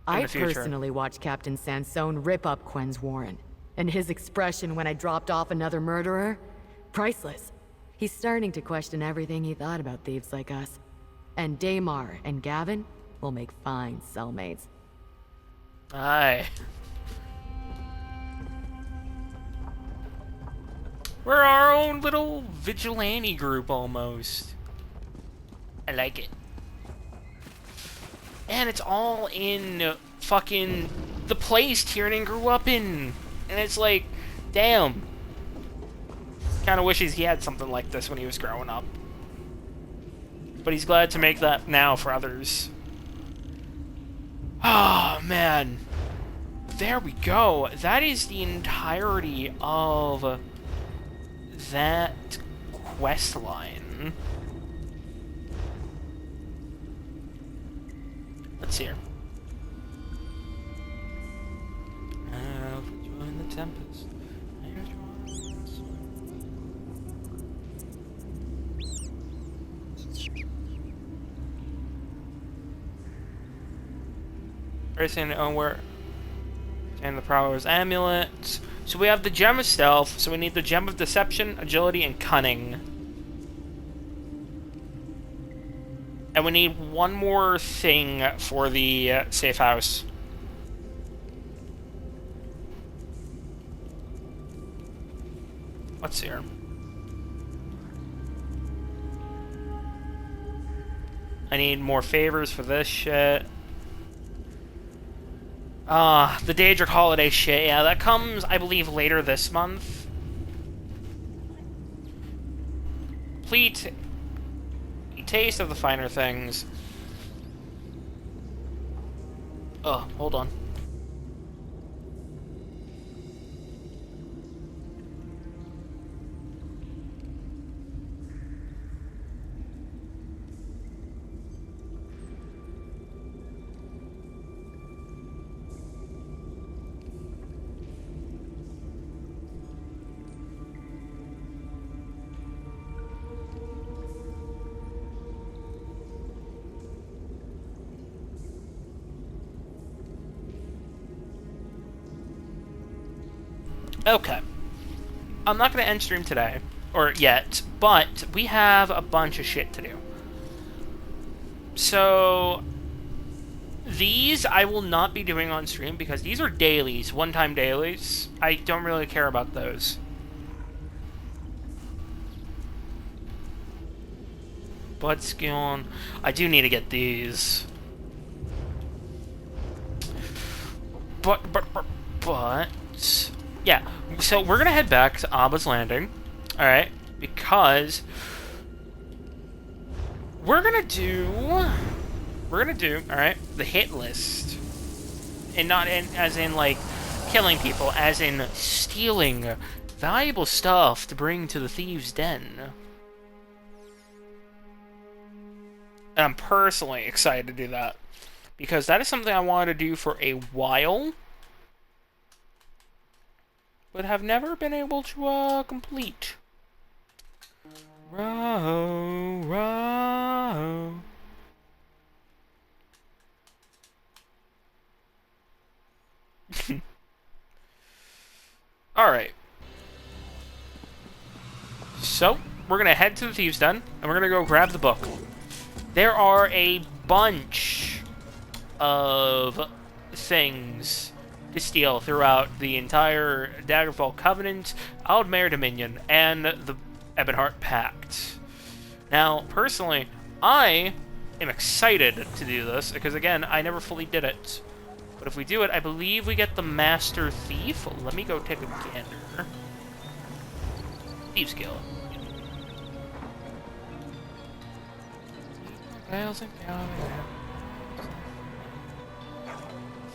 I personally watched Captain Sansone rip up Gwen's warren. And his expression when I dropped off another murderer? Priceless. He's starting to question everything he thought about thieves like us. And Daymar and Gavin will make fine cellmates. Aye. We're our own little vigilante group almost. I like it. And it's all in fucking the place Tiernan grew up in. And it's like, damn. Kinda wishes he had something like this when he was growing up. But he's glad to make that now for others. Oh, man. There we go. That is the entirety of that quest line. Let's see here. Join the Tempest. Person where and the Prowler's Amulet. So we have the Gem of Stealth, so we need the Gem of Deception, Agility, and Cunning. And we need one more thing for the safe house. Let's see here. I need more favors for this shit. The Daedric holiday shit, yeah, that comes, I believe, later this month. Complete a taste of the finer things. Oh, hold on. Okay. I'm not going to end stream today, or yet, but we have a bunch of shit to do. So, these I will not be doing on stream because these are dailies, one-time dailies. I don't really care about those. Bloodskill. I do need to get these. But... yeah, so we're gonna head back to Abba's Landing, alright, because we're gonna do, alright, the hit list, and not as in, like, killing people, as in stealing valuable stuff to bring to the Thieves' Den. And I'm personally excited to do that, because that is something I wanted to do for a while, but have never been able to complete. Row, row. Alright. So, we're gonna head to the Thieves' Den, and we're gonna go grab the book. There are a bunch of things to steal throughout the entire Daggerfall Covenant, Aldmere Dominion, and the Ebonheart Pact. Now, personally, I am excited to do this, because again, I never fully did it. But if we do it, I believe we get the Master Thief. Let me go take a gander. Thieves Guild.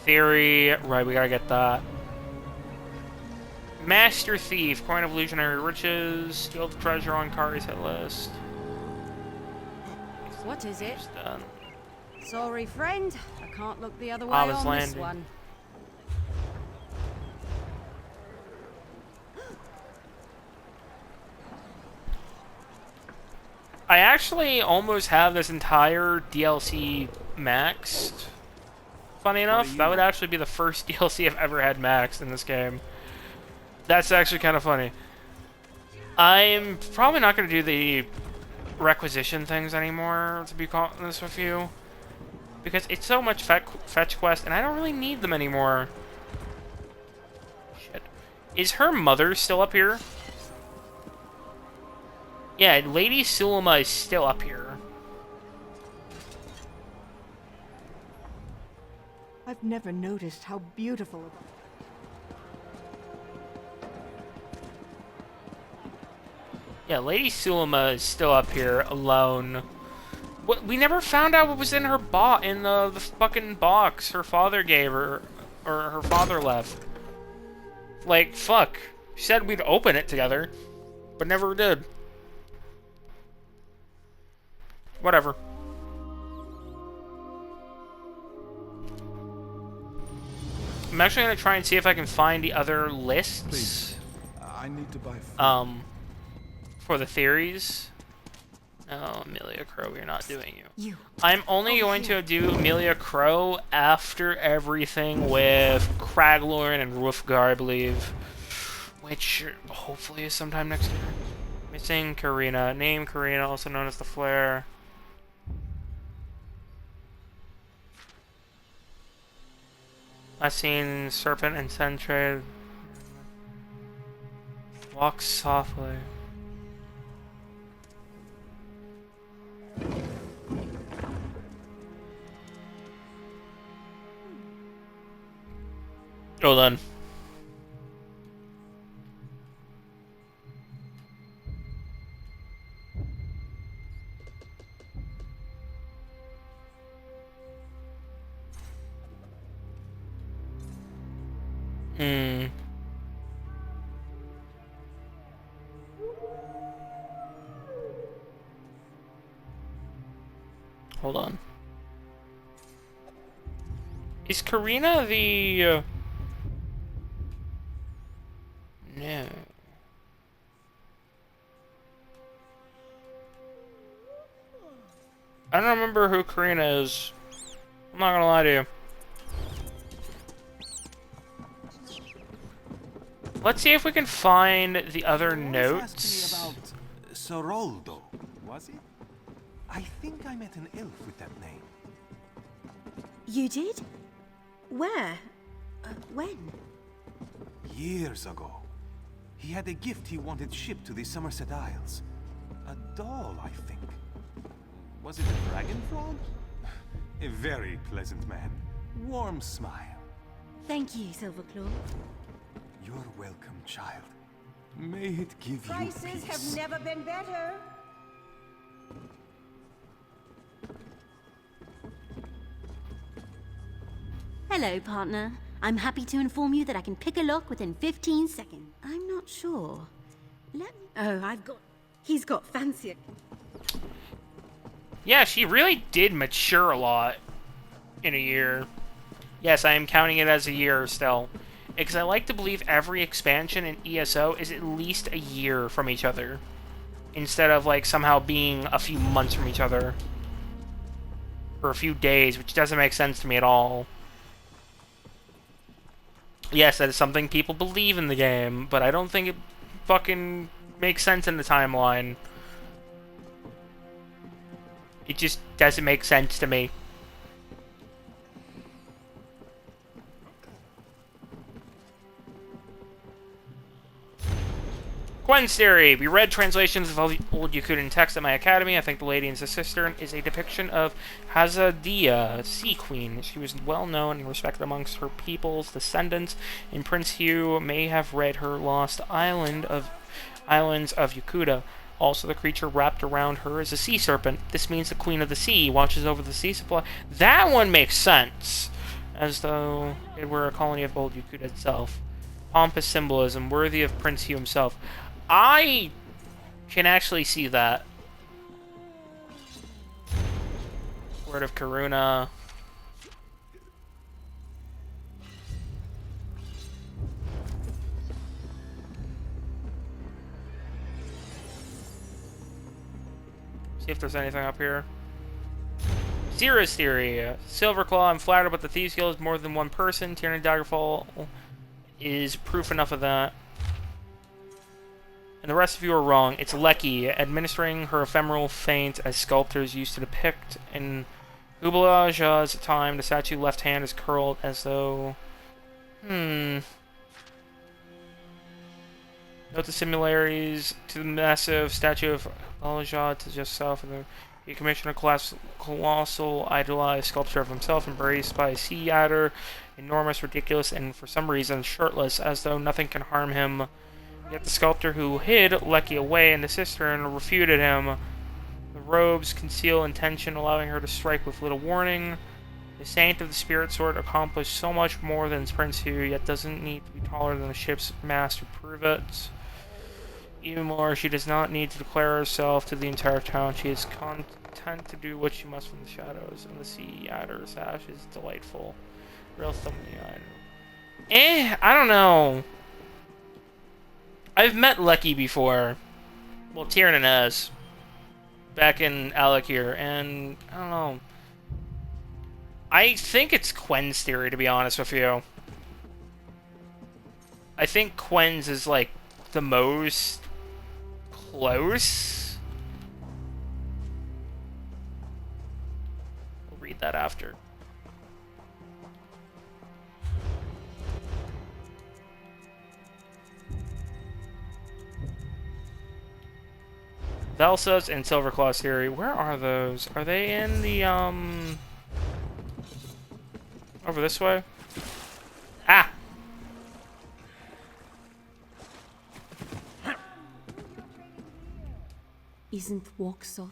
Theory, right, we gotta get that. Master Thief, Coin of Illusionary Riches, steal the treasure on Kari's hit list. What is it? Done. Sorry, friend. I can't look the other way Abba's on Landing. this one. I actually almost have this entire DLC maxed. Funny enough, that would actually be the first DLC I've ever had maxed in this game. That's actually kind of funny. I'm probably not going to do the requisition things anymore, to be honest with you. Because it's so much fetch quest, and I don't really need them anymore. Shit. Is her mother still up here? Yeah, Lady Sulema is still up here. I've never noticed how beautiful. Yeah, Lady Sulema is still up here, alone. What, we never found out what was in her in the fucking box her father gave her, or her father left. Like, fuck. She said we'd open it together, but never did. Whatever. I'm actually gonna try and see if I can find the other lists. Please, I need to buy food. For the theories. Oh, Amelia Crow, we're not doing you. I'm only going to do Amelia Crow after everything with Craglorn and Roofgar, I believe. Which, hopefully, is sometime next year. Missing Karina. Name Karina, also known as the Flare. Last seen Serpent and Sentry. Walk softly. Hold on. Hold on. Is Karina the... No. I don't remember who Karina is. I'm not gonna lie to you. Let's see if we can find the other notes. About Soroldo, was it? I think I met an elf with that name. You did? Where? When? Years ago. He had a gift he wanted shipped to the Somerset Isles. A doll, I think. Was it a dragon frog? A very pleasant man. Warm smile. Thank you, Silverclaw. You're welcome, child. May it give you Prices peace. have never been better. Hello, partner. I'm happy to inform you that I can pick a lock within 15 seconds. I'm not sure. Let me... Oh, he's got fancier... Yeah, she really did mature a lot in a year. Yes, I am counting it as a year still. Because I like to believe every expansion in ESO is at least a year from each other. Instead of, like, somehow being a few months from each other. Or a few days, which doesn't make sense to me at all. Yes, that is something people believe in the game, but I don't think it fucking makes sense in the timeline. It just doesn't make sense to me. Gwen's theory. We read translations of all the old Yakutan texts at my academy. I think the lady in the cistern is a depiction of Hazadia, Sea Queen. She was well known and respected amongst her people's descendants, and Prince Hugh may have read her lost islands of Yakuta. Also, the creature wrapped around her is a sea serpent. This means the Queen of the Sea watches over the sea supply. That one makes sense, as though it were a colony of old Yakuta itself. Pompous symbolism, worthy of Prince Hugh himself. I can actually see that. Word of Karuna. See if there's anything up here. Zera's theory. Silverclaw, I'm flattered, but the Thieves Guild is more than one person. Tyranny Daggerfall is proof enough of that. And the rest of you are wrong. It's Lecky, administering her ephemeral feint as sculptors used to depict. In Ubalaja's time, the statue's left hand is curled as though... Note the similarities to the massive statue of Ubalaja to just south of the... He commissioned a colossal, idolized sculpture of himself embraced by a sea adder, enormous, ridiculous, and for some reason shirtless, as though nothing can harm him. Yet the sculptor who hid Lecky away in the cistern refuted him. The robes conceal intention, allowing her to strike with little warning. The Saint of the Spirit Sword accomplished so much more than Prince Hugh, yet doesn't need to be taller than the ship's mast to prove it. Even more, she does not need to declare herself to the entire town. She is content to do what she must from the shadows, and the sea adder's ash is delightful. Real thumbnail. I don't know. I've met Lucky before. Well, Tiernan has. Back in Alec here, and I don't know. I think it's Quen's theory, to be honest with you. I think Quen's is, like, the most close. We'll read that after. Velsa's and Silverclaw's theory. Where are those? Are they in the, over this way? Ah! Isn't walk soft?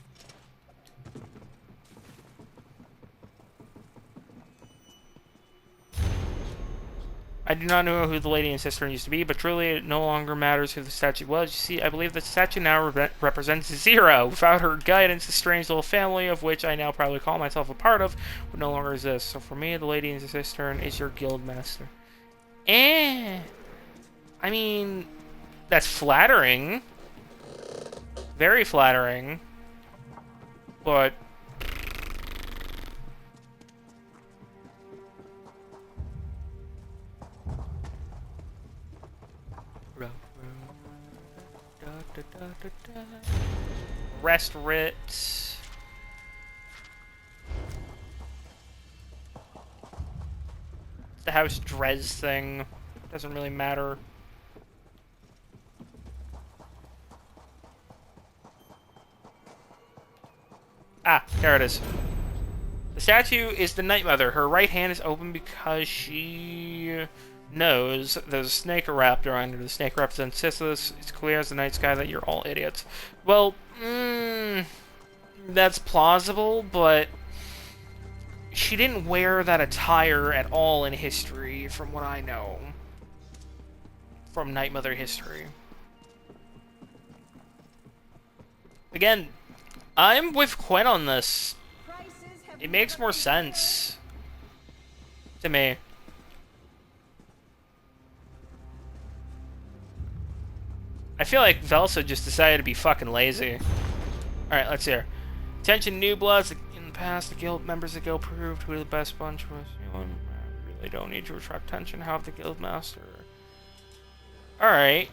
I do not know who the lady and sister used to be, but truly it no longer matters who the statue was. You see, I believe the statue now represents Zero. Without her guidance, the strange little family, of which I now proudly call myself a part of, would no longer exist. So for me, the lady and sister is your guild master. I mean, that's flattering. Very flattering. But rest writ. The House Drez thing doesn't really matter. Ah, there it is. The statue is the Night Mother. Her right hand is open because she knows there's a snake raptor under. The snake represents Sisyphus. It's clear as the night sky that you're all idiots. Well, that's plausible, but she didn't wear that attire at all in history, from what I know. From Night Mother history. Again, I'm with Quen on this. It makes more sense to me. I feel like Velsa just decided to be fucking lazy. Alright, let's hear. Attention new bloods. In the past, the guild members of the guild proved who the best bunch was. You know, I really don't need to attract attention. How the guild master? Alright.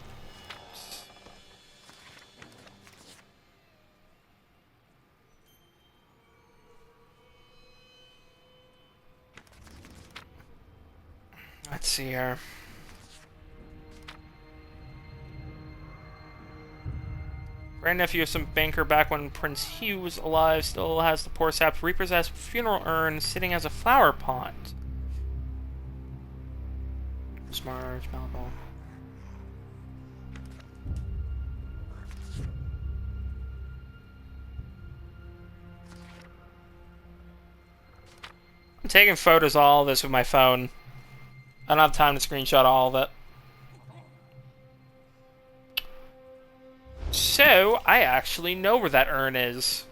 Let's see here. Grandnephew of some banker back when Prince Hugh was alive still has the poor sap's repossessed funeral urn sitting as a flower pot. Smart, Malball. I'm taking photos of all of this with my phone. I don't have time to screenshot all of it. So, I actually know where that urn is.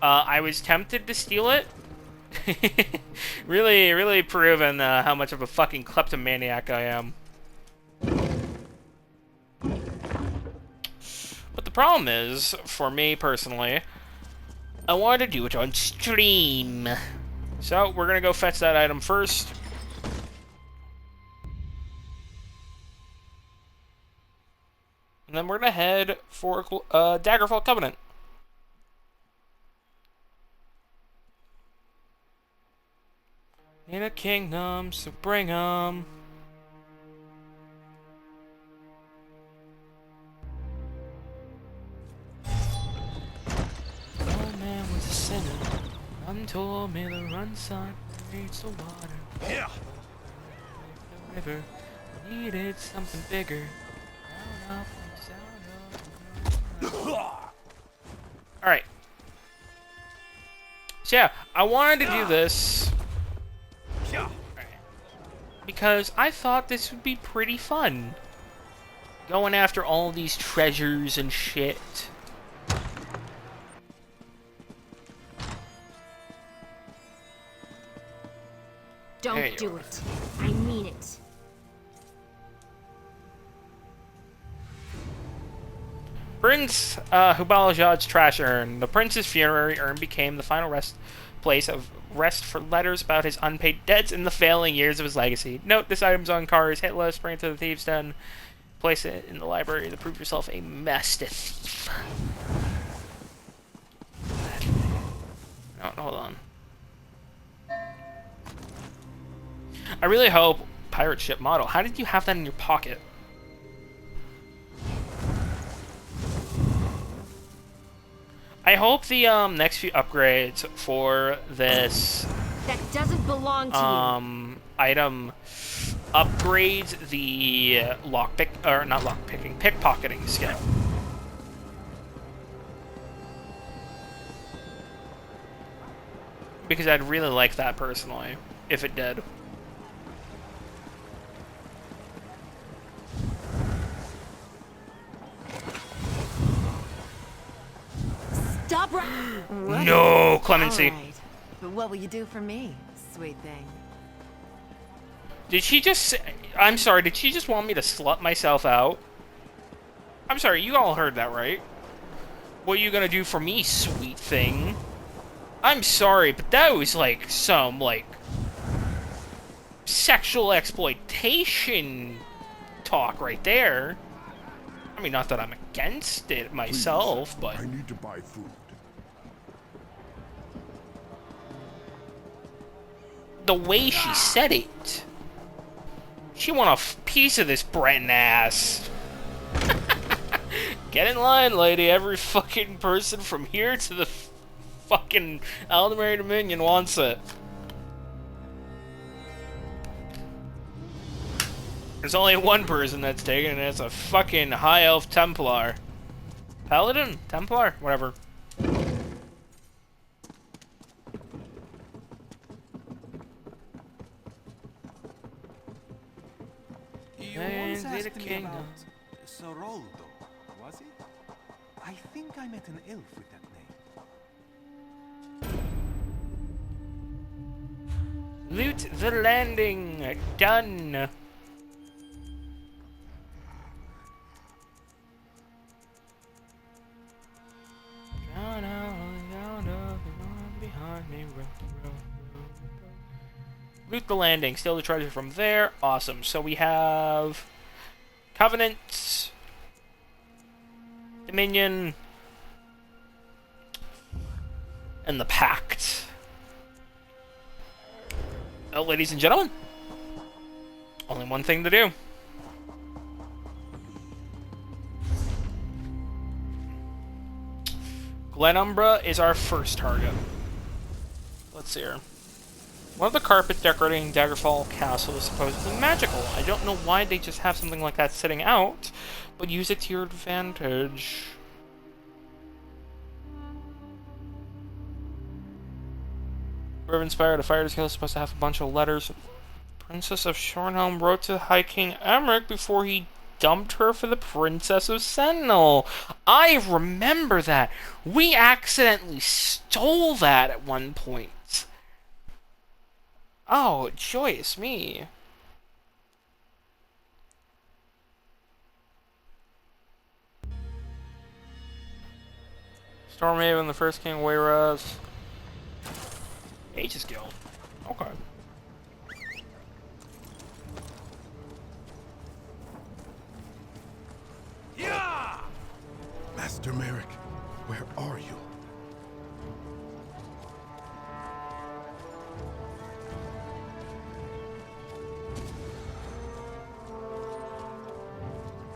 I was tempted to steal it. really proving how much of a fucking kleptomaniac I am. But the problem is, for me personally, I wanted to do it on stream. So, we're gonna go fetch that item first. And then we're gonna head for Daggerfall Covenant. In a kingdom, so bring 'em. Oh man was a sinner. Run told me the run son reach the water. Yeah. The river needed something bigger. Alright. So yeah, I wanted to do this because I thought this would be pretty fun. Going after all these treasures and shit. Don't do it. I mean it. Prince Hubalajad's trash urn. The prince's funerary urn became the final place of rest for letters about his unpaid debts and the failing years of his legacy. Note this item's on Kari's hit list. Bring it to the Thieves' Den. Place it in the library to prove yourself a master thief. No, hold on. I really hope pirate ship model. How did you have that in your pocket? I hope the next few upgrades for this that doesn't belong to you. Item upgrades the lockpick or not lockpicking, pickpocketing skill. Because I'd really like that personally, if it did. Stop No, Clemency. All right. But what will you do for me, sweet thing? Did she just say, I'm sorry, did she just want me to slut myself out? I'm sorry, you all heard that, right? What are you gonna do for me, sweet thing? I'm sorry, but that was like some, like, sexual exploitation talk right there. I mean, not that I'm against it myself, but... I need to buy food. The way she said it. She want a piece of this Breton ass. Get in line, lady. Every fucking person from here to the fucking Aldemary Dominion wants it. There's only one person that's taken, and it's a fucking High Elf Templar. Paladin? Templar? Whatever. You once asked me about Soroldo, was it? I think I met an elf with that name. Loot the landing. Done. Loot the landing. Steal the treasure from there. Awesome. So we have Covenant, Dominion, and the Pact. Well, ladies and gentlemen, only one thing to do. Glenumbra is our first target. Let's see here. One of the carpet decorating Daggerfall Castle is supposedly magical. I don't know why they just have something like that sitting out, but use it to your advantage. Whoever inspired a fire skill is supposed to have a bunch of letters. Princess of Shornhelm wrote to High King Emmerich before he dumped her for the Princess of Sentinel. I remember that. We accidentally stole that at one point. Oh, joyous me. Stormhaven, the first king, Wayraz. Aegis Guild. Okay. Yeah! Master Merrick, where are you?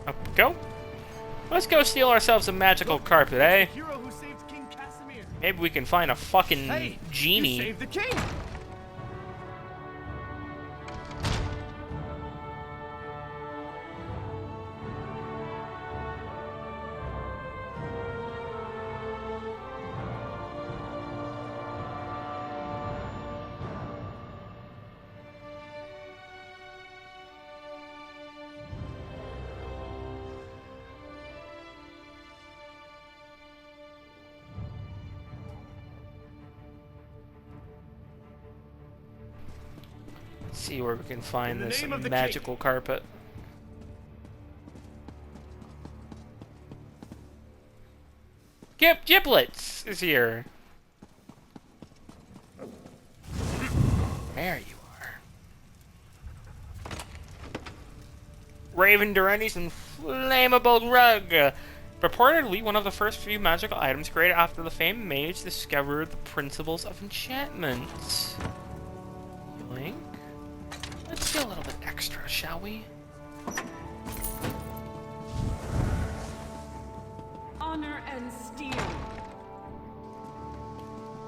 Up we go. Let's go steal ourselves a magical carpet, eh? Maybe we can find a fucking genie. You saved the king! see where we can find In the this name of the magical carpet. Giblets is here. There you are. Raven Durani's inflammable rug. Purportedly one of the first few magical items created after the famed mage discovered the principles of enchantment. Yoink. Let's do a little bit extra, shall we? Honor and steel.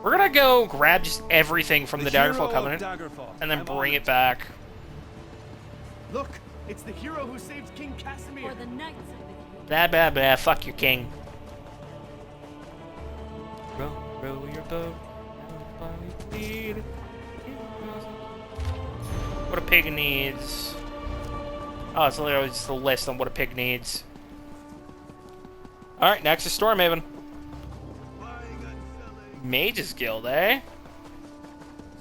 We're gonna go grab just everything from the hero Daggerfall of Covenant Daggerfall. and then I'm bring it honored. back. Look, it's the hero who saved King Casimir. For the knights of the Blah, blah, blah. Fuck you, king. Row, row your boat. Lead. What a pig needs. Oh, it's literally just a list on what a pig needs. Alright, next is Stormhaven. Mage's Guild, eh?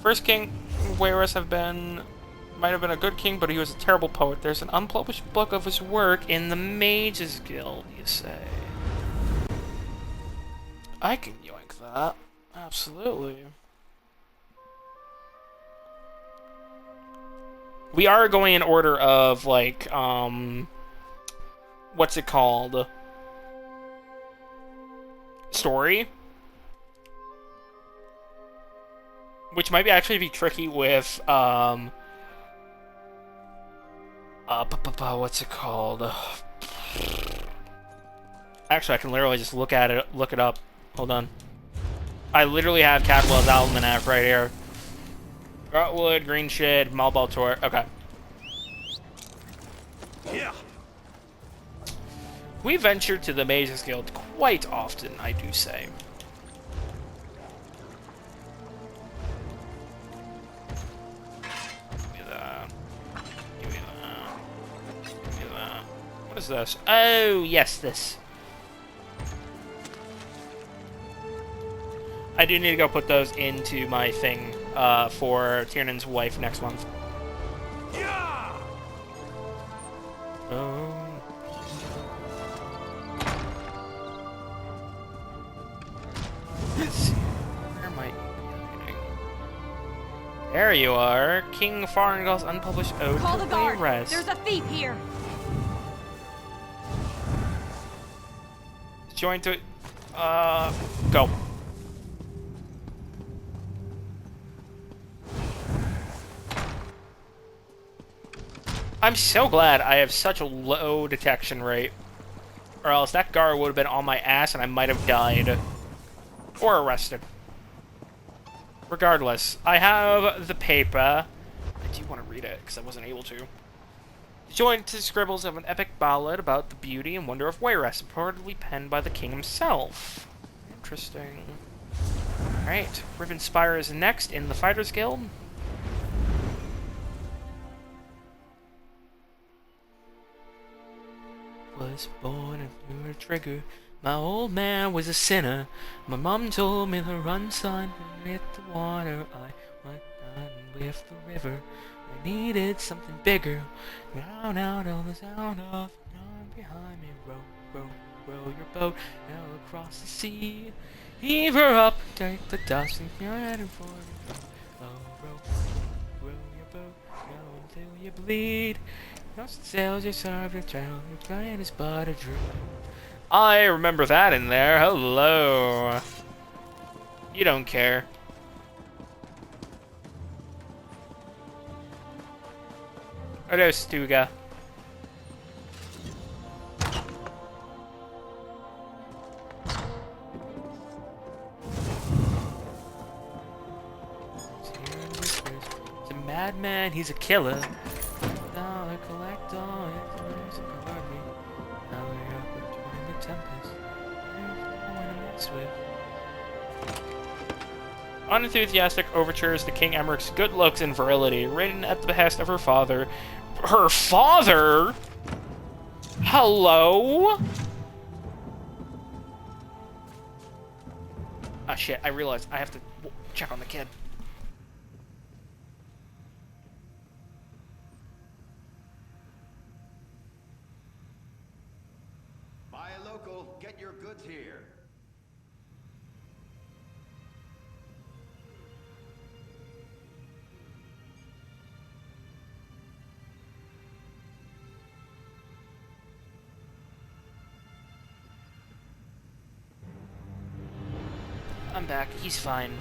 First king Wayrus might have been a good king, but he was a terrible poet. There's an unpublished book of his work in the Mage's Guild, you say? I can yoink that. Absolutely. We are going in order of, like, what's it called? Story? Which might actually be tricky with, what's it called? Actually, I can literally just look it up. Hold on. I literally have Cadwell's Almanac right here. Gartwood, Green Shed, Malbal Tor. Okay. Yeah. We venture to the Mages Guild quite often, I do say. Give me that. Give me that. Give me that. What is this? Oh, yes, this. I do need to go put those into my thing for Tiernan's wife next month. Yeah. Oh. Let's see. Where might you be hiding? There you are. King Farengal's unpublished ode Call to the guard. Wayrest. There's a thief here. Join to go. I'm so glad I have such a low detection rate. Or else that guard would have been on my ass and I might have died. Or arrested. Regardless, I have the paper. I do want to read it, because I wasn't able to. Joined to scribbles of an epic ballad about the beauty and wonder of Wayrest, reportedly penned by the king himself. Interesting. Alright, Rivenspire is next in the Fighters Guild. Was born and threw a trigger. My old man was a sinner. My mom told me to run, son, with the water. I went down with the river. I needed something bigger. Drown out all the sound of run behind me. Row, row, row your boat now across the sea. Heave her up, take the dust, and you're heading for the row. Oh, row, row your boat now until you bleed. Lost sails, you serve your trail, your plan is but a dream. I remember that in there. Hello. You don't care. Hello, Stuga. He's a madman, he's a killer. Dollar collector, it's a me. Now we're up between the tempest. There's no one to mix with. Unenthusiastic overtures to King Emmerich's good looks and virility, written at the behest of her father. Her father? Hello? Ah, shit, I realized I have to check on the kid. local, get your goods here. I'm back. He's fine.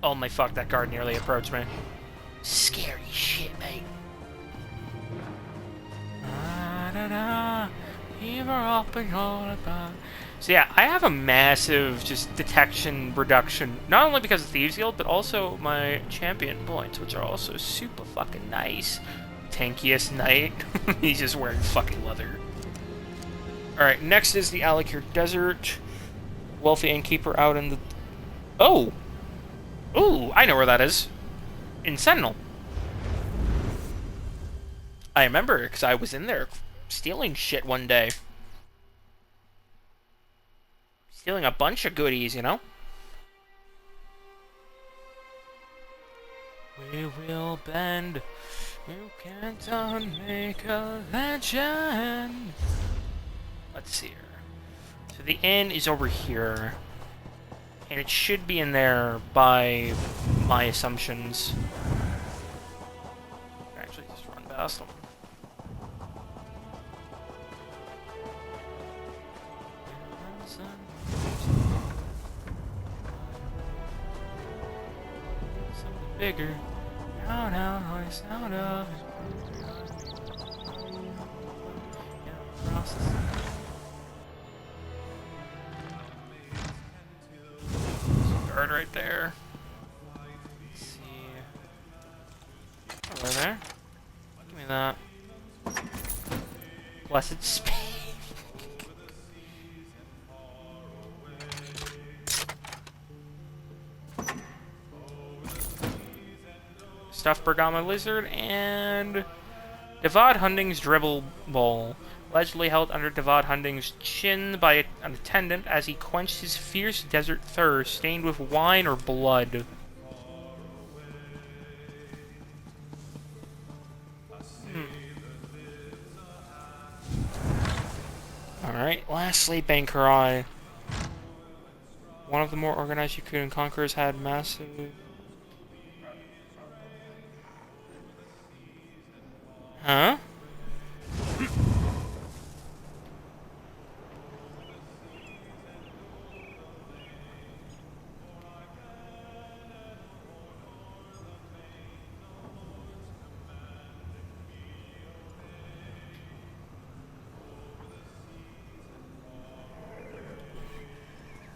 Oh my fuck, that guard nearly approached me. Scary shit, mate. So yeah, I have a massive just detection reduction, not only because of Thieves Guild, but also my champion points, which are also super fucking nice. Tankiest knight. He's just wearing fucking leather. Alright, next is the Alikir Desert. Wealthy innkeeper out in the... Oh! Ooh, I know where that is. In Sentinel. I remember, because I was in there stealing shit one day. Stealing a bunch of goodies, you know? We will bend. You can't unmake a legend. Let's see here. So the inn is over here. And it should be in there by my assumptions. Actually, just run past them. Something bigger. Out, noise out of. Guard right there. Let's see. Over there. Give me that. Blessed space. Stuffed Bergamo Lizard, and Devad Hunding's Dribble Bowl, allegedly held under Devad Hunding's chin by an attendant as he quenched his fierce desert thirst, stained with wine or blood. Alright, lastly, Bankarai. One of the more organized Yakutan conquerors had massive... Huh?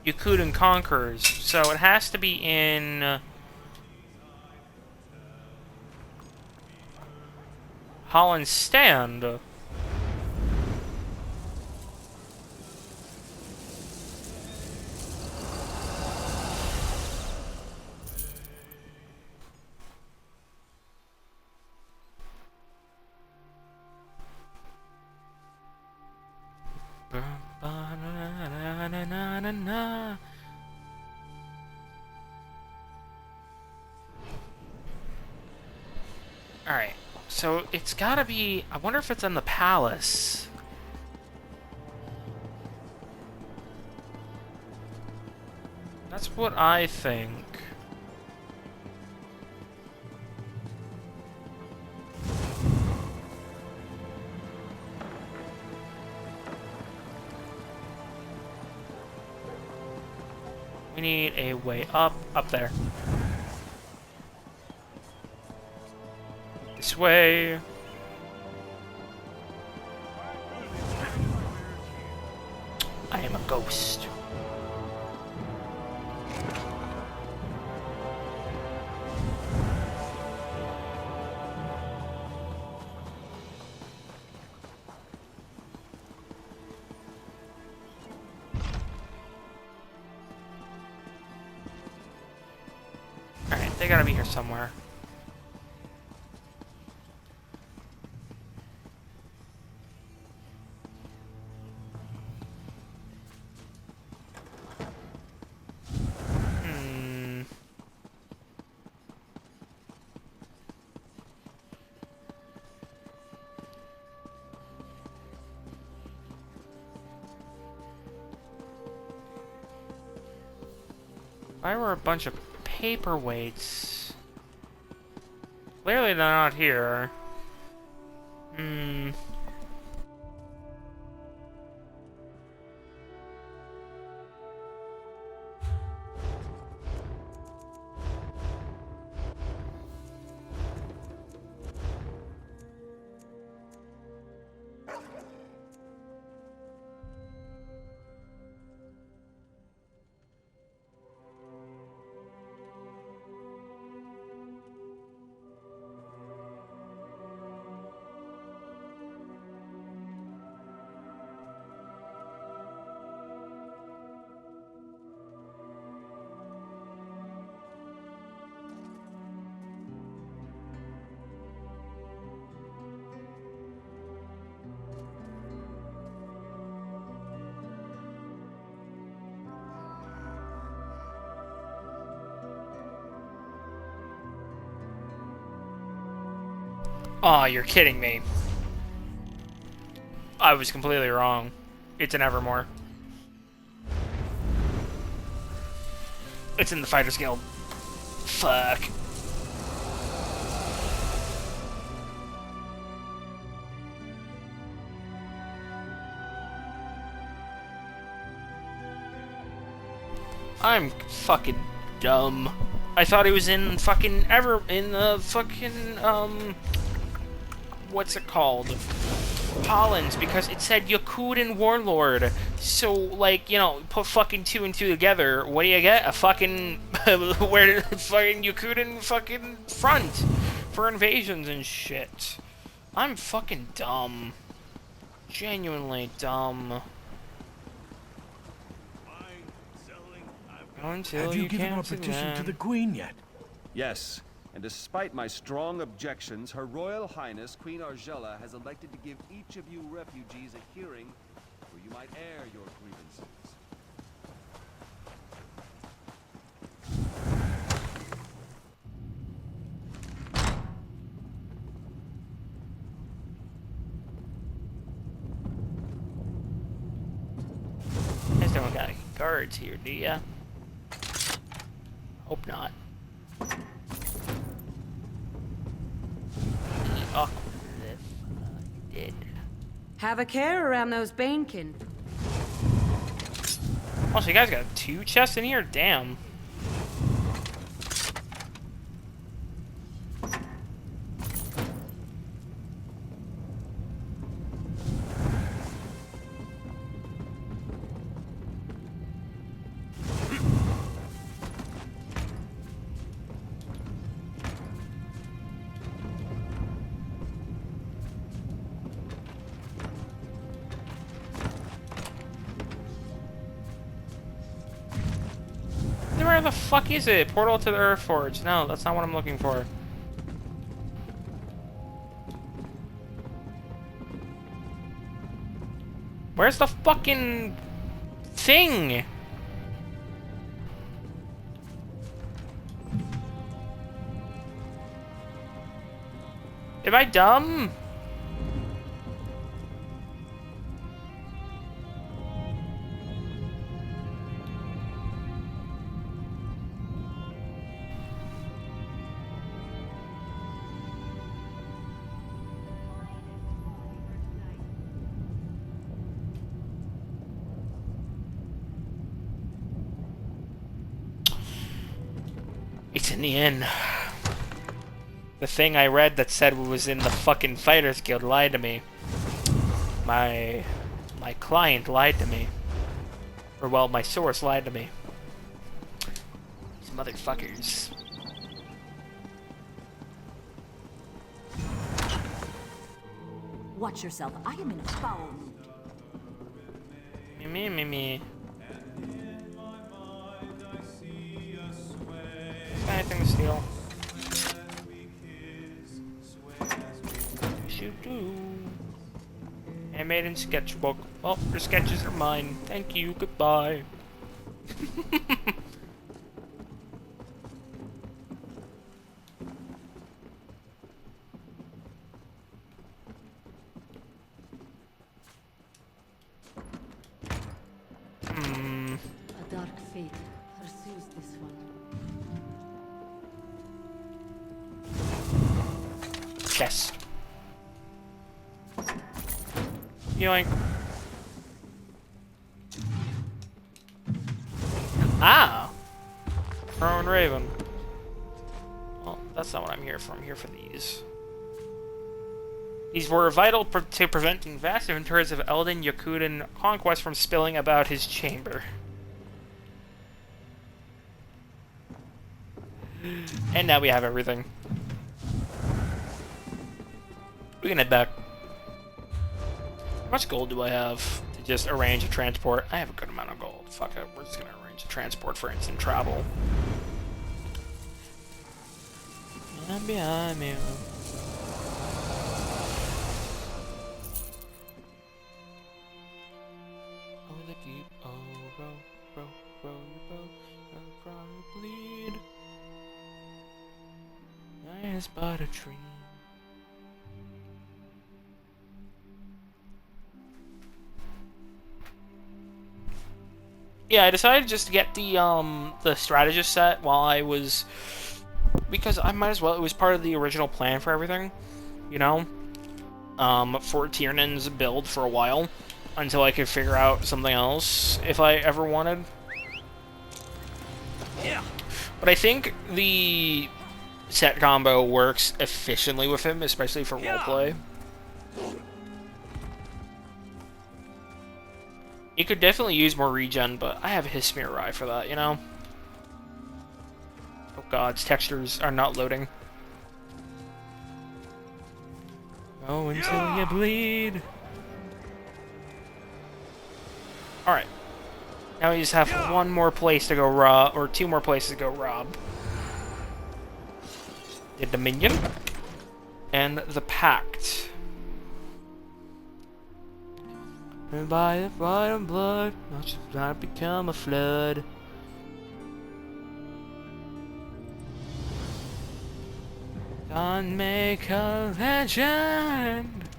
Yakutan conquerors. So it has to be in... Holland Stand. Alright, so it's gotta be... I wonder if it's in the palace. That's what I think. We need a way up there. This way. I am a ghost. Alright, they gotta be here somewhere. Why were a bunch of paperweights? Clearly they're not here. Oh, you're kidding me. I was completely wrong. It's an Evermore. It's in the Fighters Guild. Fuck. I'm fucking dumb. I thought he was in fucking what's it called? Hollins, because it said Yakutin Warlord. So, like, you know, put fucking 2 and 2 together, what do you get? A fucking, where did fucking Yakutin fucking front for invasions and shit. I'm fucking dumb. Genuinely dumb. Until Have you given can't our see petition to them. the Queen yet? Yes, and despite my strong objections, Her Royal Highness Queen Argella has elected to give each of you refugees a hearing where you might air your grievances. You guys don't got any guards here, do ya? Hope not. Oh, did. Have a care around those Banekin. Oh, so you guys got 2 chests in here? Damn. Where the fuck is it? Portal to the Earthforge. No, that's not what I'm looking for. Where's the fucking thing? Am I dumb? It's in the inn. The thing I read that said it was in the fucking Fighters Guild lied to me. My client lied to me. Or, well, my source lied to me. These motherfuckers. Watch yourself. I am in a foul mood. Me. Anything to steal? Shoot do. Handmaiden sketchbook. Well, your sketches are mine. Thank you. Goodbye. A dark fate pursues this one. chest. Yoink. Ah! Prone Raven. Well, that's not what I'm here for. I'm here for these. These were vital to preventing vast inventories of Elden Yakutan conquest from spilling about his chamber. And now we have everything. We can head back. How much gold do I have to just arrange a transport? I have a good amount of gold. Fuck it. We're just gonna arrange a transport for instant travel. And behind me. Oh, the deep, oh, row, row, row your boat, and from bleed. I is but a dream. Yeah, I decided just to get the strategist set while I was, because I might as well. It was part of the original plan for everything, you know, for Tiernan's build for a while until I could figure out something else if I ever wanted. Yeah. But I think the set combo works efficiently with him, especially for roleplay. You could definitely use more regen, but I have Hismir Rye for that, you know? Oh god, its textures are not loading. Oh, until you bleed. Alright. Now we just have one more place to go rob, or two more places to go rob. The Dominion. And the Pact. And by the fire and blood, watch the night become a flood. Don't make a legend.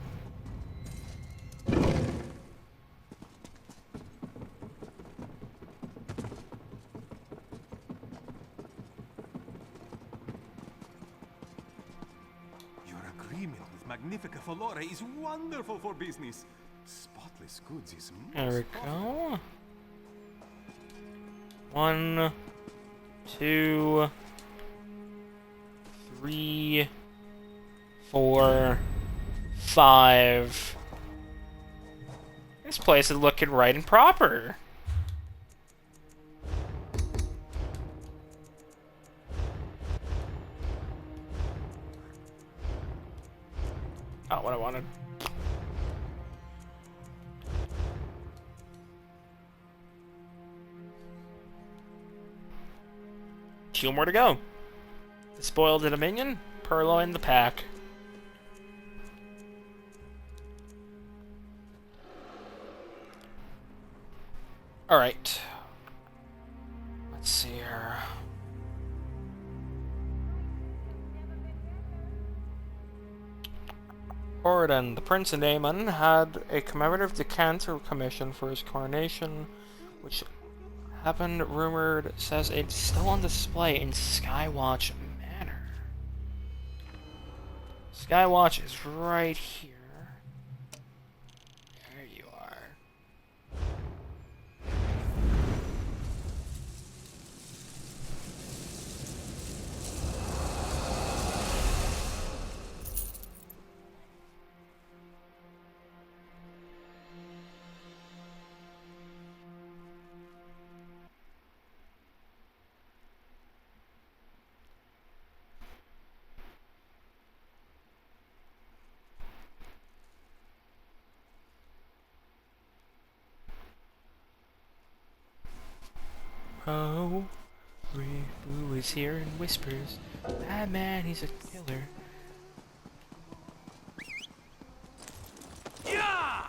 Your agreement with Magnifica Folore is wonderful for business. Spotless goods is most There we go. 1, 2, 3, 4, 5. This place is looking right and proper. Oh, what I wanted. Two more to go. Spoil the Dominion, purloin the Pack. Alright. Let's see here. Oridan, the Prince of Daemon, had a commemorative decanter commission for his coronation, which happened, rumored, says it's still on display in Skywatch Manor. Skywatch is right here. There you are. Oh, Riku is here and whispers, "That man, he's a killer."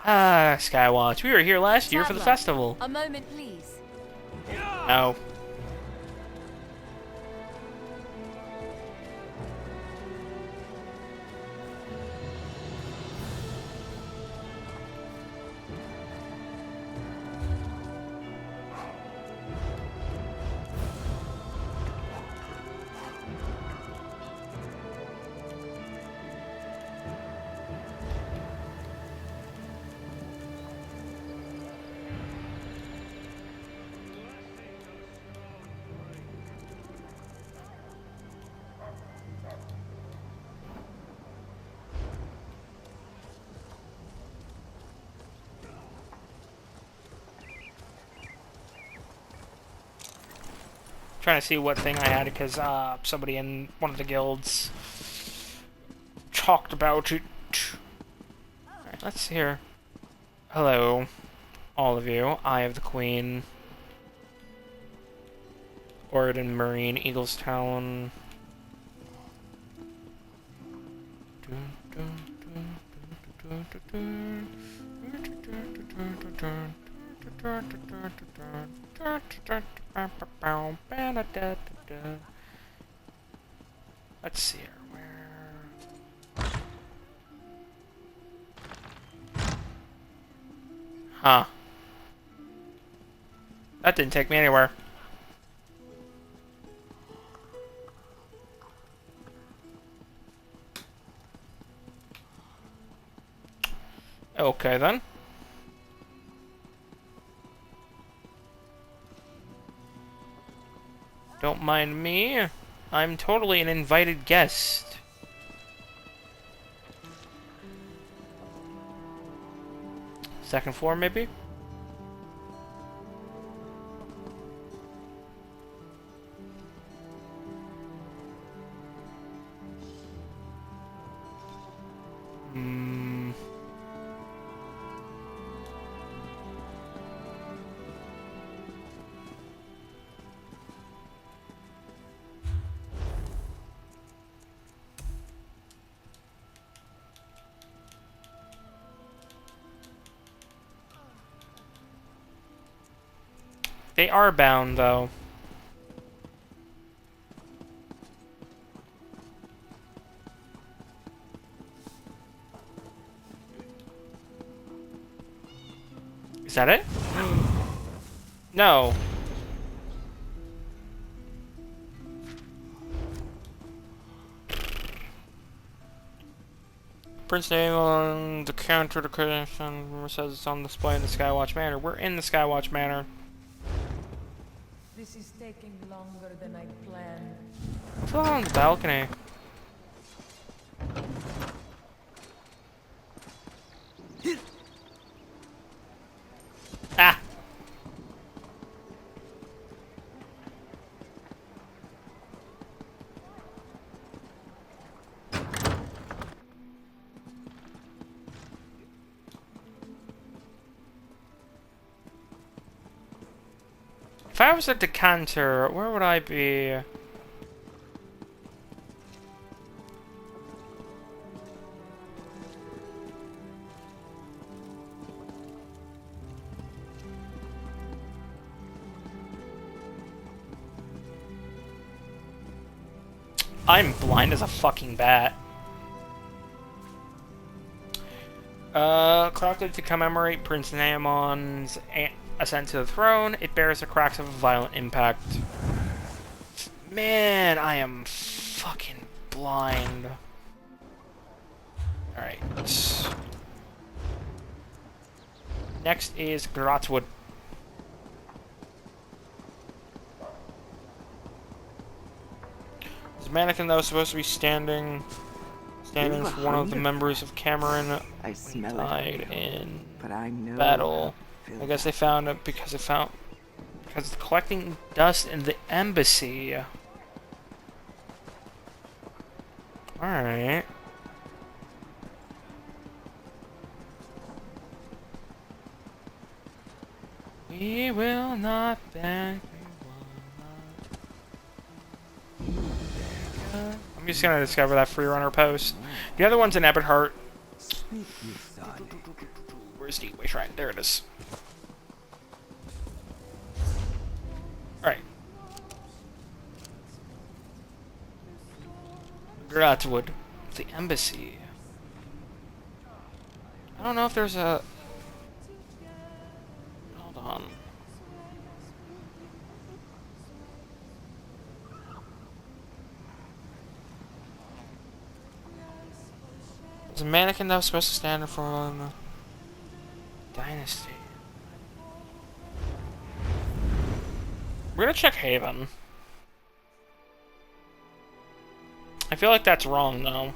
Ah, Skywatch. We were here last year for the festival. A moment, please. No. trying to see what thing I had because somebody in one of the guilds talked about it. Alright, let's see here. Hello, all of you. Eye of the Queen. Oridan Marine, Eaglestown. Let's see here. Where? Huh. That didn't take me anywhere. Okay then. Don't mind me. I'm totally an invited guest. Second floor, maybe? They are bound, though. Is that it? No. Prince name on the counter to creation says it's on display in the Skywatch Manor. We're in the Skywatch Manor. This is taking longer than I planned. What's on the balcony? Ah! If I was a decanter, where would I be? I'm blind as a fucking bat. Crafted to commemorate Prince Naamon's ascent to the throne, it bears the cracks of a violent impact. Man, I am fucking blind. Alright. Next is Gratswood. There's a mannequin that was supposed to be standing for one of the members of Cameron when he died in battle. I guess they found it because it's collecting dust in the embassy. Alright. We will not beg. I'm just gonna discover that free runner post. The other one's in Ebonheart. Where's the Gateway Shrine? There it is. Alright. Gratswood. The embassy. I don't know if there's a... Hold on. There's a mannequin that was supposed to stand for the dynasty. We're gonna check Haven. I feel like that's wrong, though.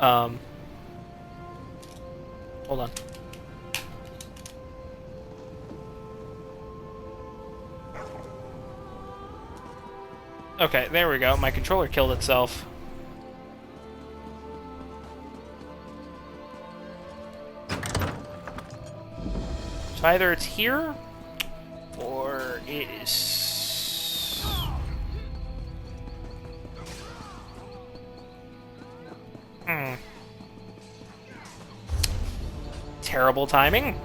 Hold on. Okay, there we go. My controller killed itself. So either it's here, or it is... Terrible timing.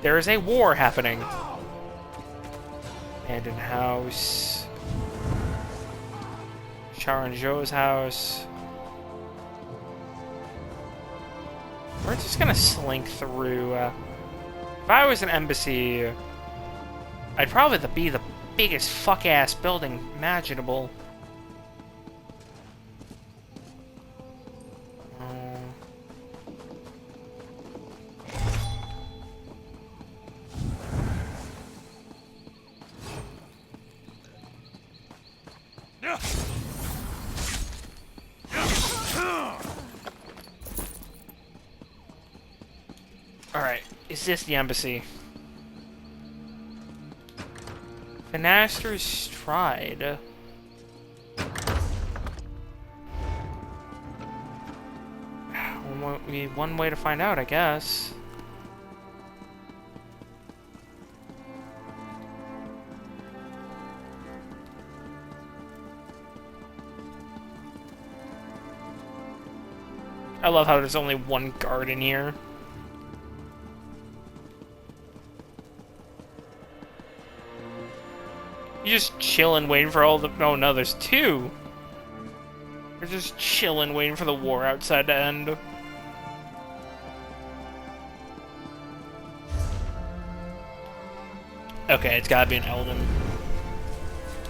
There is a war happening. Abandoned house. Sharon Joe's house. We're just gonna slink through. If I was an embassy, I'd probably be the biggest fuck-ass building imaginable. Alright, is this the embassy? Finaster's Stride. One way to find out, I guess. I love how there's only one guard in here. You just chilling, waiting for all the... Oh no, there's two. We're just chilling, waiting for the war outside to end. Okay, it's gotta be an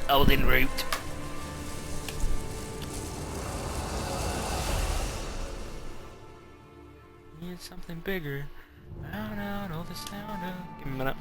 Elden route. Need something bigger. Out all the sound of... Give me a minute.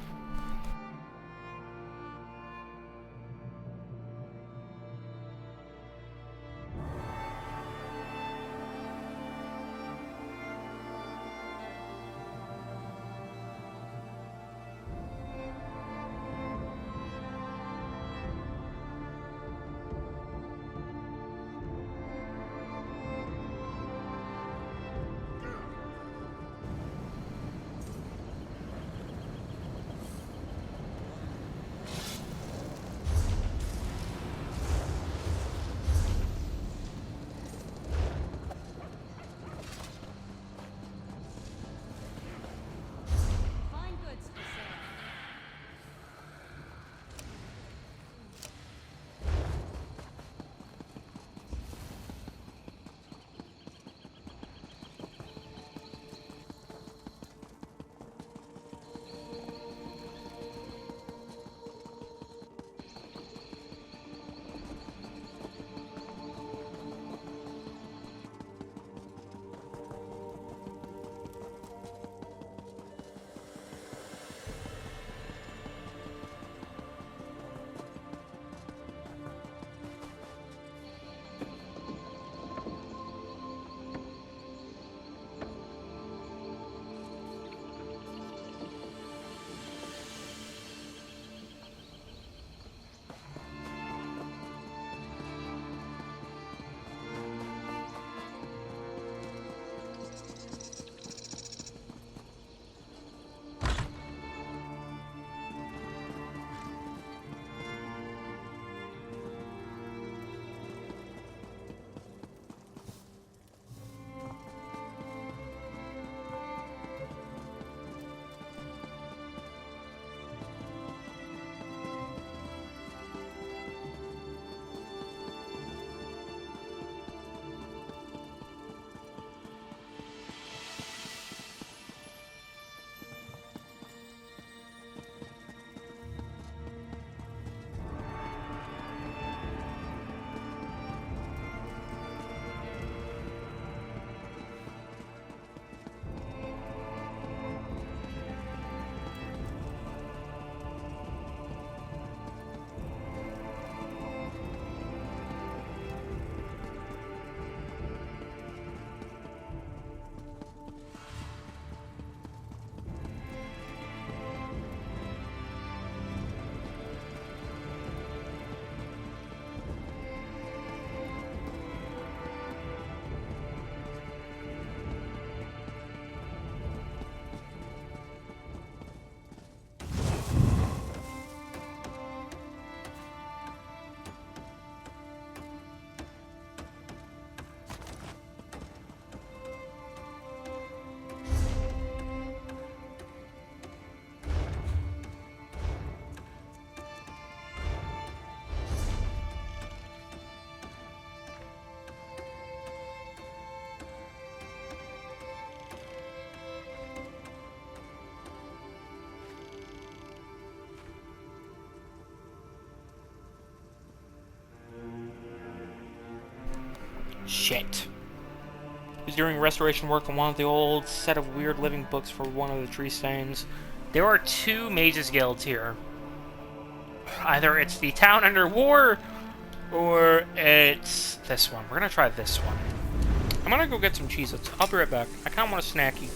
Shit. Was doing restoration work on one of the old set of weird living books for one of the tree stains. There are two mages guilds here. Either it's the town under war, or it's this one. We're gonna try this one. I'm gonna go get some Cheez-Its. I'll be right back. I kinda want a snacky.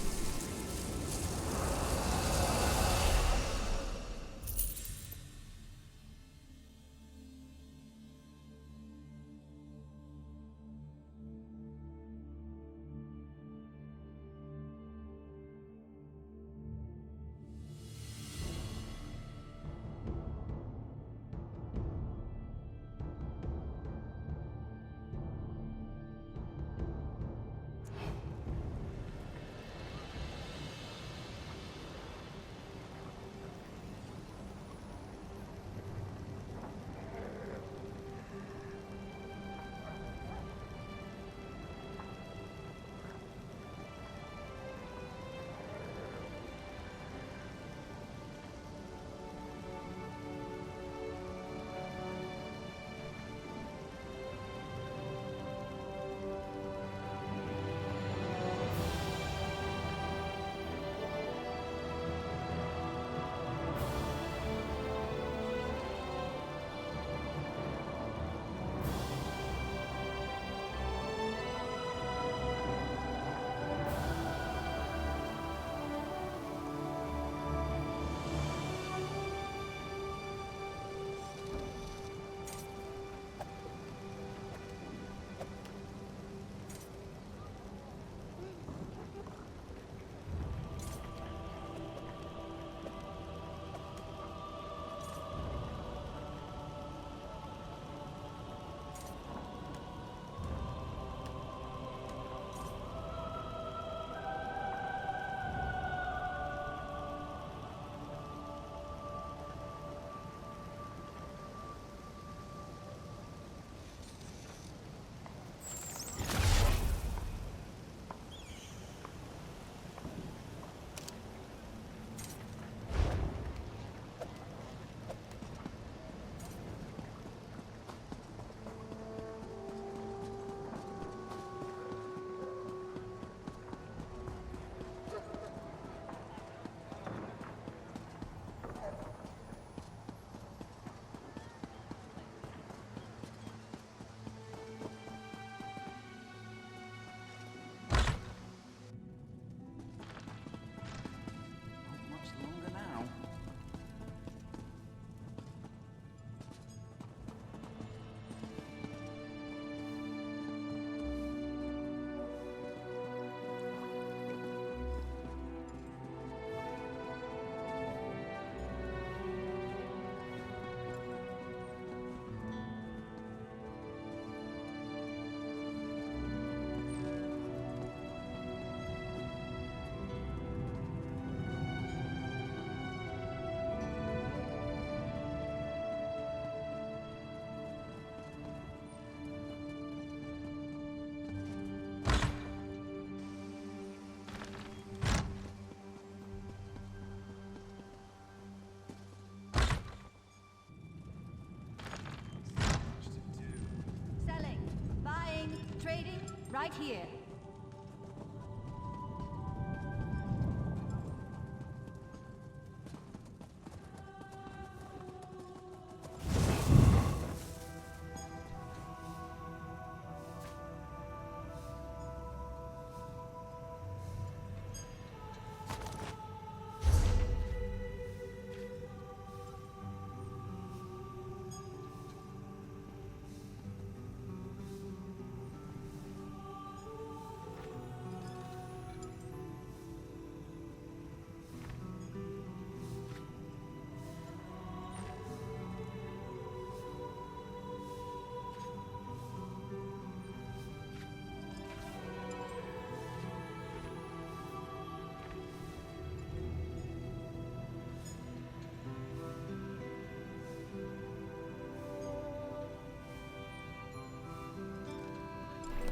Trading right here.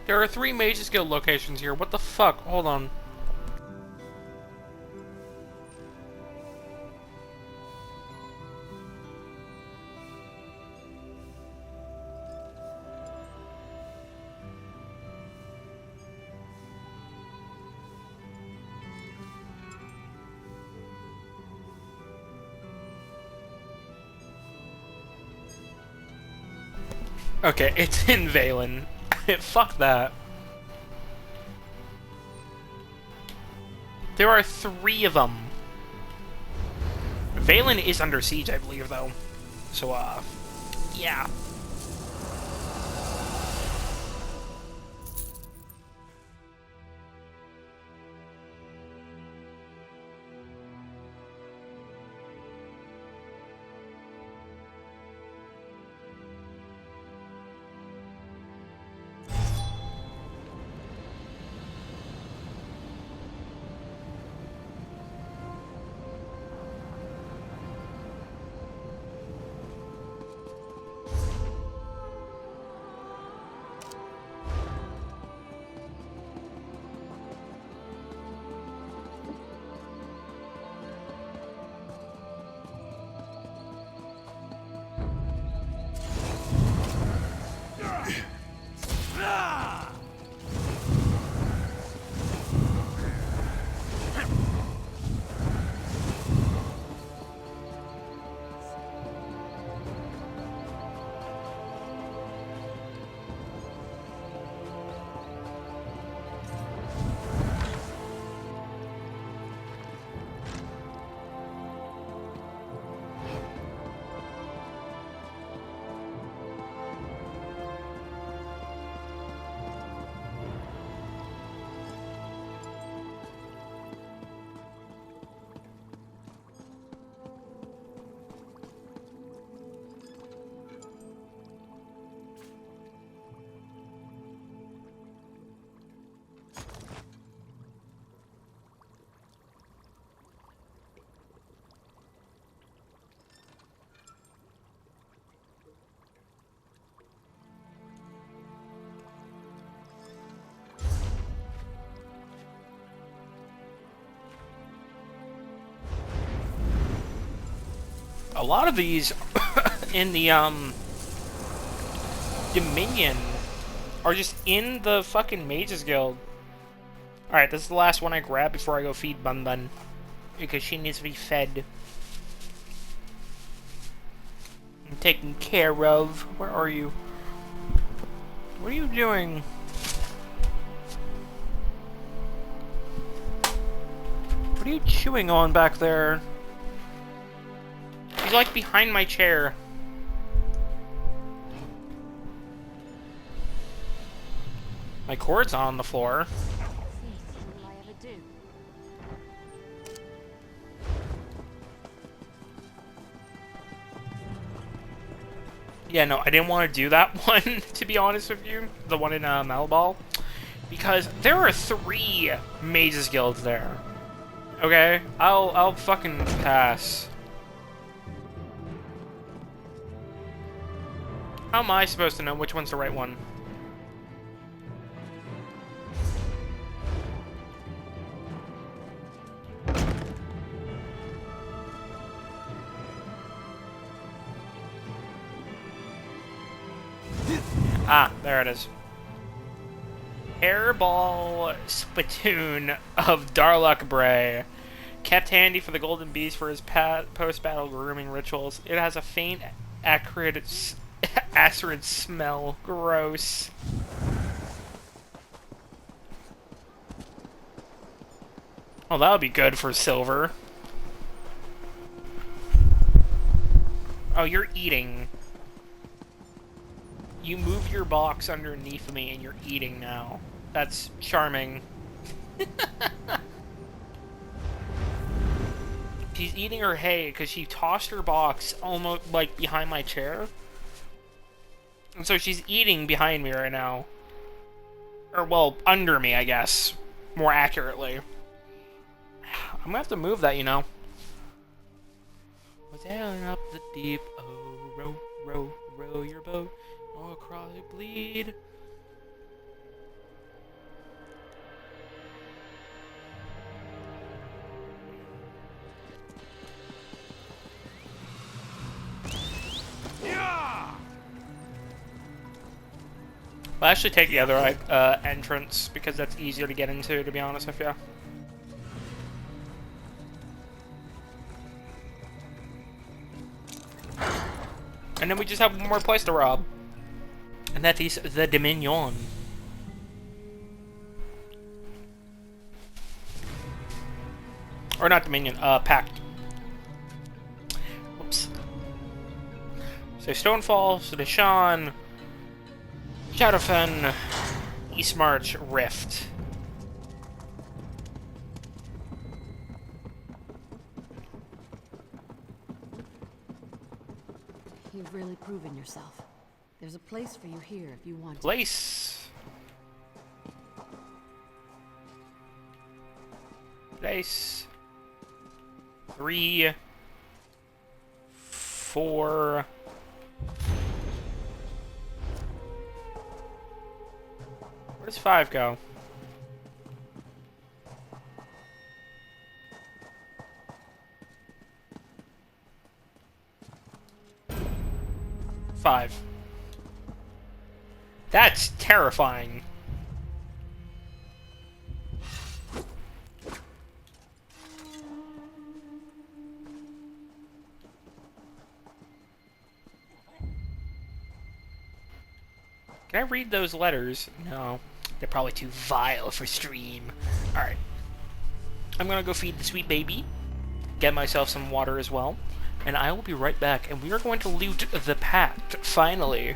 There are 3 Mage's Guild locations here. What the fuck? Hold on. Okay, it's in Valen. Fuck that. There are 3 of them. Valen is under siege, I believe, though. So, yeah. A lot of these in the, Dominion are just in the fucking Mages Guild. Alright, this is the last one I grab before I go feed Bun Bun. Because she needs to be fed. And taken care of. Where are you? What are you doing? What are you chewing on back there? He's like behind my chair. My cord's on the floor. Yeah, no, I didn't want to do that one, to be honest with you. The one in Malbal. Because there are 3 Mages Guilds there. Okay? I'll fucking pass. How am I supposed to know which one's the right one? Ah, there it is. Hairball spittoon of Darluck Bray. Kept handy for the Golden Beast for his post-battle grooming rituals. It has a faint, acrid, acrid smell. Gross. Oh, that would be good for silver. Oh, you're eating. You moved your box underneath me and you're eating now. That's charming. She's eating her hay because she tossed her box almost like behind my chair. And so she's eating behind me right now. Or, well, under me, I guess. More accurately. I'm gonna have to move that, you know. Sailing up the deep, oh, row, row, row your boat. Oh, across it bleed. I'll actually take the other entrance because that's easier to get into, to be honest with you. And then we just have one more place to rob. And that is the Dominion. Or not Dominion, Pact. Whoops. So Stonefall, Sedeshan, Shadowfen, Eastmarch, Rift. You've really proven yourself. There's a place for you here if you want it. Place. 3, 4. Where does 5 go? Five. That's terrifying. Can I read those letters? No. They're probably too vile for stream. Alright. I'm gonna go feed the sweet baby. Get myself some water as well. And I will be right back. And we are going to loot the Pact, finally.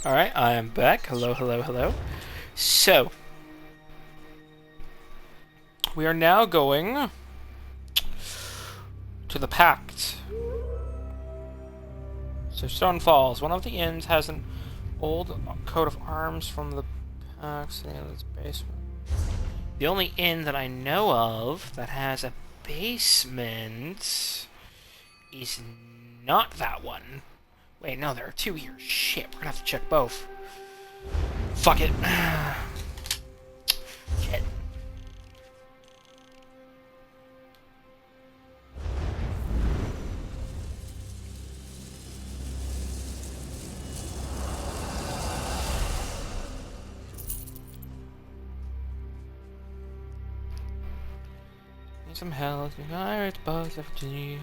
Alright, I am back. Hello, hello, hello. So, we are now going to the Pact. So, Stone Falls. One of the inns has an old coat of arms from the Pact sitting in its basement. The only inn that I know of that has a basement is not that one. Wait, no, there are two here. Shit, we're gonna have to check both. Fuck it. Shit. Need some help. Alright, both of you.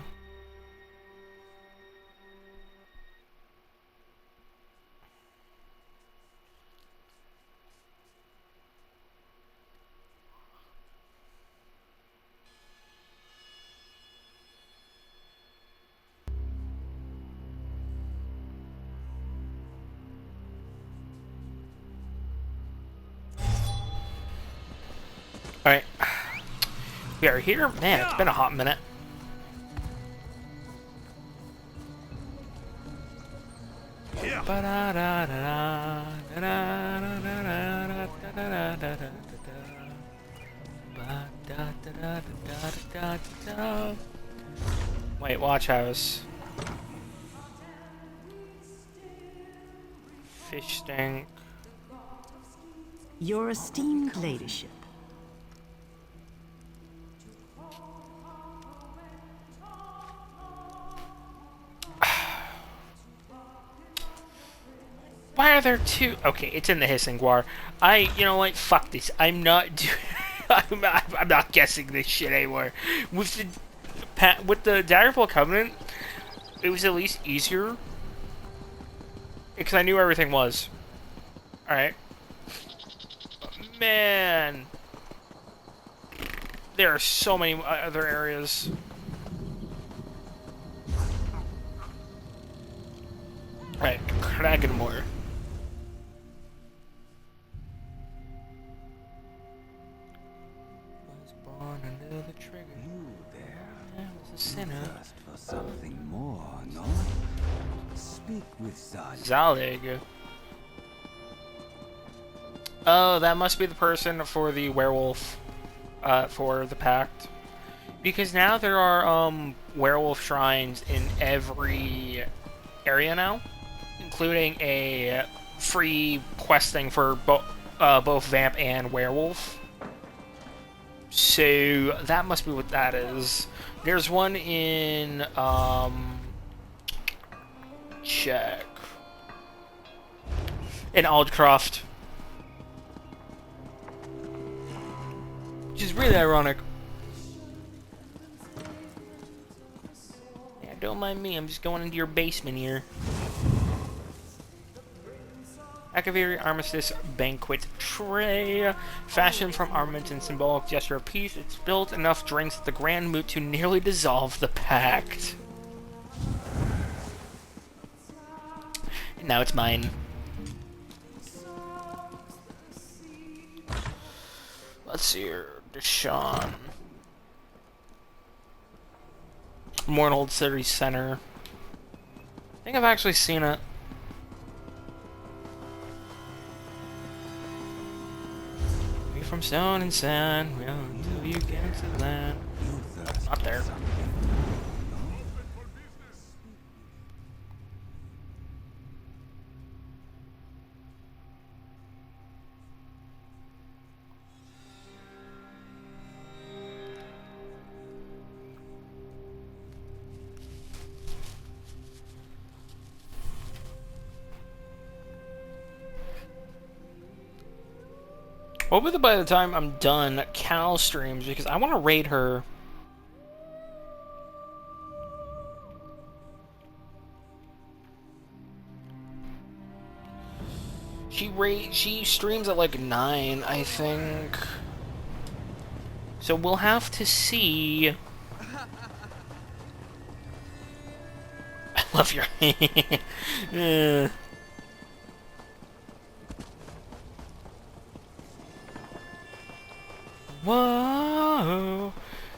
Alright. We are here. Man, it's been a hot minute. Wait, watch house. Fish stink. Your esteemed ladyship. Why are there two? Okay, it's in the Hissing Guar. You know what? Fuck this. I'm not doing. I'm not guessing this shit anymore. With the Daggerfall Covenant, it was at least easier because I knew everything was. All right. Man, there are so many other areas. All right, Kragenmoor. The trigger. You there? I was a sinner. Thirst for something more, no? Speak with Zalig. Zalig. Oh, that must be the person for the werewolf, for the Pact. Because now there are, werewolf shrines in every area now, including a free questing for both Vamp and Werewolf. So that must be what that is. There's one in check in Aldcroft, which is really ironic. Yeah, don't mind me. I'm just going into your basement here. Activate Armistice Banquet Tray. Fashioned from armament and symbolic gesture of peace, it's built enough drinks at the Grand Moot to nearly dissolve the pact. And now it's mine. Let's see here. Deshawn. Mournhold City Center. I think I've actually seen it. From stone and sand, well, until you get to land. Not there. Hopefully by the time I'm done Cal streams, because I want to raid her. She streams at like 9, I think. So we'll have to see. I love your Whoa!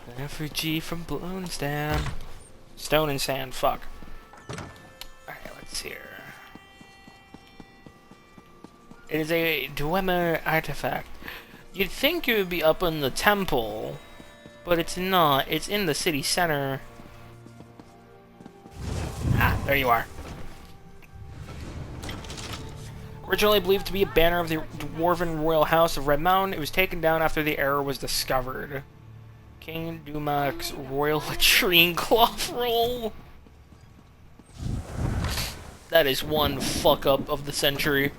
An refugee from Blown Stand. Stone and sand, fuck. Alright, let's see here. It is a Dwemer artifact. You'd think it would be up in the temple, but it's not. It's in the city center. Ah, there you are. Originally believed to be a banner of the Dwarven Royal House of Red Mountain, it was taken down after the error was discovered. King Dumak's Royal Latrine Cloth Roll. That is one fuck up of the century.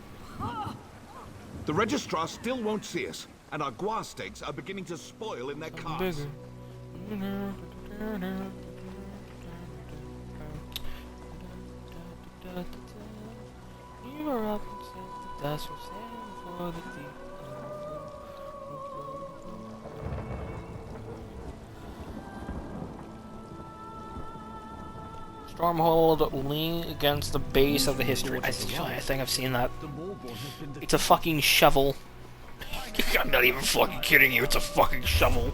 The Registrar still won't see us, and our guar steaks are beginning to spoil in their cars. You are up and said the dust was standing for the deep. Stormhold lean against the base of the history. I think I've seen that. It's a fucking shovel. I'm not even fucking kidding you, it's a fucking shovel.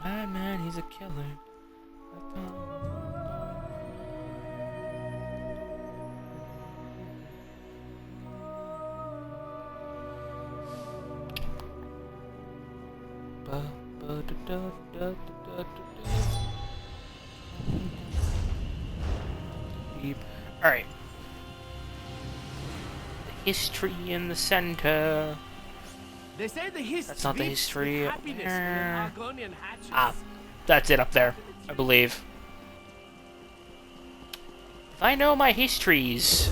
Madman, he's a killer. Alright. The history in the center. They say the history. That's not the history. Ah, that's it up there, I believe. If I know my histories.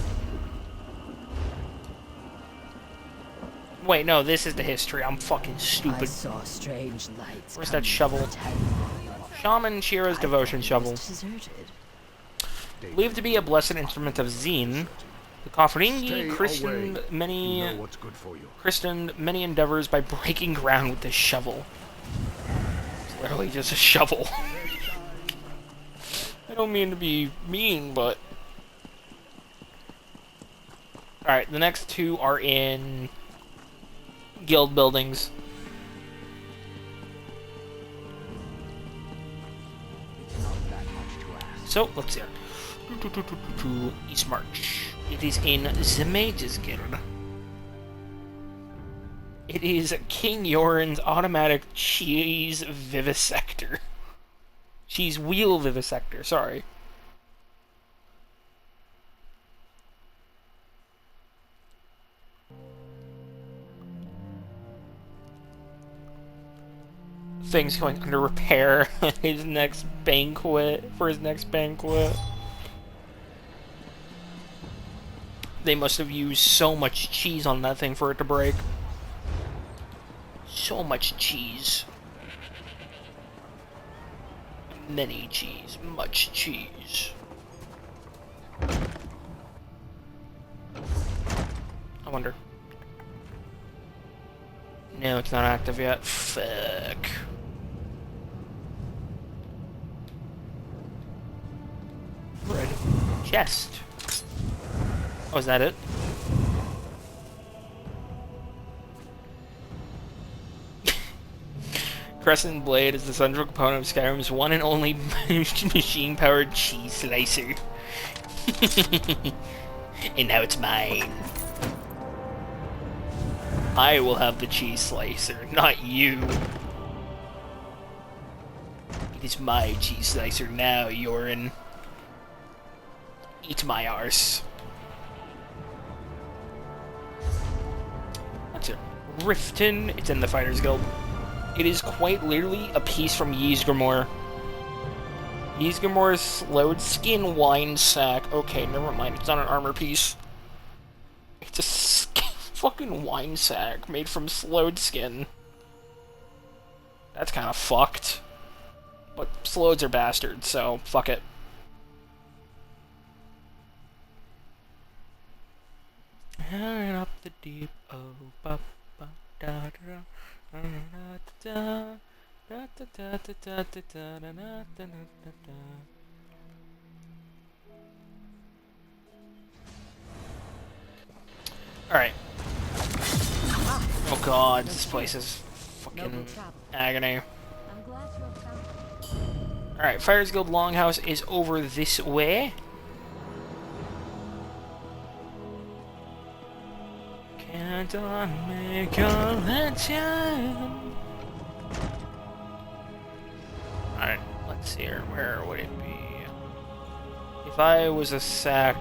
Wait, no, this is the history. I'm fucking stupid. I saw strange lights. Where's that shovel? Shaman Shira's devotion shovel. Believed to be a blessed instrument of Zine, the Kofringi christened many endeavors by breaking ground with this shovel. It's literally just a shovel. I don't mean to be mean, but... Alright, the next two are in guild buildings. So, let's see. East March. It is in the Mages Guild. It is King Yoren's automatic cheese vivisector. Cheese wheel vivisector, sorry. Thing's going under repair for his next banquet. They must have used so much cheese on that thing for it to break. So much cheese. Many cheese. Much cheese. I wonder. No, it's not active yet. Fuck. Red chest. Oh, is that it? Crescent Blade is the central component of Skyrim's one and only machine-powered cheese slicer. And now it's mine. I will have the cheese slicer, not you. It is my cheese slicer now, Yoren. Eat my arse. What's it? Riften. It's in the Fighters Guild. It is quite literally a piece from Ysgramor. Ysgramor's slowed skin wine sack. Okay, never mind. It's not an armor piece. It's a fucking wine sack made from slowed skin. That's kind of fucked. But slows are bastards, so fuck it. And up the deep, oh, ba, ba, da, da, da, da, da, Alright. Oh god, this place is fucking agony. Alright, Fires Guild Longhouse is over this way. Can't I make a legend? Alright, let's see here. Where would it be? If I was a sack...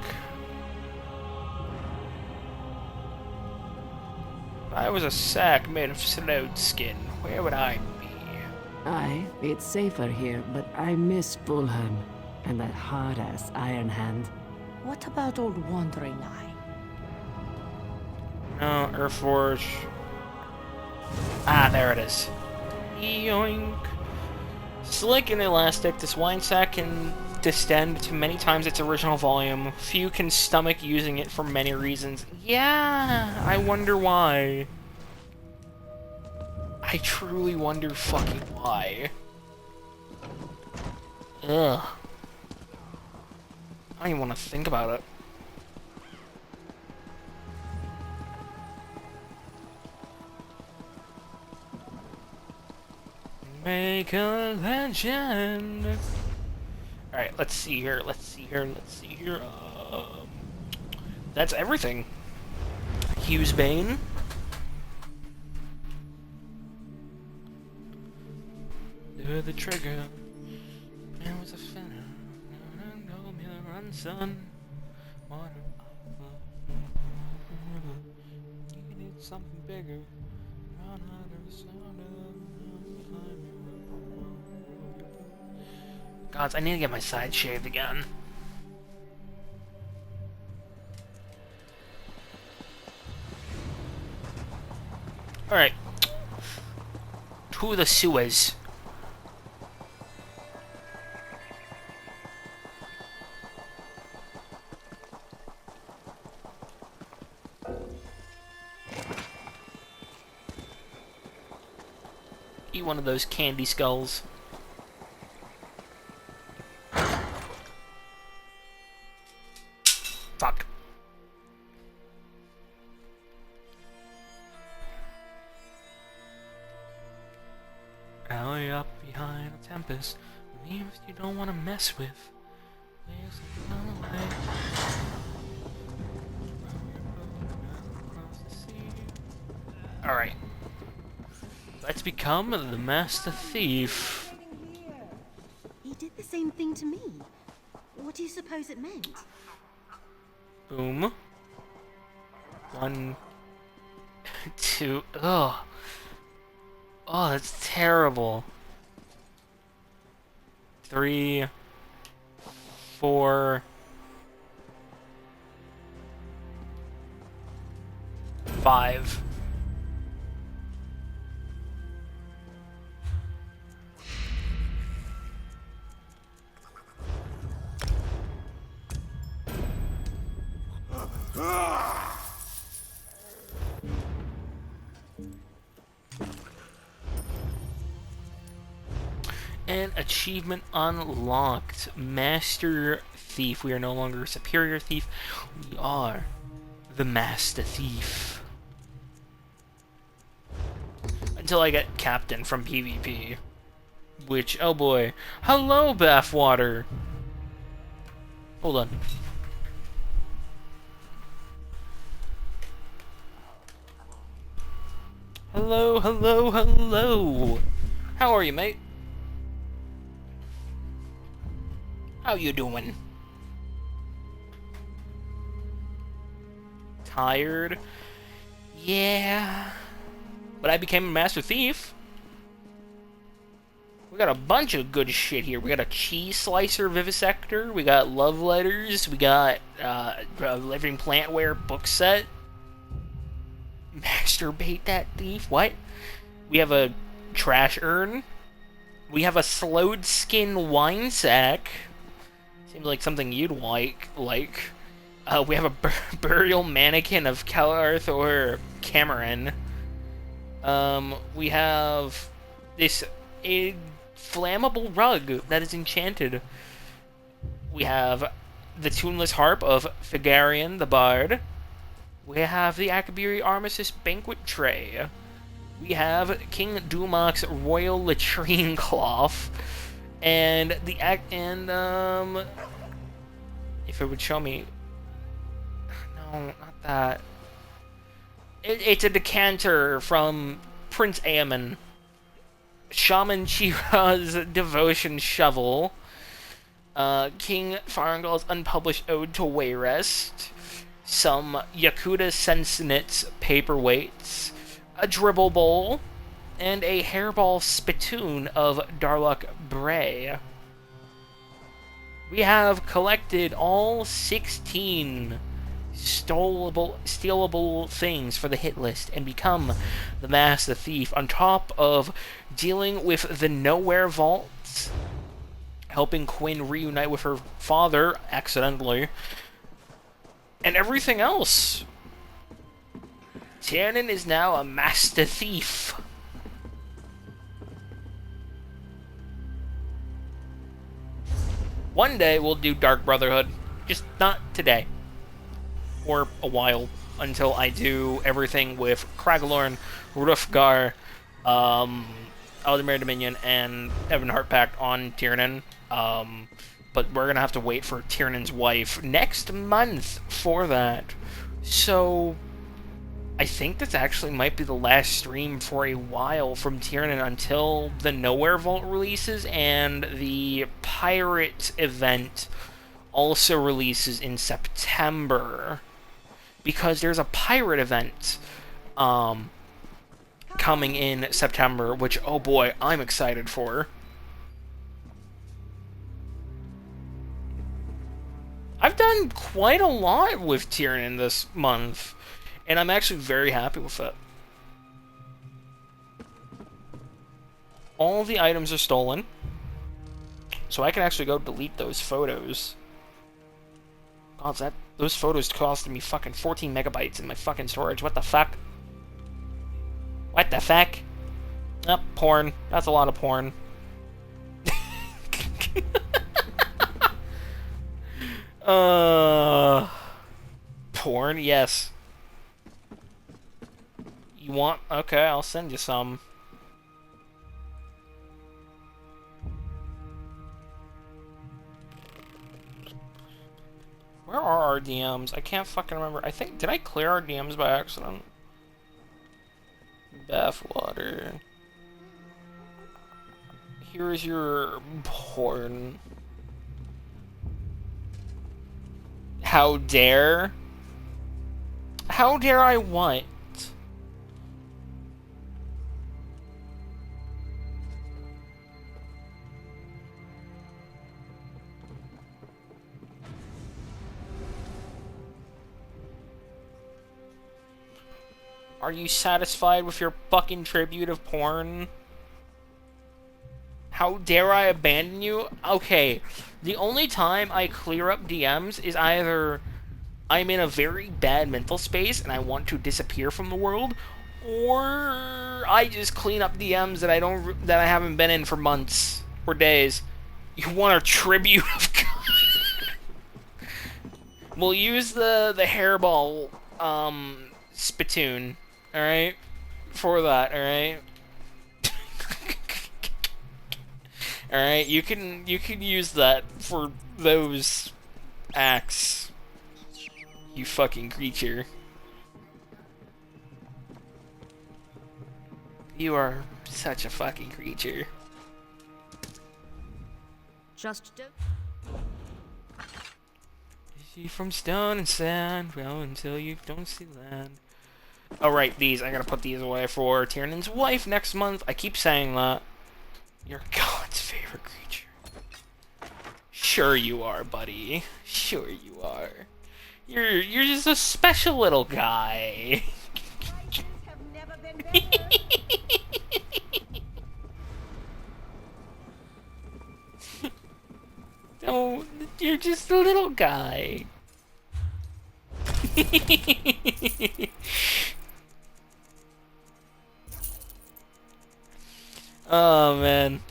If I was a sack made of snowed skin, where would I be? Aye, it's safer here, but I miss Fulham and that hard-ass Iron Hand. What about old Wandering Eye? No, Earthforge. Ah, there it is. Yoink. Slick and elastic, this wine sack can distend to many times its original volume. Few can stomach using it for many reasons. Yeah, I wonder why. I truly wonder fucking why. Ugh. I don't even want to think about it. Make a legend. Alright, let's see here. That's everything. Hughes Bane. Do the trigger. Man was a finner. No, run, son. You need something bigger. Gods, I need to get my side shaved again. Alright. To the sewers. Eat one of those candy skulls. Fuck. Alley up behind a tempest. Leaves you don't want to mess with. Alright. Let's become the Master Thief. He did the same thing to me. What do you suppose it meant? Boom. 1, 2. Ugh. Oh, that's terrible. 3, 4, 5. And achievement unlocked. Master Thief. We are no longer a superior thief. We are the Master Thief. Until I get Captain from PvP. Which, oh boy. Hello, Bathwater! Hold on. Hello, hello, hello! How are you, mate? How you doing? Tired? Yeah. But I became a Master Thief. We got a bunch of good shit here. We got a cheese slicer vivisector. We got love letters. We got a living plantware book set. Masturbate that thief. What? We have a trash urn. We have a slowed skin wine sack. Seems like something you'd like. We have a burial mannequin of Calarth or Cameron. We have this a flammable rug that is enchanted. We have the tuneless harp of Figarion the Bard. We have the Akabiri Armistice banquet tray. We have King Dumac's royal latrine cloth. And if it would show me, no, not that. It's a decanter from Prince Aemon. Shaman Chira's devotion shovel. King Farengal's unpublished ode to Wayrest. Some Yakuta Sensenit's paperweights. A dribble bowl. And a hairball spittoon of Darlok Bray. We have collected all 16 stealable things for the hit list and become the Master Thief, on top of dealing with the Nowhere Vaults, helping Quinn reunite with her father accidentally, and everything else. Tiernan is now a Master Thief. One day we'll do Dark Brotherhood, just not today. Or a while, until I do everything with Kraglorn, Rufgar, Aldemir Dominion, and Evanhart Pact on Tiernan. But we're gonna have to wait for Tiernan's wife next month for that. So I think this actually might be the last stream for a while from Tiernan until the Nowhere Vault releases and the Pirate event also releases in September. Because there's a Pirate event coming in September, which, oh boy, I'm excited for. I've done quite a lot with Tiernan this month. And I'm actually very happy with it. All the items are stolen. So I can actually go delete those photos. God, those photos costed me fucking 14 megabytes in my fucking storage. What the fuck? What the fuck? Oh, porn. That's a lot of porn. Porn? Yes. You want? Okay, I'll send you some. Where are our DMs? I can't fucking remember. I think, did I clear our DMs by accident? Bathwater. Here's your porn. How dare? How dare I what? Are you satisfied with your fucking tribute of porn? How dare I abandon you? Okay, the only time I clear up DMs is either I'm in a very bad mental space and I want to disappear from the world, or I just clean up DMs that I haven't been in for months or days. You want a tribute of We'll use the hairball spittoon. Alright? For that, alright? Alright, you can use that for those acts. You fucking creature. You are such a fucking creature. Just do. See from stone and sand, well, until you don't see land. Oh, right, these. I gotta put these away for Tiernan's wife next month. I keep saying that. You're God's favorite creature. Sure you are, buddy. Sure you are. You're just a special little guy. No, you're just a little guy. Oh, man.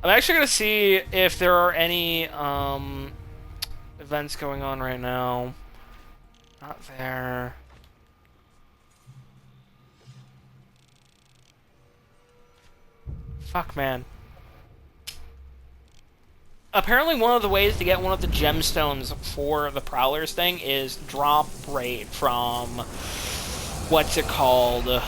I'm actually gonna see if there are any, events going on right now. Not there. Fuck, man. Apparently one of the ways to get one of the gemstones for the Prowlers thing is drop rate from... what's it called?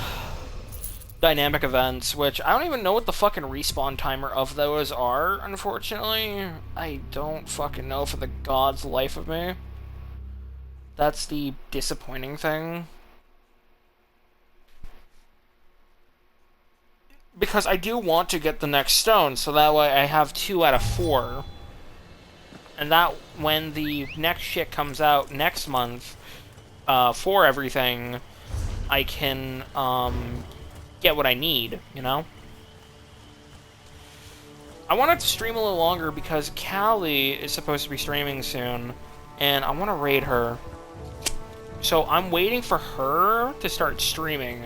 Dynamic events, which I don't even know what the fucking respawn timer of those are, unfortunately. I don't fucking know for the god's life of me. That's the disappointing thing. Because I do want to get the next stone, so that way I have 2 out of 4. And that, when the next shit comes out next month, for everything, I can, get what I need, you know? I wanted to stream a little longer because Callie is supposed to be streaming soon, and I want to raid her. So I'm waiting for her to start streaming,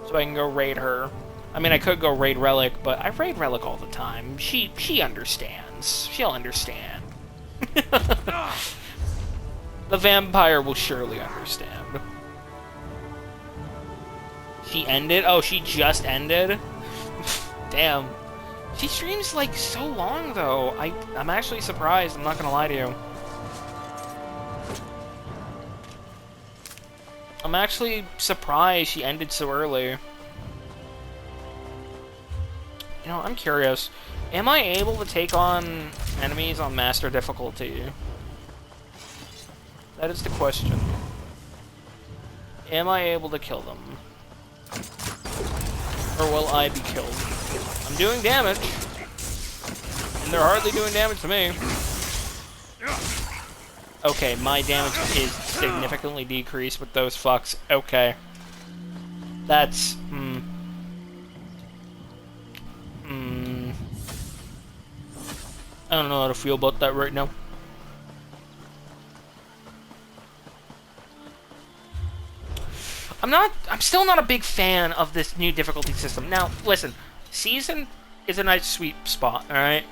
so I can go raid her. I mean, I could go raid Relic, but I raid Relic all the time. She understands. She'll understand. The vampire will surely understand. She ended? Oh, she just ended? Damn. She streams, like, so long, though. I'm actually surprised, I'm not gonna lie to you. I'm actually surprised she ended so early. You know, I'm curious. Am I able to take on enemies on Master difficulty? That is the question. Am I able to kill them? Or will I be killed? I'm doing damage. And they're hardly doing damage to me. Okay, my damage is significantly decreased with those fucks. Okay. That's... I don't know how to feel about that right now. I'm still not a big fan of this new difficulty system. Now, listen, Season is a nice sweet spot, alright?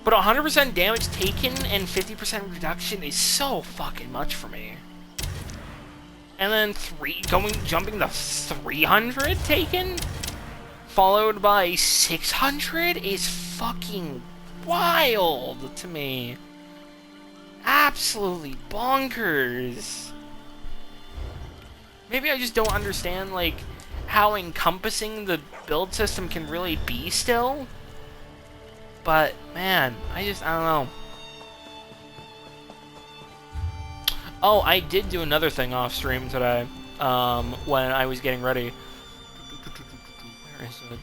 But 100% damage taken and 50% reduction is so fucking much for me. And then jumping to 300 taken, followed by 600 is fucking wild to me. Absolutely bonkers. Maybe I just don't understand, like, how encompassing the build system can really be still. But, man, I don't know. Oh, I did do another thing off stream today, when I was getting ready. Where is it?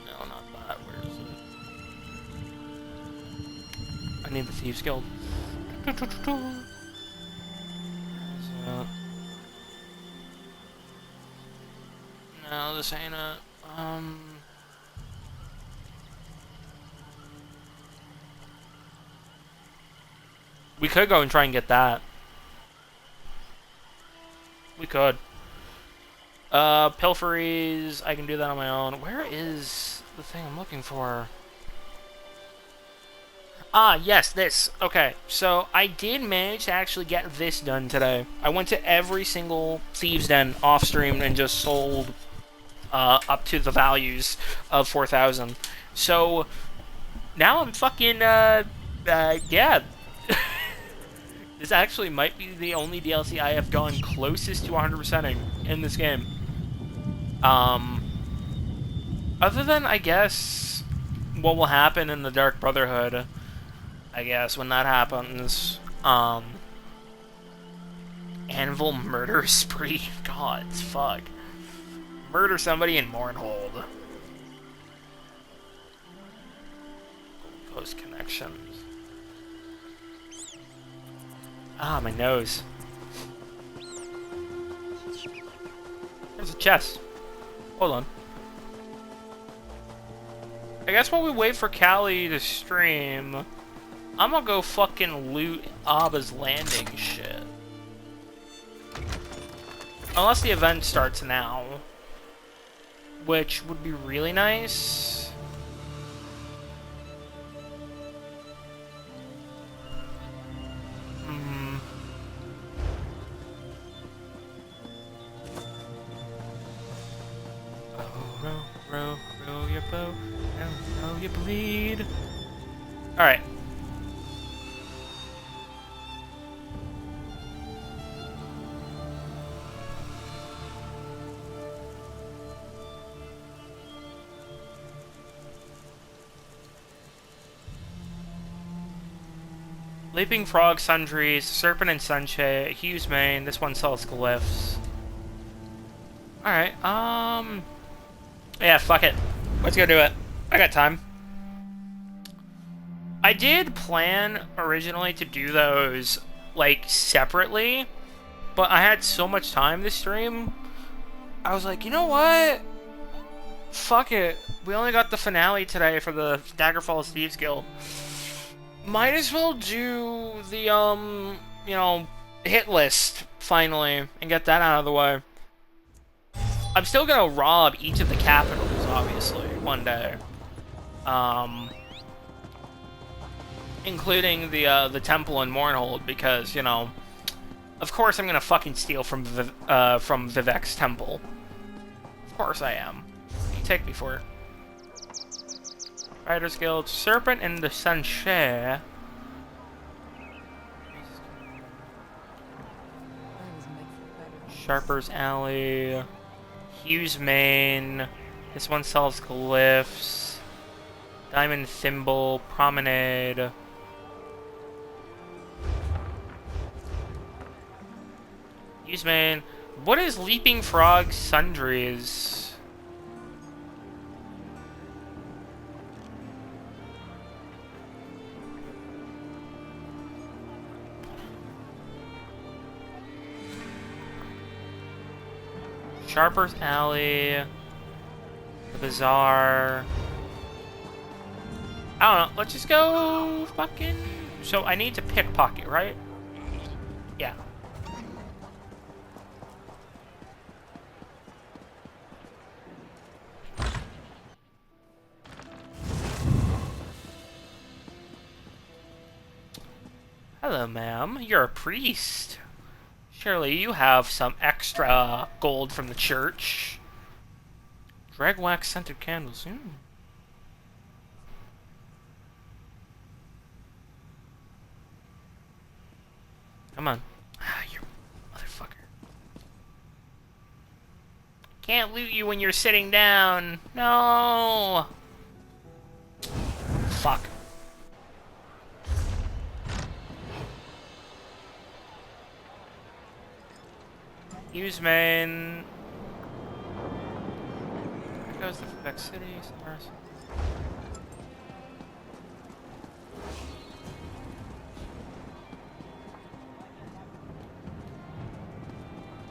No, not that. Where is it? I need the Thieves Guild. No, this ain't it. We could go and try and get that. We could. Pilferys, I can do that on my own. Where is the thing I'm looking for? Ah, yes, this. Okay, so I did manage to actually get this done today. I went to every single Thieves Den off stream and just sold up to the values of 4,000. So now I'm fucking yeah. This actually might be the only DLC I have gone closest to 100%ing in this game. Other than, I guess, what will happen in the Dark Brotherhood, I guess, when that happens, Anvil murder spree. God, fuck. Murder somebody in Mournhold. Post connections. Ah, my nose. There's a chest. Hold on. I guess while we wait for Callie to stream, I'm gonna go fucking loot Abba's Landing shit. Unless the event starts now. Which would be really nice. Row your boat, and row you bleed. Alright. Leaping Frog, Sundries, Serpent and Sunshade, Hughes Main. This one sells glyphs. Alright, yeah, fuck it. Let's go do it. I got time. I did plan originally to do those, like, separately, but I had so much time this stream, I was like, you know what? Fuck it. We only got the finale today for the Daggerfall Thieves Guild. Might as well do the, you know, hit list, finally, and get that out of the way. I'm still gonna rob each of the capitals, obviously, one day. Including the temple in Mournhold, because, you know, of course I'm gonna fucking steal from Vivek's temple. Of course I am. What do you take me for? Riders Guild, Serpent and the Sunshare. Sharper's Alley. Hughes Main. This one sells glyphs. Diamond Thimble. Promenade. Hughes Main. What is Leaping Frog Sundries? Sharper's Alley, the Bazaar. I don't know. Let's just go fucking. So I need to pickpocket, right? Yeah. Hello, ma'am. You're a priest. Surely you have some extra gold from the church. Drag wax scented candles. Come on. Ah, you motherfucker. Can't loot you when you're sitting down. No. Fuck. Hughes Main. There goes the Vivek City. Somewhere.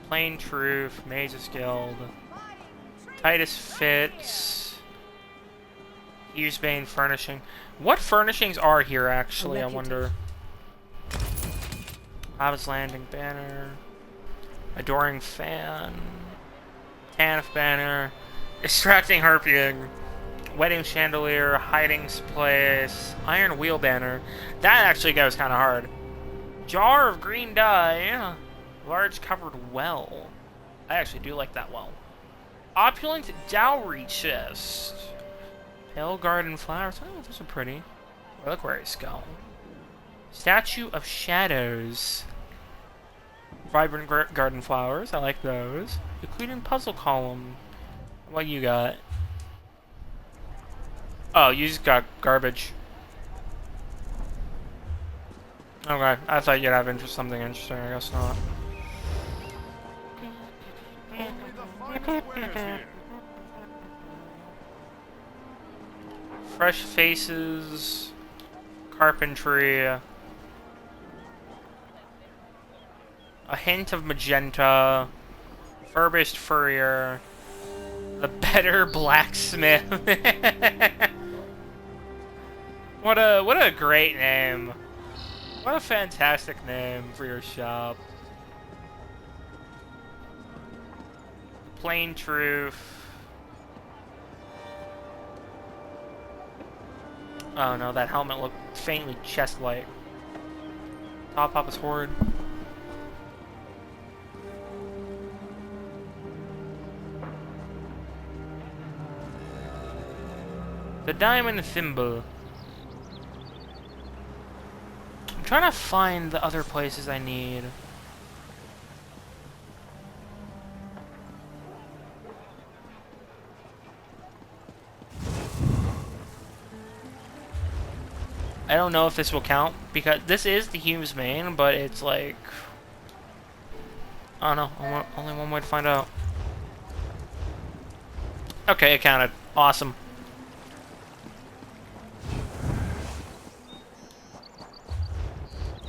Plain Truth, Mage's Guild, Titus Fitz, Hughes Main Furnishing. What furnishings are here, actually, I wonder? Hobbs Landing Banner. Adoring Fan, Tanf Banner, Extracting Harpying, Wedding Chandelier, Hiding Place, Iron Wheel Banner. That actually goes kind of hard. Jar of Green Dye, Large Covered Well. I actually do like that well. Opulent Dowry Chest, Pale Garden Flowers. Oh, those are pretty. Reliquary Skull. Statue of Shadows. Vibrant Garden Flowers, I like those. Including Puzzle Column. What you got? Oh, you just got garbage. Okay, I thought you'd have something interesting, I guess not. Fresh Faces. Carpentry. A Hint of Magenta, Furbished Furrier, The Better Blacksmith. What a great name. What a fantastic name for your shop. plain truth. Oh no, that helmet looked faintly chest-like. Top Papa's Horde. The diamond thimble. I'm trying to find the other places I need. I don't know if this will count, because this is the Thieves main, but it's like... I don't know, only one way to find out. Okay, it counted. Awesome.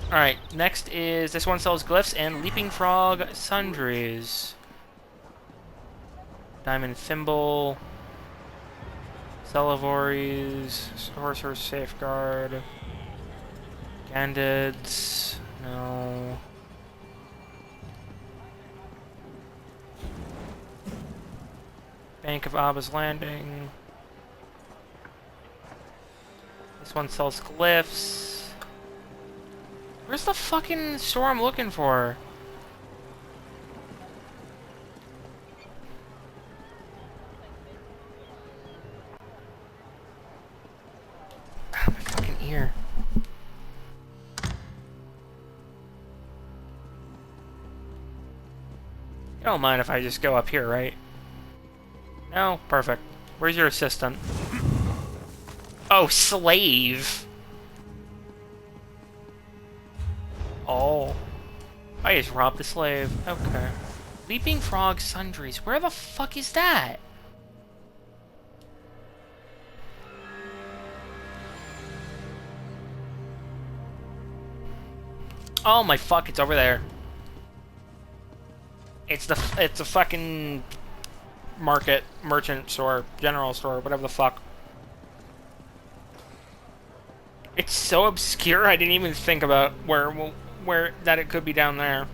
Alright, next is... This one sells glyphs and Leaping Frog sundries. Diamond Thimble... Celevories, Sorcerer's Safeguard, Gandids, no. Bank of Abba's Landing. This one sells glyphs. Where's the fucking store I'm looking for? Here. You don't mind if I just go up here, right? No? Perfect. Where's your assistant? Oh, slave! Oh. I just robbed the slave. Okay. Leaping Frog sundries. Where the fuck is that? Oh my fuck, it's over there. It's a fucking market, merchant store, general store, whatever the fuck. It's so obscure I didn't even think about where that it could be down there.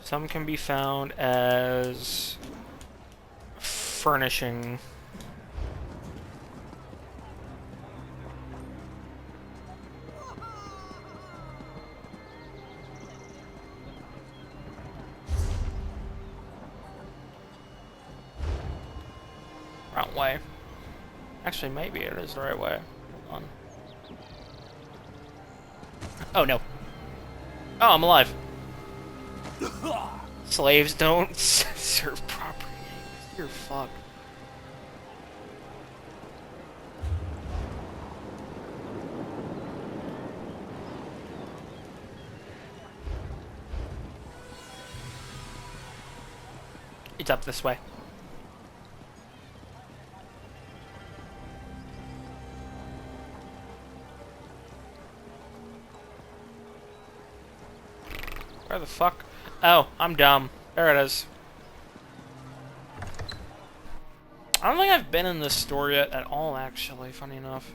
Some can be found as furnishing. Wrong way. Actually, maybe it is the right way. Hold on. Oh, no. Oh, I'm alive. Slaves don't serve property. You're fucked. It's up this way. Where the fuck? Oh, I'm dumb. There it is. I don't think I've been in this store yet at all, actually, funny enough.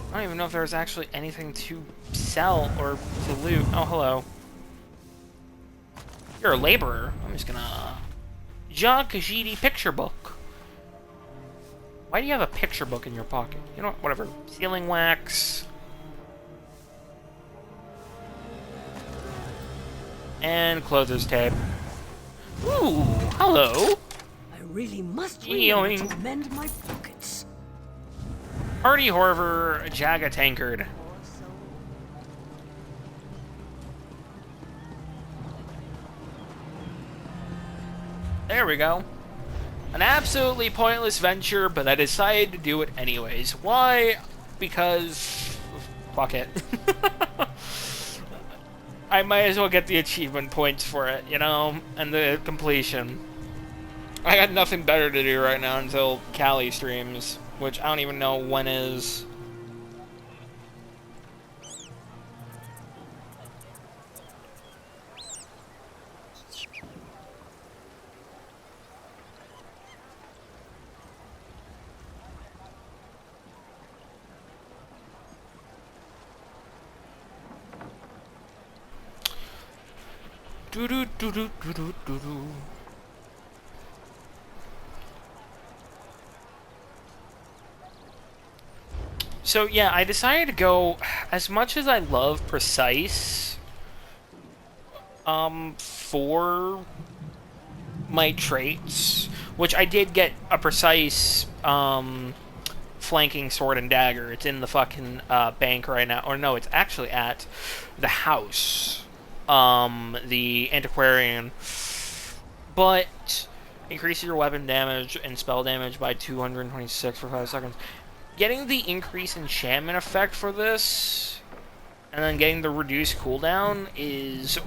I don't even know if there's actually anything to sell or to loot. Oh, hello. You're a laborer. I'm just gonna... Jean Kajiti picture book. Why do you have a picture book in your pocket? You know what? Whatever. Sealing wax. And clothes tape. Ooh, hello. I really must remember to mend my pockets. Hardy Horver Jaga Tankard. There we go. An absolutely pointless venture, but I decided to do it anyways. Why? Because... fuck it. I might as well get the achievement points for it, you know? And the completion. I got nothing better to do right now until Callie streams, which I don't even know when is. Do do do do do do do do. So yeah, I decided to go, as much as I love precise, for my traits, which I did get a precise, flanking sword and dagger. It's in the fucking, bank right now. Or no, it's actually at the house. The antiquarian. But increases your weapon damage and spell damage by 226 for 5 seconds. Getting the increased enchantment effect for this, and then getting the reduced cooldown is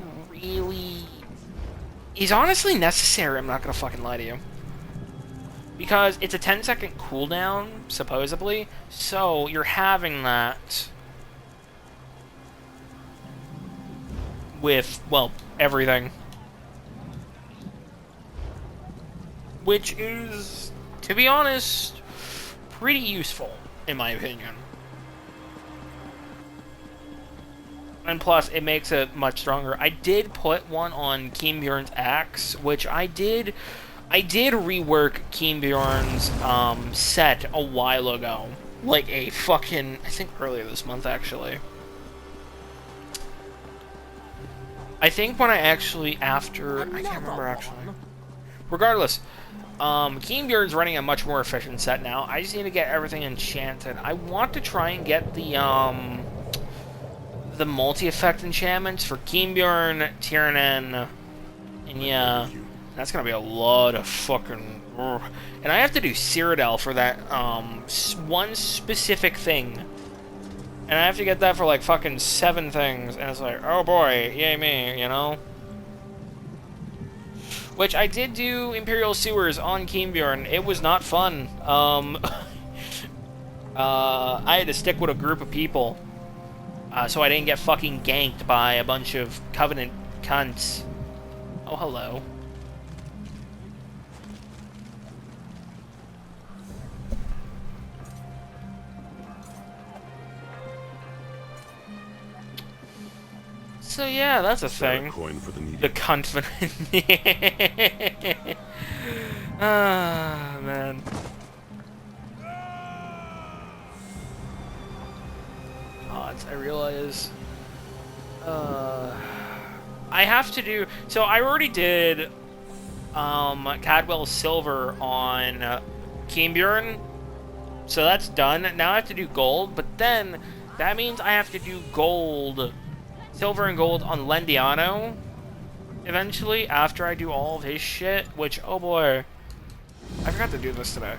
honestly necessary, I'm not gonna fucking lie to you. Because it's a 10-second cooldown, supposedly, so you're having that with, well, everything. Which is, to be honest, pretty useful, in my opinion. And plus, it makes it much stronger. I did put one on Kienbjorn's axe, which I did rework Kienbjorn's set a while ago. Like a fucking, I think earlier this month, actually. I think when I actually, I can't remember actually. Regardless, Kienbjorn's running a much more efficient set now. I just need to get everything enchanted. I want to try and get the multi-effect enchantments for Kienbjorn, Tiernan, and yeah, that's gonna be a lot of fucking... And I have to do Cyrodiil for that, one specific thing. And I have to get that for like fucking 7 things, and it's like, oh boy, yay me, you know? Which I did do Imperial Sewers on Kienbjorn. It was not fun. I had to stick with a group of people. So I didn't get fucking ganked by a bunch of Covenant cunts. Oh, hello. So yeah, that's a thing. A coin for the needy. The confident. Ah, man. Odds, I realize. I have to do. So I already did. Cadwell Silver on Kienbjorn. So that's done. Now I have to do gold, but then that means I have to do gold. Silver and gold on Lendiano eventually after I do all of his shit, which, oh boy, I forgot to do this today.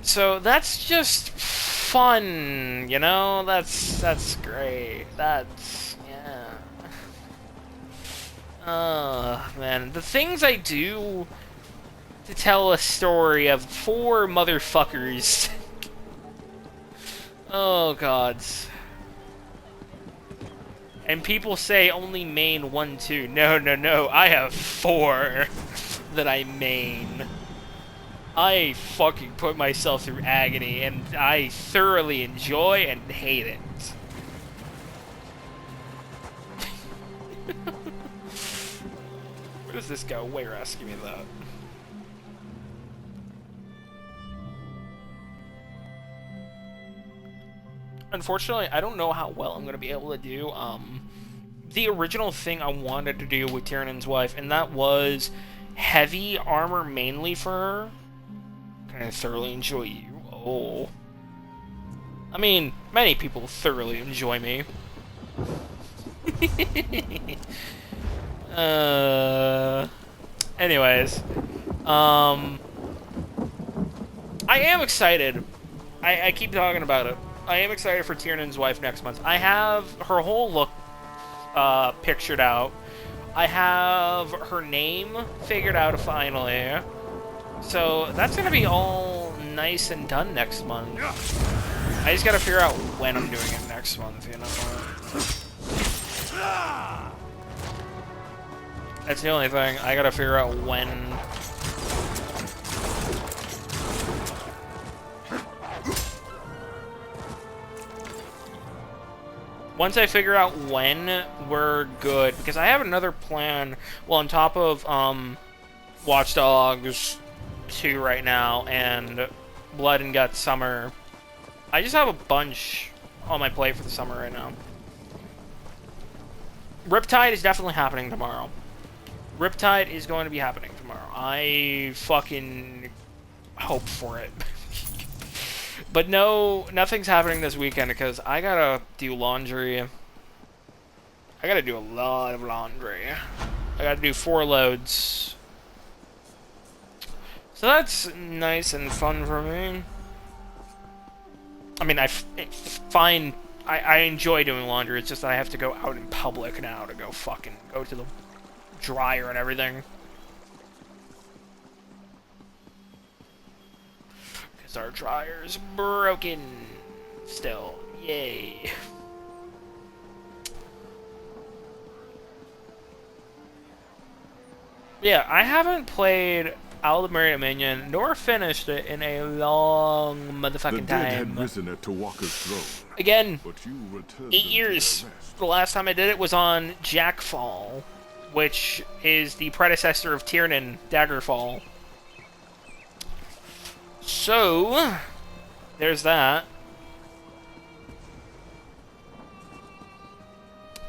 So that's just fun, you know? That's great. That's, yeah. Oh, man. The things I do to tell a story of 4 motherfuckers. Oh, gods. And people say only main 1, 2. No, no, no. I have 4 that I main. I fucking put myself through agony, and I thoroughly enjoy and hate it. Where does this go? Wait, you're asking me that. Unfortunately, I don't know how well I'm going to be able to do the original thing I wanted to do with Tiernan's wife, and that was heavy armor mainly for her. Can I thoroughly enjoy you? Oh. I mean, many people thoroughly enjoy me. Anyways. I am excited. I keep talking about it. I am excited for Tiernan's wife next month. I have her whole look pictured out. I have her name figured out finally. So that's gonna be all nice and done next month. I just gotta figure out when I'm doing it next month, you know? That's the only thing. I gotta figure out when. Once I figure out when, we're good. Because I have another plan. Well, on top of Watch Dogs 2 right now and Blood and Guts Summer, I just have a bunch on my plate for the summer right now. Riptide is definitely happening tomorrow. Riptide is going to be happening tomorrow. I fucking hope for it. But no, nothing's happening this weekend because I gotta do laundry. I gotta do a lot of laundry. I gotta do 4 loads. So that's nice and fun for me. I mean, I enjoy doing laundry. It's just that I have to go out in public now to go to the dryer and everything. Because our dryer's broken still. Yay. Yeah, I haven't played Aldemir Dominion nor finished it in a long motherfucking The dead time. had risen at Tawaka's throne. Again, But you returned 8 them years. to their rest. The last time I did it was on Jackfall, which is the predecessor of Tiernan, Daggerfall. So, there's that.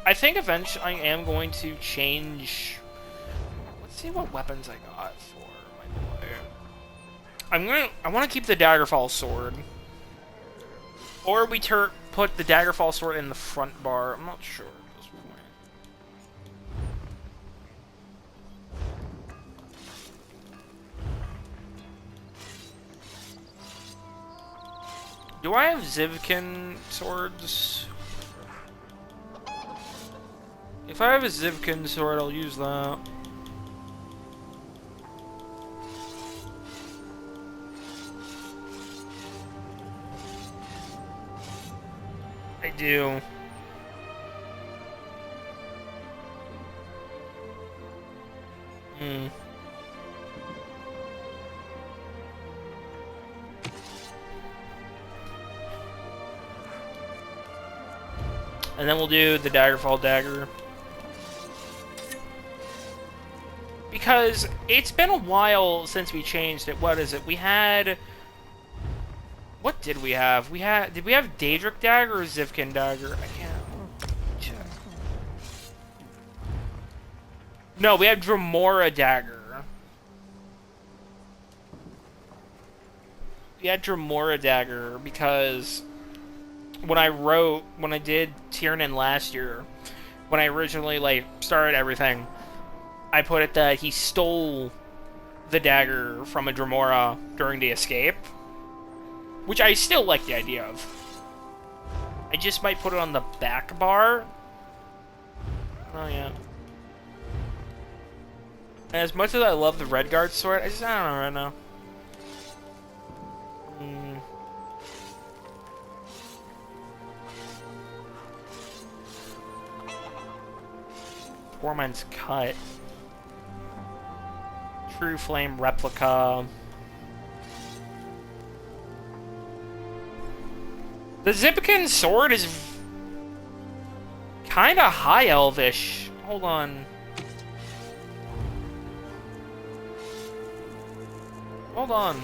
I think eventually I am going to change. Let's see what weapons I got for my boy. I want to keep the Daggerfall sword. Or we put the Daggerfall sword in the front bar. I'm not sure at this point. Do I have Zivkin swords? If I have a Zivkin sword, I'll use that. I do. Hmm. And then we'll do the Daggerfall dagger. Because it's been a while since we changed it. What is it? We had... What did we have? Did we have Daedric dagger or Zivkin dagger? I can't check. No, we had Dremora dagger. We had Dremora dagger because when I did Tiernan last year, when I originally started everything, I put it that he stole the dagger from a Dremora during the escape. Which I still like the idea of. I just might put it on the back bar. Oh, yeah. And as much as I love the Redguard sword, I don't know right now. Poor man's cut. True Flame replica. The Zipkin sword is kind of high elvish. Hold on. Hold on.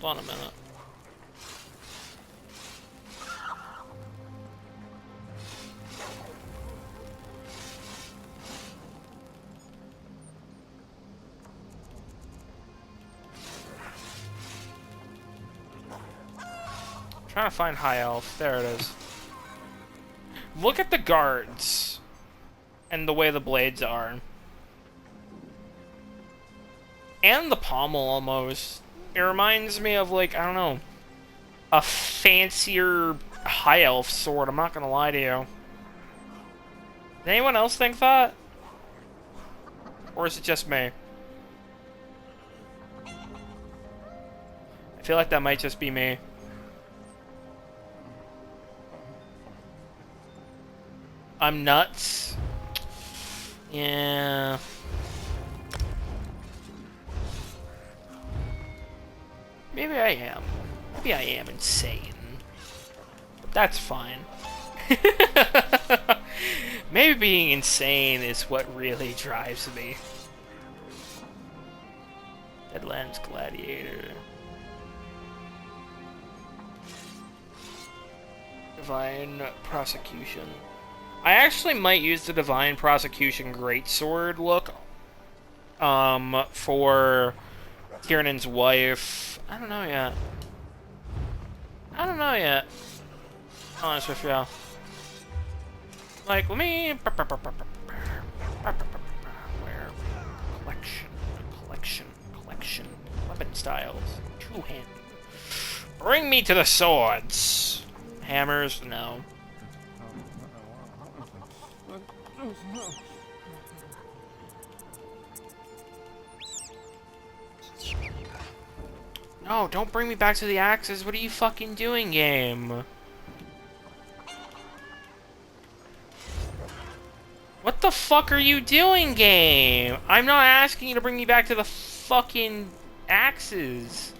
Hold on a minute. Trying to find high elf. There it is. Look at the guards and the way the blades are. And the pommel almost. It reminds me of I don't know, a fancier high elf sword. I'm not gonna lie to you. Does anyone else think that? Or is it just me? I feel like that might just be me. I'm nuts. Yeah. Maybe I am. Maybe I am insane. That's fine. Maybe being insane is what really drives me. Deadlands Gladiator. Divine Prosecution. I actually might use the Divine Prosecution Greatsword look for Tiernan's wife. I don't know yet. Honest with you. Like, let me... Where? Collection. Weapon styles. Two-handed. Bring me to the swords. Hammers? No. No, don't bring me back to the axes. What are you fucking doing, game? What the fuck are you doing, game? I'm not asking you to bring me back to the fucking axes.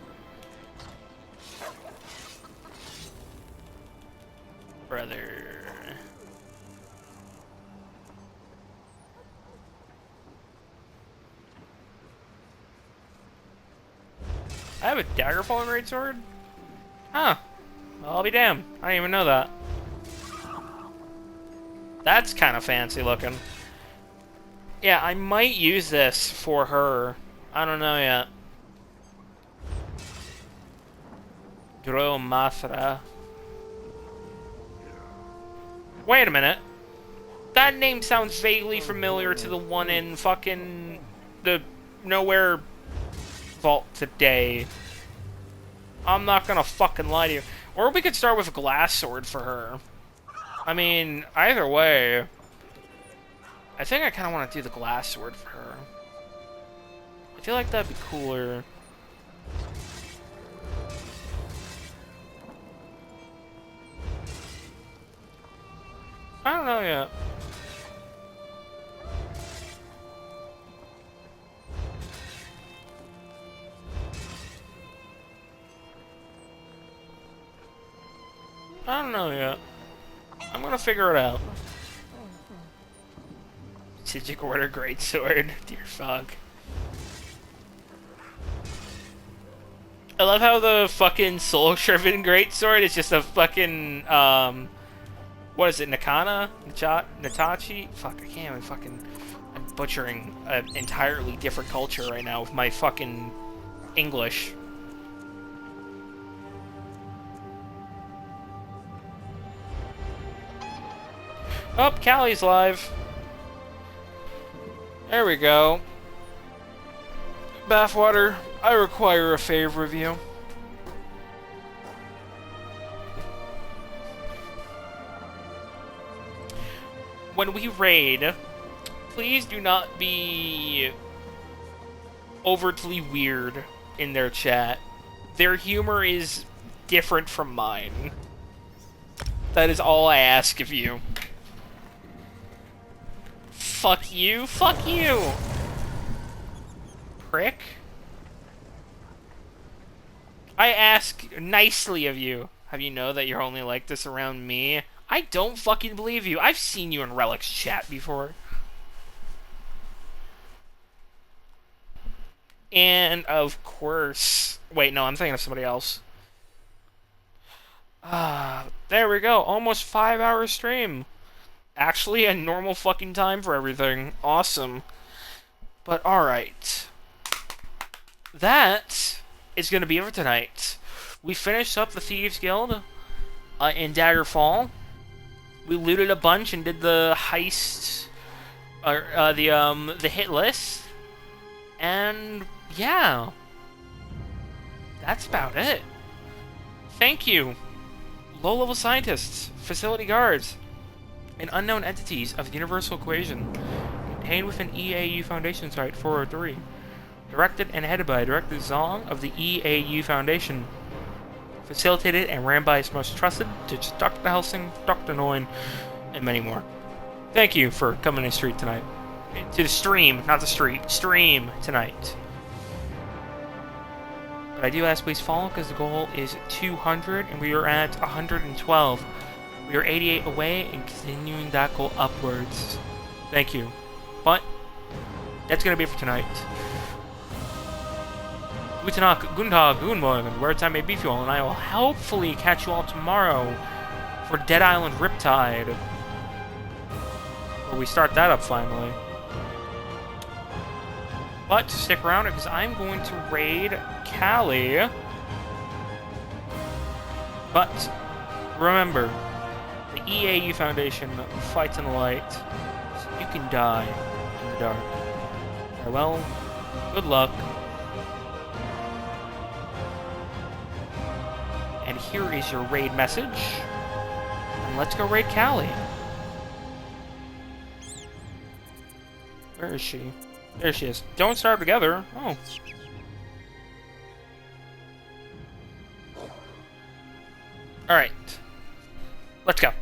Brother. I have a Daggerfall greatsword? Huh. Well, I'll be damned. I didn't even know that. That's kind of fancy looking. Yeah, I might use this for her. I don't know yet. Dro Mafra. Wait a minute. That name sounds vaguely familiar to the one in fucking the Nowhere Vault today. I'm not gonna fucking lie to you. Or we could start with a glass sword for her. I mean, either way. I think I kind of want to do the glass sword for her. I feel like that'd be cooler. I don't know yet. I don't know yet. I'm gonna figure it out. Sijic Order Greatsword. Dear fuck. I love how the fucking Soul-Shriven Greatsword is just a fucking, what is it, Nakana? Natachi? Fuck, I can't even fucking... I'm butchering an entirely different culture right now with my fucking English. Oh, Callie's live. There we go. Bathwater, I require a favor of you. When we raid, please do not be overtly weird in their chat. Their humor is different from mine. That is all I ask of you. Fuck you, fuck you! Prick. I ask nicely of you. Have you know that you're only like this around me? I don't fucking believe you. I've seen you in Relic's chat before. And, of course... Wait, no, I'm thinking of somebody else. There we go. Almost 5-hour stream. Actually, a normal fucking time for everything. Awesome. But, alright. That is going to be it for tonight. We finished up the Thieves Guild in Daggerfall. We looted a bunch and did the heist, the hit list. And, yeah. That's about it. Thank you, low-level scientists, facility guards, and unknown entities of the Universal Equation, contained within EAU Foundation Site 403. Directed and headed by Director Zong of the EAU Foundation. Facilitated and ran by his most trusted, Dr. Helsing, Dr. Noin, and many more. Thank you for coming to the street tonight. To the stream, not the street. Stream tonight. But I do ask please follow because the goal is 200 and we are at 112. We are 88 away and continuing that goal upwards. Thank you. But that's going to be it for tonight. Guten Tag, guten Morgen, where time may be for you all, and I will hopefully catch you all tomorrow for Dead Island Riptide. Where we start that up finally. But stick around because I'm going to raid Callie. But remember, the EAU Foundation fights in the light, so you can die in the dark. Farewell, good luck. And here is your raid message. And let's go raid Callie. Where is she? There she is. Don't start together. Oh. Alright. Let's go.